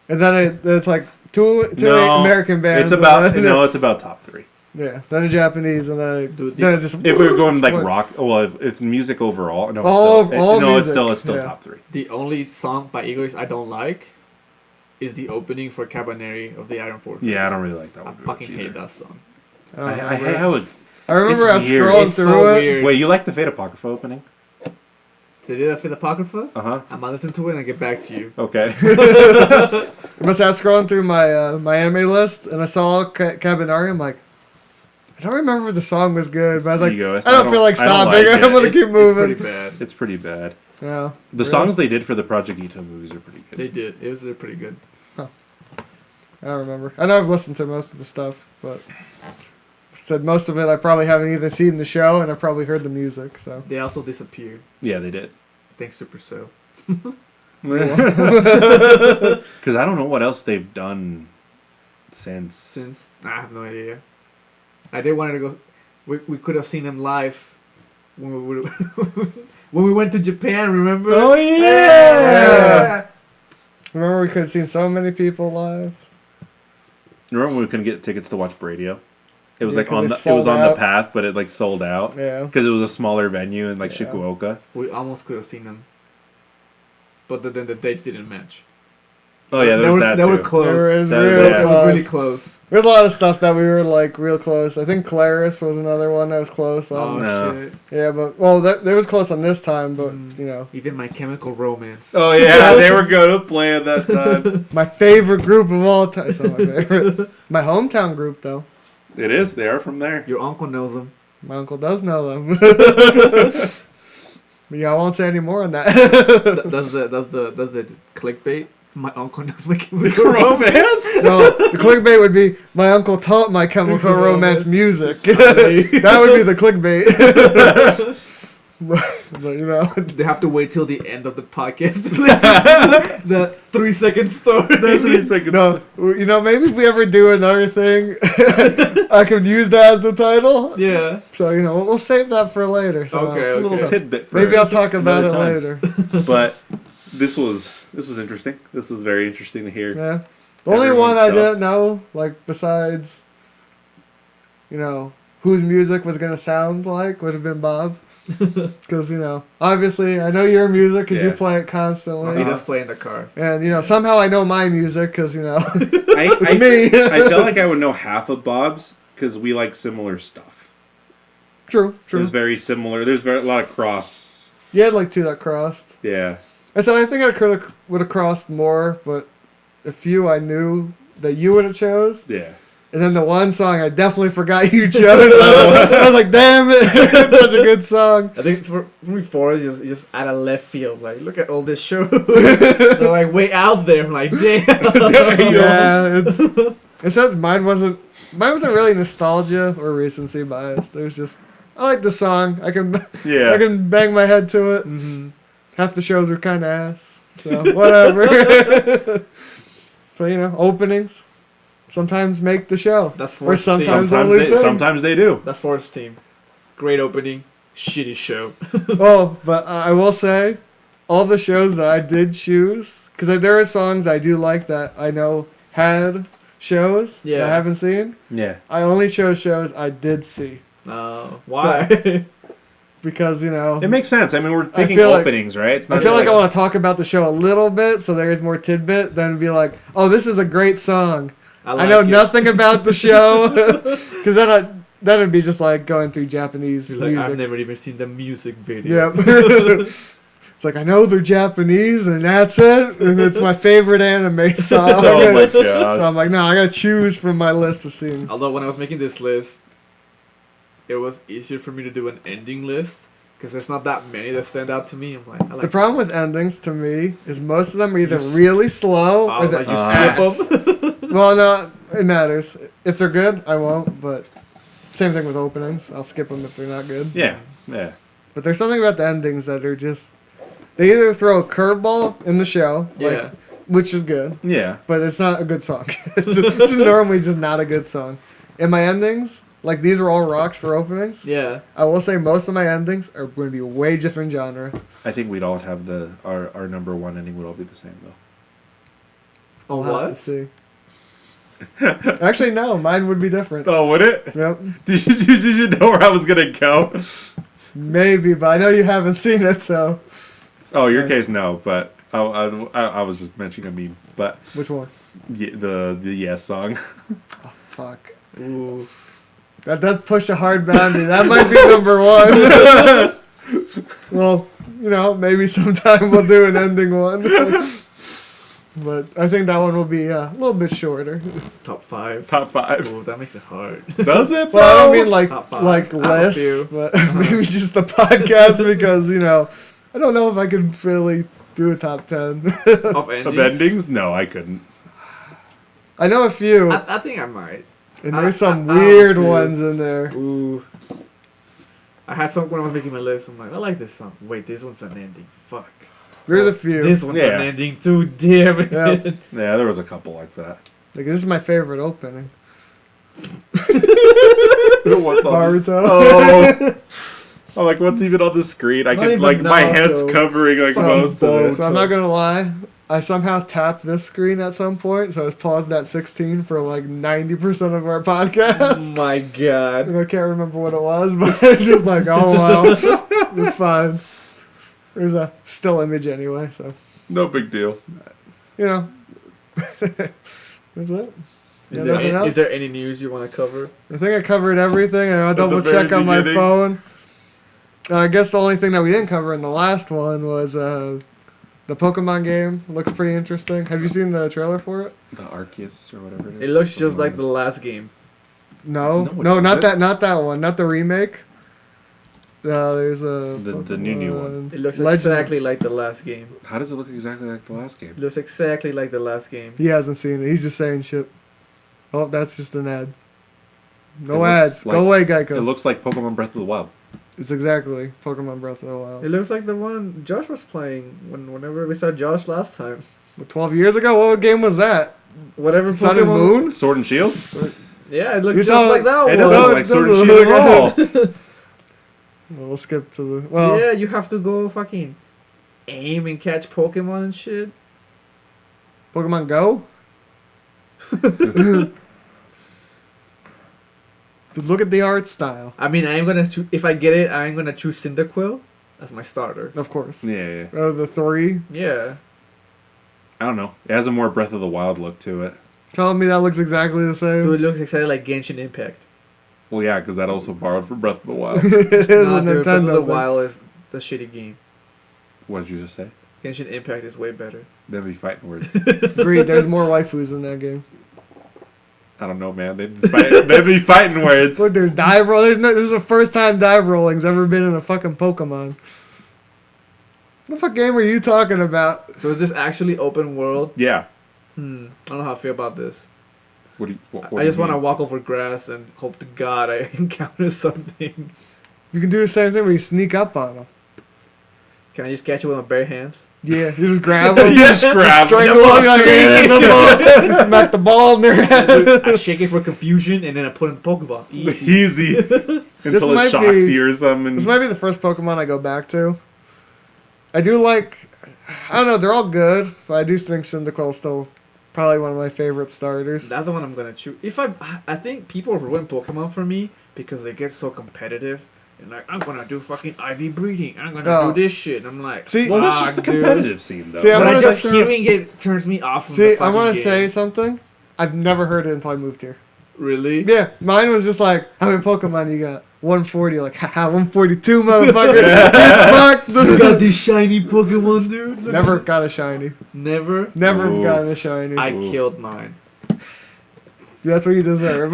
And then it's like two American bands. It's about top 3. Yeah, then a Japanese, and Dude, then it just. If we were going like split. rock, well, if it's music overall. No, All music, it's still yeah. top 3. The only song by Egoist I don't like is the opening for Cabaneri of the Iron Fortress. Yeah, I don't really like that I one. fucking hate that song. I don't I remember. would. I remember it's us weird. scrolling It's through so it. weird. Wait, you like the Fate Apocrypha opening? Did it fit Apocrypha? Uh-huh. I'm gonna listen to it and I'll get back to you. Okay. But I was scrolling through my my anime list, and I saw Cabanari. I'm like, I don't remember if the song was good, but I was like, Egoist. I don't feel like I don't stopping. like I'm it. gonna keep moving. It's pretty bad. It's pretty bad. Yeah, The really? songs they did for the Project Ito movies are pretty good. They did. They're pretty good. I don't remember. I know I've listened to most of the stuff, but said most of it I probably haven't either seen the show and I've probably heard the music. So They also disappeared. Yeah, they did. Thanks to Purcell. Because I don't know what else they've done since. I have no idea. I did want to go. We could have seen them live when we when we went to Japan. Remember? Oh yeah! remember we could have seen so many people live. Remember when we couldn't get tickets to watch Bradio? It was Yeah, like 'cause on it the it sold was on the out. path, but it like sold out Yeah. because it was a smaller venue in like Yeah. Shikuoka. We almost could have seen them, but then the dates didn't match. Oh yeah, there was that they too. were close. There was That- real yeah. It was really close. close. There's a lot of stuff that we were like real close. I think Claris was another one that was close Oh on. No. shit! Yeah, but well, that was close on this time. But you know, Even My Chemical Romance. Oh yeah, they were going to play at that time. my favorite group of all time. It's not my favorite. My hometown group though. It is. They are from there. Your uncle knows them. My uncle does know them. But yeah, I won't say any more on that. That's the clickbait. My uncle knows My Chemical Romance. No, the clickbait would be my uncle taught My Chemical Romance music. That would be the clickbait. but you know, They have to wait till the end of the podcast to listen to the 3-second story. That's 3 seconds. no, you know, maybe if we ever do another thing, I could use that as the title. Yeah. So you know, we'll save that for later. So Okay, It's a little okay. tidbit. For maybe I'll talk about it another times. later. But this was interesting. This was very interesting to hear. Yeah. The only Everyone's one I stuff. didn't know, like besides, you know, whose music was gonna sound like would have been Bob, because you know, obviously I know your music because you Yeah. play it constantly, He does play in the car. and you know somehow I know my music because you know I me. I felt like I would know half of Bob's because we like similar stuff. true. There's very similar. There's a lot of cross. You had like 2 that crossed. Yeah. I said I think I would have crossed more, but a few I knew that you would have chose. Yeah. And then the one song I definitely forgot you chose. I was like, damn it, it's such a good song. I think for me, Forrest is just out of left field. Like, look at all this show. They're like way out there. I'm like, damn. Yeah, it said mine wasn't really nostalgia or recency bias. There's just I like the song. I can bang my head to it. Mm-hmm. Half the shows were kind of ass, so whatever. But you know, openings sometimes make the show. That's Or Forrest's team. Sometimes they do. That's Forrest's team. Great opening. Shitty show. Oh, but I will say, all the shows that I did choose, because there are songs I do like that I know had shows that I haven't seen. Yeah. I only chose shows I did see. Why? Because, you know, It makes sense. I mean, we're picking feel like- openings, right? It's I feel like I want to talk about the show a little bit, so there is more tidbit than be like, oh, this is a great song. I know nothing about the show. Because that'd be just like going through Japanese Like, music. I've never even seen the music video. Yep. It's like, I know they're Japanese, and that's it. And it's my favorite anime song. Oh my So gosh. I'm like, no, I gotta choose from my list of scenes. Although when I was making this list, it was easier for me to do an ending list because there's not that many that stand out to me. I'm like, I like The problem with endings to me is most of them are either You s- really slow or they're like you ass. skip them. Well, no, it matters. If they're good, I won't. But same thing with openings. I'll skip them if they're not good. Yeah. Yeah. But there's something about the endings that are just they either throw a curveball in the show, Yeah. which is good, Yeah. but it's not a good song. It's just normally just not a good song. And my endings, like these are all rocks for openings. Yeah. I will say most of my endings are going to be way different genre. I think we'd all have our number one ending would all be the same though. Oh, We'll have to what? see. Actually, no. Mine would be different. Oh, would it? Yep. Did you know where I was gonna go? Maybe, but I know you haven't seen it, so. Oh, your case, no. But I was just mentioning a meme. But Which one? the Yes song. Oh, fuck. Ooh. That does push a hard boundary. That might be number one. Well, maybe sometime we'll do an ending one. But I think that one will be a little bit shorter. Top 5. Top 5. Ooh, that makes it hard. Does it? Well, I don't mean Top five. like I have a list, few. but maybe just the podcast because I don't know if I could really do a top 10. Of endings? Of endings? No, I couldn't. I know a few, I think I might. and there's some I have a weird few. ones in there. Ooh. I had some when I was making my list. I'm like, I like this song. Wait, this one's an ending. Fuck. There's a few. This one's Yeah. an ending too. Damn it. Yeah. Yeah, there was a couple like that. Like, this is my favorite opening. What's on? Naruto. Oh. Oh, like what's even on the screen? I Not can even like my head's Naruto. covering like most of it. So I'm not gonna lie. I somehow tapped this screen at some point, so it's paused at 16 for like 90% of our Oh podcast. my god. And I can't remember what it was, but it's just like, oh well, it's fine. There's a still image anyway, so No big deal. that's it. Is, Yeah, there nothing any, else? is there any news you want to cover? I think I covered everything. I'll the double very check on my beginning. phone. I guess the only thing that we didn't cover in the last one was the Pokemon game. Looks pretty interesting. Have you seen the trailer for it? The Arceus or whatever it is. It looks just like the last game. No, No, it not doesn't. not that one, not the remake. There's a The new one. It looks Legend. exactly like the last game. How does it look exactly like the last game? It looks exactly like the last game. He hasn't seen it. He's just saying shit. Oh, that's just an ad. No It ads. looks Go away, It Geico. looks like Pokemon Breath of the Wild. It's exactly Pokemon Breath of the It Wild. looks like the one Josh was playing whenever we saw Josh last time. 12 years ago, what game was that? Whatever Sun and Pokemon- Moon? Sword and Shield? Yeah, it looked You're just talking- like that It one. doesn't No, look it like Sword and doesn't Shield look at all. We'll skip to the. Well, Yeah, you have to go fucking aim and catch Pokemon and shit. Pokemon Go? Dude, look at the art style. I mean, I'm gonna if I get it, I'm gonna choose Cyndaquil as my starter. Of course. Yeah. The 3. Yeah. I don't know. It has a more Breath of the Wild look to it. Telling me that looks exactly the same. Dude, it looks exactly like Genshin Impact. Well, yeah, because that also borrowed from Breath of the Wild. It is Nah, a dude, Breath of Nintendo the thing. Wild is the shitty game. What did you just say? Genshin Impact is way better. That'd be fighting words. Agreed. There's more waifus in that game. I don't know, man. They'd be fighting words. Look, there's dive roll. This is the first time dive rolling's ever been in a fucking Pokemon. What the fuck game are you talking about? So is this actually open world? Yeah. I don't know how I feel about this. What do you? What I do just you want to mean? walk over grass and hope to God I encounter something. You can do the same thing where you sneak up on them. Can I just catch it with my bare hands? Yeah, you just grab them. You just grab them. Strangle them like Shit. the ball. You smack the ball in their head. I shake it for confusion and then I put in Pokeball. Easy. Easy. Until it might shocks be- you or something. This might be the first Pokemon I go back to. I do like... I don't know, they're all good, but I do think Cyndaquil's still probably one of my favorite starters. That's the one I'm gonna choose. I think people ruin Pokemon for me because they get so competitive. And like, I'm gonna do fucking IV breeding. I'm gonna Oh. do this shit. And I'm like, See- Well, that's just the fuck, dude. competitive scene, though. See, I'm But gonna just say- hearing it turns me off from See, the fucking I want to game. say something. I've never heard it until I moved here. Really? Yeah, mine was just like, how many Pokemon you got? 140, like, haha, 142, motherfucker. Get You got fucked. these shiny Pokemon, dude. Never got a shiny. Never. Never Oof. gotten a shiny. I Oof. killed mine. That's what you deserve.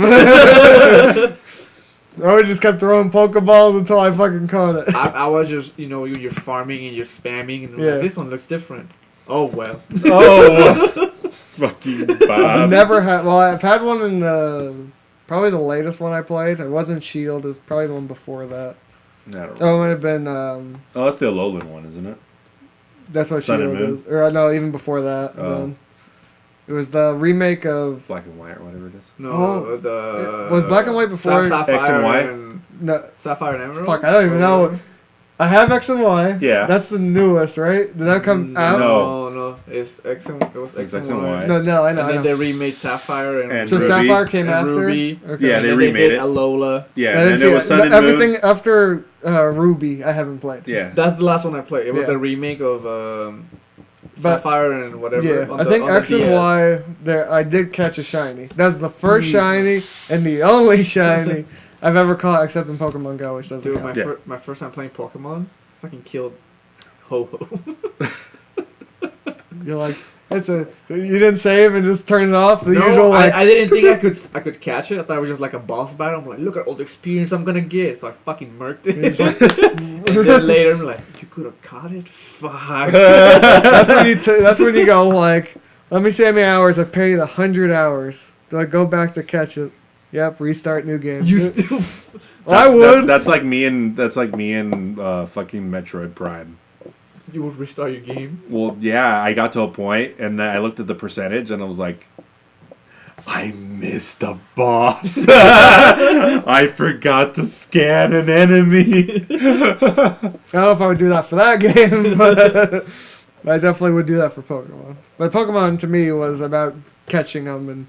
I just kept throwing Pokeballs until I fucking caught it. I was just, you're farming and you're spamming, and Yeah. like, this one looks different. Oh well. Oh, fucking Bob. I've never had. Well, I've had one in the probably the latest one I played. It wasn't Shield. It was probably the one before that. I don't Oh, know. it might have been. Oh, that's the Alolan one, isn't it? That's what Sun and Shield Moon? is. Or no, even before that. Oh. It was the remake of. Black and White or whatever it is. No, Oh, the was Black and White before- Sapphire X and Y? and No, Sapphire and Emerald. fuck, I don't even know. I have X and Y. Yeah. That's the newest, right? Did that come out? No. It's X and it was X and Y. No, I know. And then they remade Sapphire and so Ruby. Sapphire came And after. Ruby. Okay. Yeah, And they then remade did it. Alola. Yeah, I and didn't then see there was it. Sun and Everything Moon. after Ruby, I haven't played. Yeah. That's the last one I played. It was Yeah. the remake of But- Sapphire and whatever. Yeah, on I the- think on the X and DS. Y. There, I did catch a shiny. That's the first shiny and the only shiny I've ever caught, except in Pokemon Go, which doesn't Dude, count. my first time playing Pokemon, fucking killed Ho-Ho. You're like, you didn't save and just turn it off. The No, usual like. I didn't think I could catch it. I thought it was just like a boss battle. I'm like, look at all the experience I'm gonna get. So I fucking murked it. And then later I'm like, you could have caught it. Fuck. That's when you go like, let me see how many hours I've paid. 100 hours. Do I go back to catch it? Yep. Restart new game. You still. I would. That's like me and fucking Metroid Prime. You would restart your game. Well, yeah, I got to a point and I looked at the percentage and I was like, I missed a boss. I forgot to scan an enemy. I don't know if I would do that for that game, but I definitely would do that for Pokemon. But Pokemon to me was about catching them and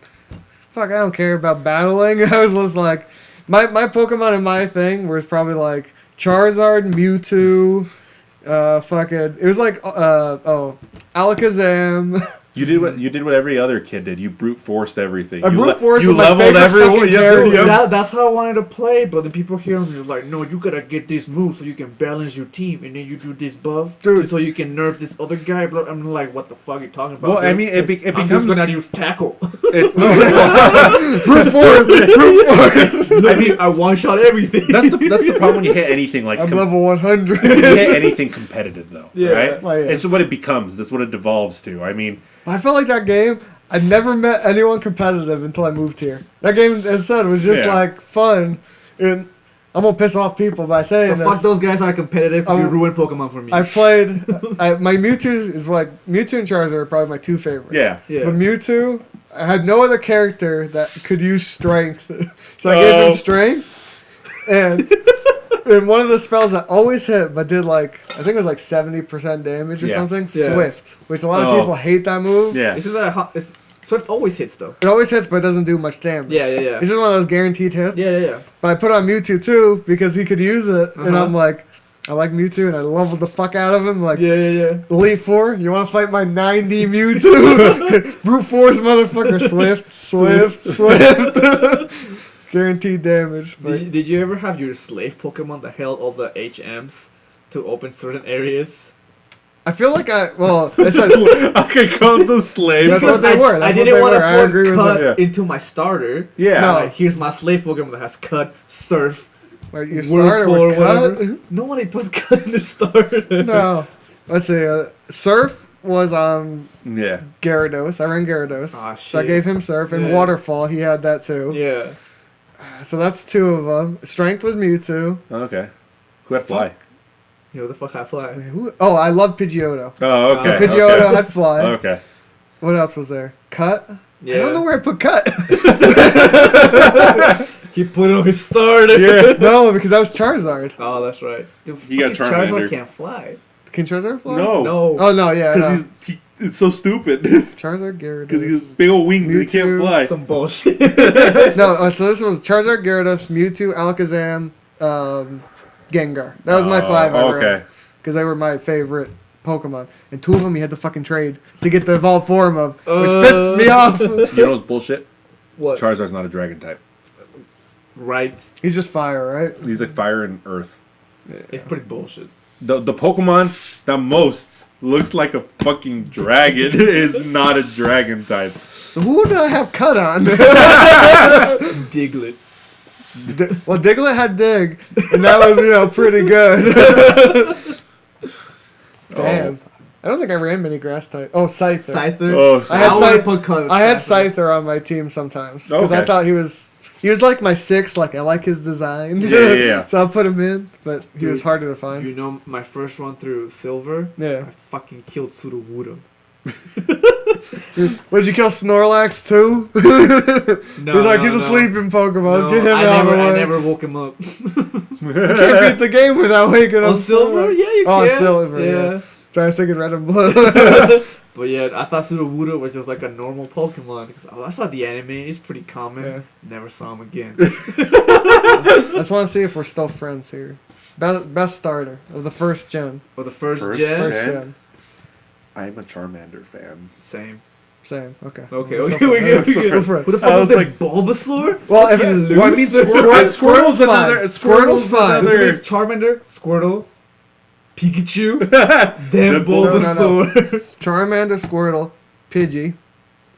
fuck, I don't care about battling. I was just like, my Pokemon and my thing was probably like Charizard, Mewtwo, it was like Alakazam. You did what every other kid did. You brute forced everything. I brute forced you with my leveled favorite everyone. fucking Yep, character. yep. That's how I wanted to play, but then people hear them, they're like, no, you gotta get this move so you can balance your team, and then you do this buff, Dude. so you can nerf this other guy. But I'm like, what the fuck are you talking about? Well, I dude? mean, it I'm becomes. just gonna use tackle. It's, Brute force. I mean, I one shot everything. that's the problem when you hit anything like. I'm level When you 100. hit anything competitive, though, Yeah. right? Well, yeah. It's what it becomes. That's what it devolves to. I mean, I felt like that game, I never met anyone competitive until I moved here. That game, as I said, was just Yeah. like fun. And I'm going to piss off people by saying So this. fuck those guys that are competitive because you ruined Pokemon for me. I played, my Mewtwo is like, Mewtwo and Charizard are probably my two favorites. yeah. yeah. But Mewtwo, I had no other character that could use strength. So I gave him strength. And one of the spells that always hit, but did like, I think it was like 70% damage or Yeah. something, Yeah. Swift. Which a lot of Oh. people hate that move. Yeah. Isn't that Swift always hits though? It always hits, but it doesn't do much damage. Yeah. It's just one of those guaranteed hits. Yeah. But I put on Mewtwo too because he could use it, and Uh-huh. I'm like, I like Mewtwo, and I leveled the fuck out of him. Like, Yeah. Elite Four, you want to fight my 90 Mewtwo? Brute Force, motherfucker, Swift. Guaranteed damage. But Did you ever have your slave Pokemon that held all the HMs to open certain areas? I feel like I said I could call the slave. That's what they were. That's I what didn't they want were. I to agree put with cut that. into my starter. Yeah. No. Like, here's my slave Pokemon that has cut, surf, like, your starter Whirlpool with or cut. whatever. Nobody puts cut in the starter. No. Let's see. Surf was on Yeah. Gyarados. I ran Gyarados. Aw, So I shit. gave him Surf. And Yeah. Waterfall, he had that too. Yeah. So that's two of them. Strength was Mewtwo. Okay. Who had fly? You know the fuck I fly. Oh, I love Pidgeotto. Oh, okay. So Pidgeotto okay. had Fly. Okay. What else was there? Cut? Yeah. I don't know where I put Cut. He put it on his starter. Yeah. No, because that was Charizard. Oh, that's right. Dude, You got fucking Charizard Charmander. can't fly. Can Charizard fly? No. No. Oh, no, yeah. Because it's so stupid. Charizard, Because he has Gyarados. big old wings and he Mewtwo, can't fly. Some bullshit. No, so this was Charizard, Gyarados, Mewtwo, Alakazam, Gengar. That was my five I ran. Okay. Because they were my favorite Pokemon. And two of them you had to fucking trade to get the evolved form of, which pissed me off. You know what's bullshit? What? Charizard's not a dragon type. Right. He's just fire, right? He's like fire and earth. It's pretty bullshit. The Pokemon that most looks like a fucking dragon is not a dragon type. So who did I have Cut on? Diglett. Well, Diglett had Dig, and that was, pretty good. Damn. I don't think I ran many grass type. Oh, Scyther. Scyther. Oh, I had would've Scythe- put Cut I had Scyther. Scyther on my team sometimes because I Okay. thought he was like my sixth. Like, I like his design. Yeah. So I put him in, but he was Dude, harder to find. You know, my first run through Silver, Yeah. I fucking killed Sudowoodo. Would you kill Snorlax too? No, He's like, no, he's no. asleep in Pokemon. No, Get him I out of never, the way. I never woke him up. You can't beat the game without waking up. On silver? Yeah, you Oh, can. on silver, yeah. Try to stick it red and blue. But yeah, I thought Sudowoodo was just like a normal Pokemon. Because I saw the anime, it's pretty common. Yeah. Never saw him again. I just want to see if we're still friends here. Best starter of the first gen. Or the first First gen? First Gen? gen. I'm a Charmander fan. Same. Same. Okay. Okay, We're okay, still we friends. good. We're still friends. Who the fuck I was was that? like- Bulbasaur? Well, if Fucking it, Well, I mean, loser. Squirtle's another. Squirtle's fine. Look at another. this, Charmander, Squirtle, Pikachu, Then then No. Bulbasaur. Charmander, Squirtle, Pidgey.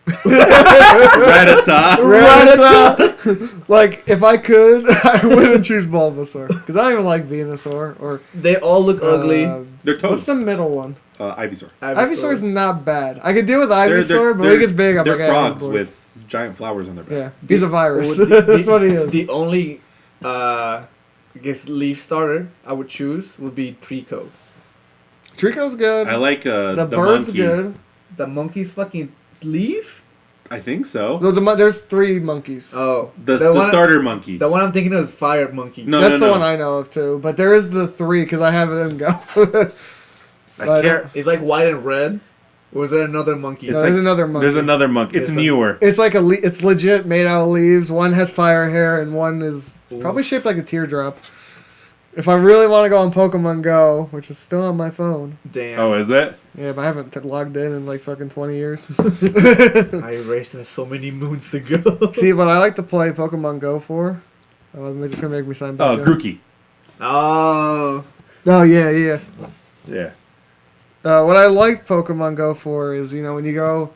Rattata. Rattata. Like, if I could, I wouldn't choose Bulbasaur. Because I don't even like Venusaur. Or, They all look ugly. They're what's toads. the middle one? Ivysaur. Ivysaur's not bad. I could deal with They're- Ivysaur, but when he gets big, I'm they're like, frogs bored. with giant flowers on their back. Yeah, he's a virus. Well, That's what he is. The only, I guess, leaf starter I would choose would be Trico. Trico's good. I like the the bird's monkey. good. The monkey's fucking leaf? I think so. No, there's 3 monkeys. Oh. The one, starter monkey. The one I'm thinking of is Fire Monkey. No, That's no, the no. one I know of too. But there is the 3 because I have it in Go. I can't. It's like white and red. Or is there another monkey? No, It's there's like- another monkey. There's another monkey. It's It's a- newer. It's like it's legit made out of leaves. One has fire hair and one is Ooh. probably shaped like a teardrop. If I really want to go on Pokemon Go, which is still on my phone, Damn. Oh, is it? yeah, but I haven't logged in like fucking 20 years. I erased it so many moons ago. See, what I like to play Pokemon Go for, it's gonna make me sign back. Oh, in. Grookey. Oh. Oh yeah. Yeah. What I like Pokemon Go for is, when you go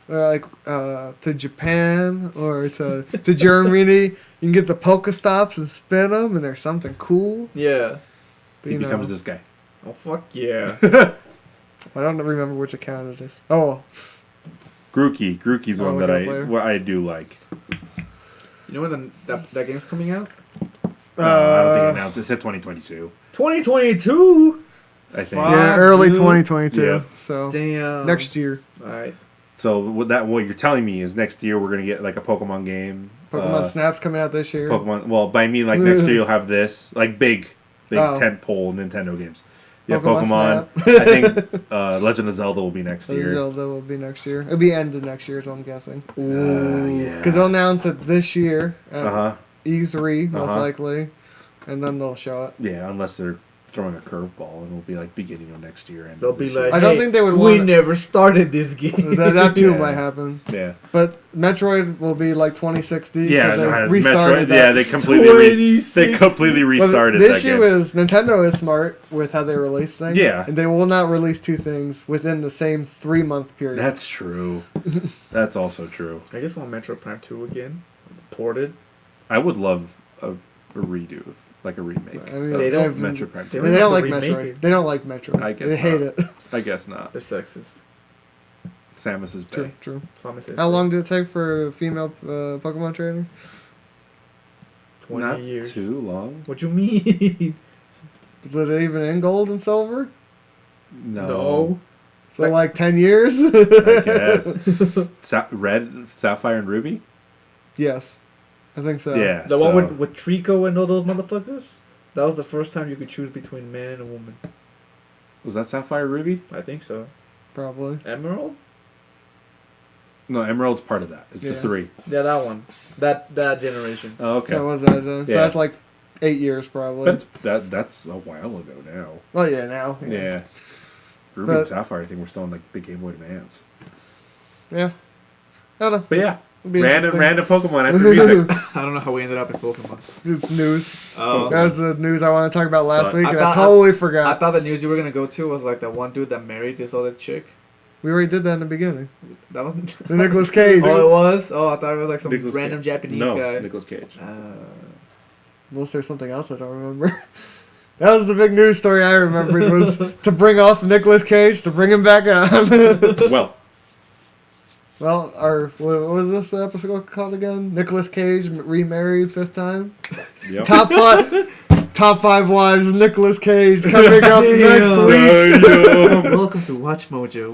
to Japan or to Germany, you can get the Pokestops and spin them, and there's something cool. Yeah. But, He becomes this guy. Oh, fuck yeah. I don't remember which account it is. Oh, Grookey. Grookey's I'll one look that it up later. I do like. You know when that game's coming out? I don't think it announced. It said 2022. 2022? I think. Fuck. yeah, early dude. 2022. Yeah. So Damn. next year, Alright. So what you're telling me is next year we're gonna get like a Pokemon game. Pokemon Snap's coming out this year. Pokemon. Well, by me, like next year you'll have this like big Oh. tentpole Nintendo games. Yeah, Pokemon Pokemon. I think Legend of Zelda will be next year. Zelda will be next year. It'll be end of next year, so I'm guessing. Yeah. Because they'll announce it this year at Uh huh. E3, most Uh-huh. likely, and then they'll show it. Yeah, unless they're throwing a curveball, and it'll be like beginning of next year. And They'll be like, I don't hey, think they would we want- never started this game. That too Yeah. might happen. yeah, But Metroid will be like 2060. yeah. 'cause they Metroid, restarted yeah, that. they completely But restarted the that issue game. is Nintendo is smart with how they release things. Yeah. And they will not release 2 things within the same 3-month period. That's true. That's also true. I just want Metro Prime 2 again. Ported. I would love a redo, like a remake. I mean, They they, don't- Metro Prime. they 2. they don't like remake Metroid. it. They don't like Metroid. I guess they hate not. it. I guess not. They're sexist. Samus is True, big. true. Samus is How like long did it take for a female Pokemon trainer? 20 Not years. too long. What you mean? Is it even in gold and silver? No. So like 10 years? I guess. Red, Sapphire, and Ruby. Yes. I think so. Yeah. The so- one with Trico and all those motherfuckers? That was the first time you could choose between man and a woman. Was that Sapphire Ruby? I think so. Probably. Emerald? No, Emerald's part of that. It's the Yeah. 3. Yeah, that one. That generation. Oh, okay. So, was that, so Yeah. that's like 8 years probably. That's a while ago now. Oh yeah, now. Yeah. Ruby But- and Sapphire, I think we're still on like the Game Boy Advance. Yeah. I don't know. But yeah, It'll be random interesting. Pokemon after music. I don't know how we ended up in Pokemon. It's news. Oh. That was the news I wanted to talk about last But- week, I and I thought- totally I forgot. thought the news you were gonna go to was like that one dude that married this other chick. We already did that in the beginning. That wasn't. The Nicolas Cage. Oh, it was. Oh, I thought it was like some Nicolas random Cage. Japanese no, guy. Nicolas Cage. Unless there's something else I don't remember. That was the big news story I remembered, was to bring off Nicolas Cage, to bring him back on. Well, Well, what was this episode called again? Nicolas Cage remarried 5th time? yep. Top 5 wives of Nicolas Cage coming up next week. Welcome to Watch Mojo.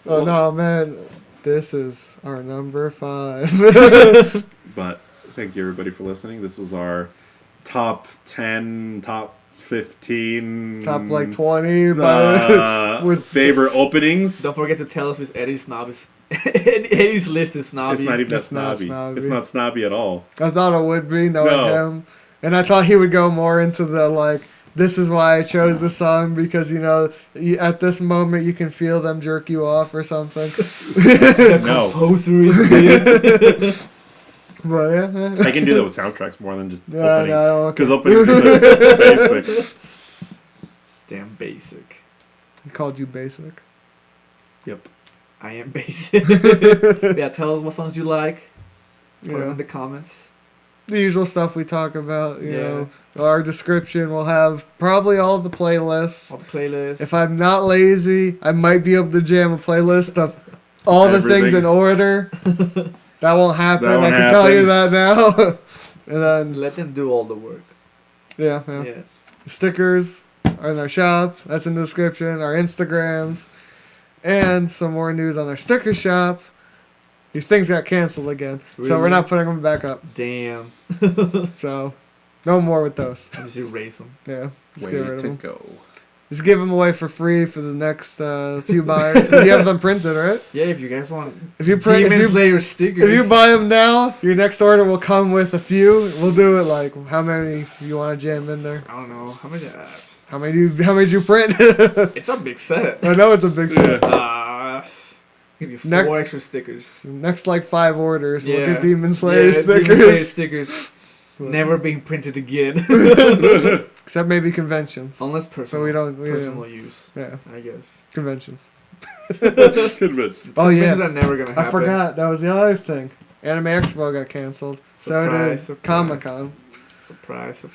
Oh no, man. This is our number 5. But thank you everybody for listening. This was our top 10, top 15, top like 20, but with favorite openings. Don't forget to tell us if Eddie's snob is Eddie's list is snobby. It's not even that It's not snobby. snobby. It's not snobby at all. I thought it would be knowing No. him, and I thought he would go more into the like. This is why I chose the song because at this moment you can feel them jerk you off or something. No. Composer is this. But yeah, I can do that with soundtracks more than just Yeah, openings. no, okay. Because openings are basic. Damn basic. He called you basic. Yep. I am basic. Yeah, tell us what songs you like. Put them in the comments. The usual stuff we talk about, you Yeah. know. Our description will have probably all the playlists. All the playlists. If I'm not lazy, I might be able to jam a playlist of all the things Everything. in order. That won't happen. That won't I can tell you happen. that now. And then, Let them do all the work. yeah. Stickers are in our shop. That's in the description. Our Instagrams. And some more news on our sticker shop. These things got canceled again. So we're Really? not putting them back up. Damn. So no more with those. Just erase them. Yeah. Just Way get rid of to them. go. Just give them away for free for the next few buyers. You have them printed, right? Yeah, if you guys want If you print, Demon if you, Slayer stickers. if you buy them now, your next order will come with a few. We'll do it like how many you want to jam in there. I don't know. How many? How many did you print? It's a big set. I know it's a big set. Give you 4 Next- extra stickers. Next like 5 orders, we'll Yeah. get Demon Slayer Yeah, stickers. Demon Slayer stickers. Never being printed again. Except maybe conventions. Unless personal, we personal use, Yeah, I guess. conventions. Convention. Oh yeah, Conventions are never gonna happen. I forgot. That was the other thing. Anime Expo got canceled. So did Surprise. Comic Con. Surprise.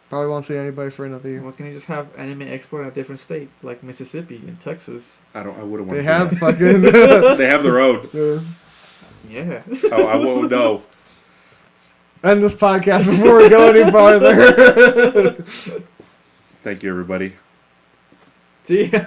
Probably won't see anybody for another year. Why can't you just have Anime Expo in a different state, like Mississippi and Texas? I wouldn't want They to have do fucking. that. They have the road. Yeah. Oh, I won't know. End this podcast before we go any farther. Thank you, everybody. See ya.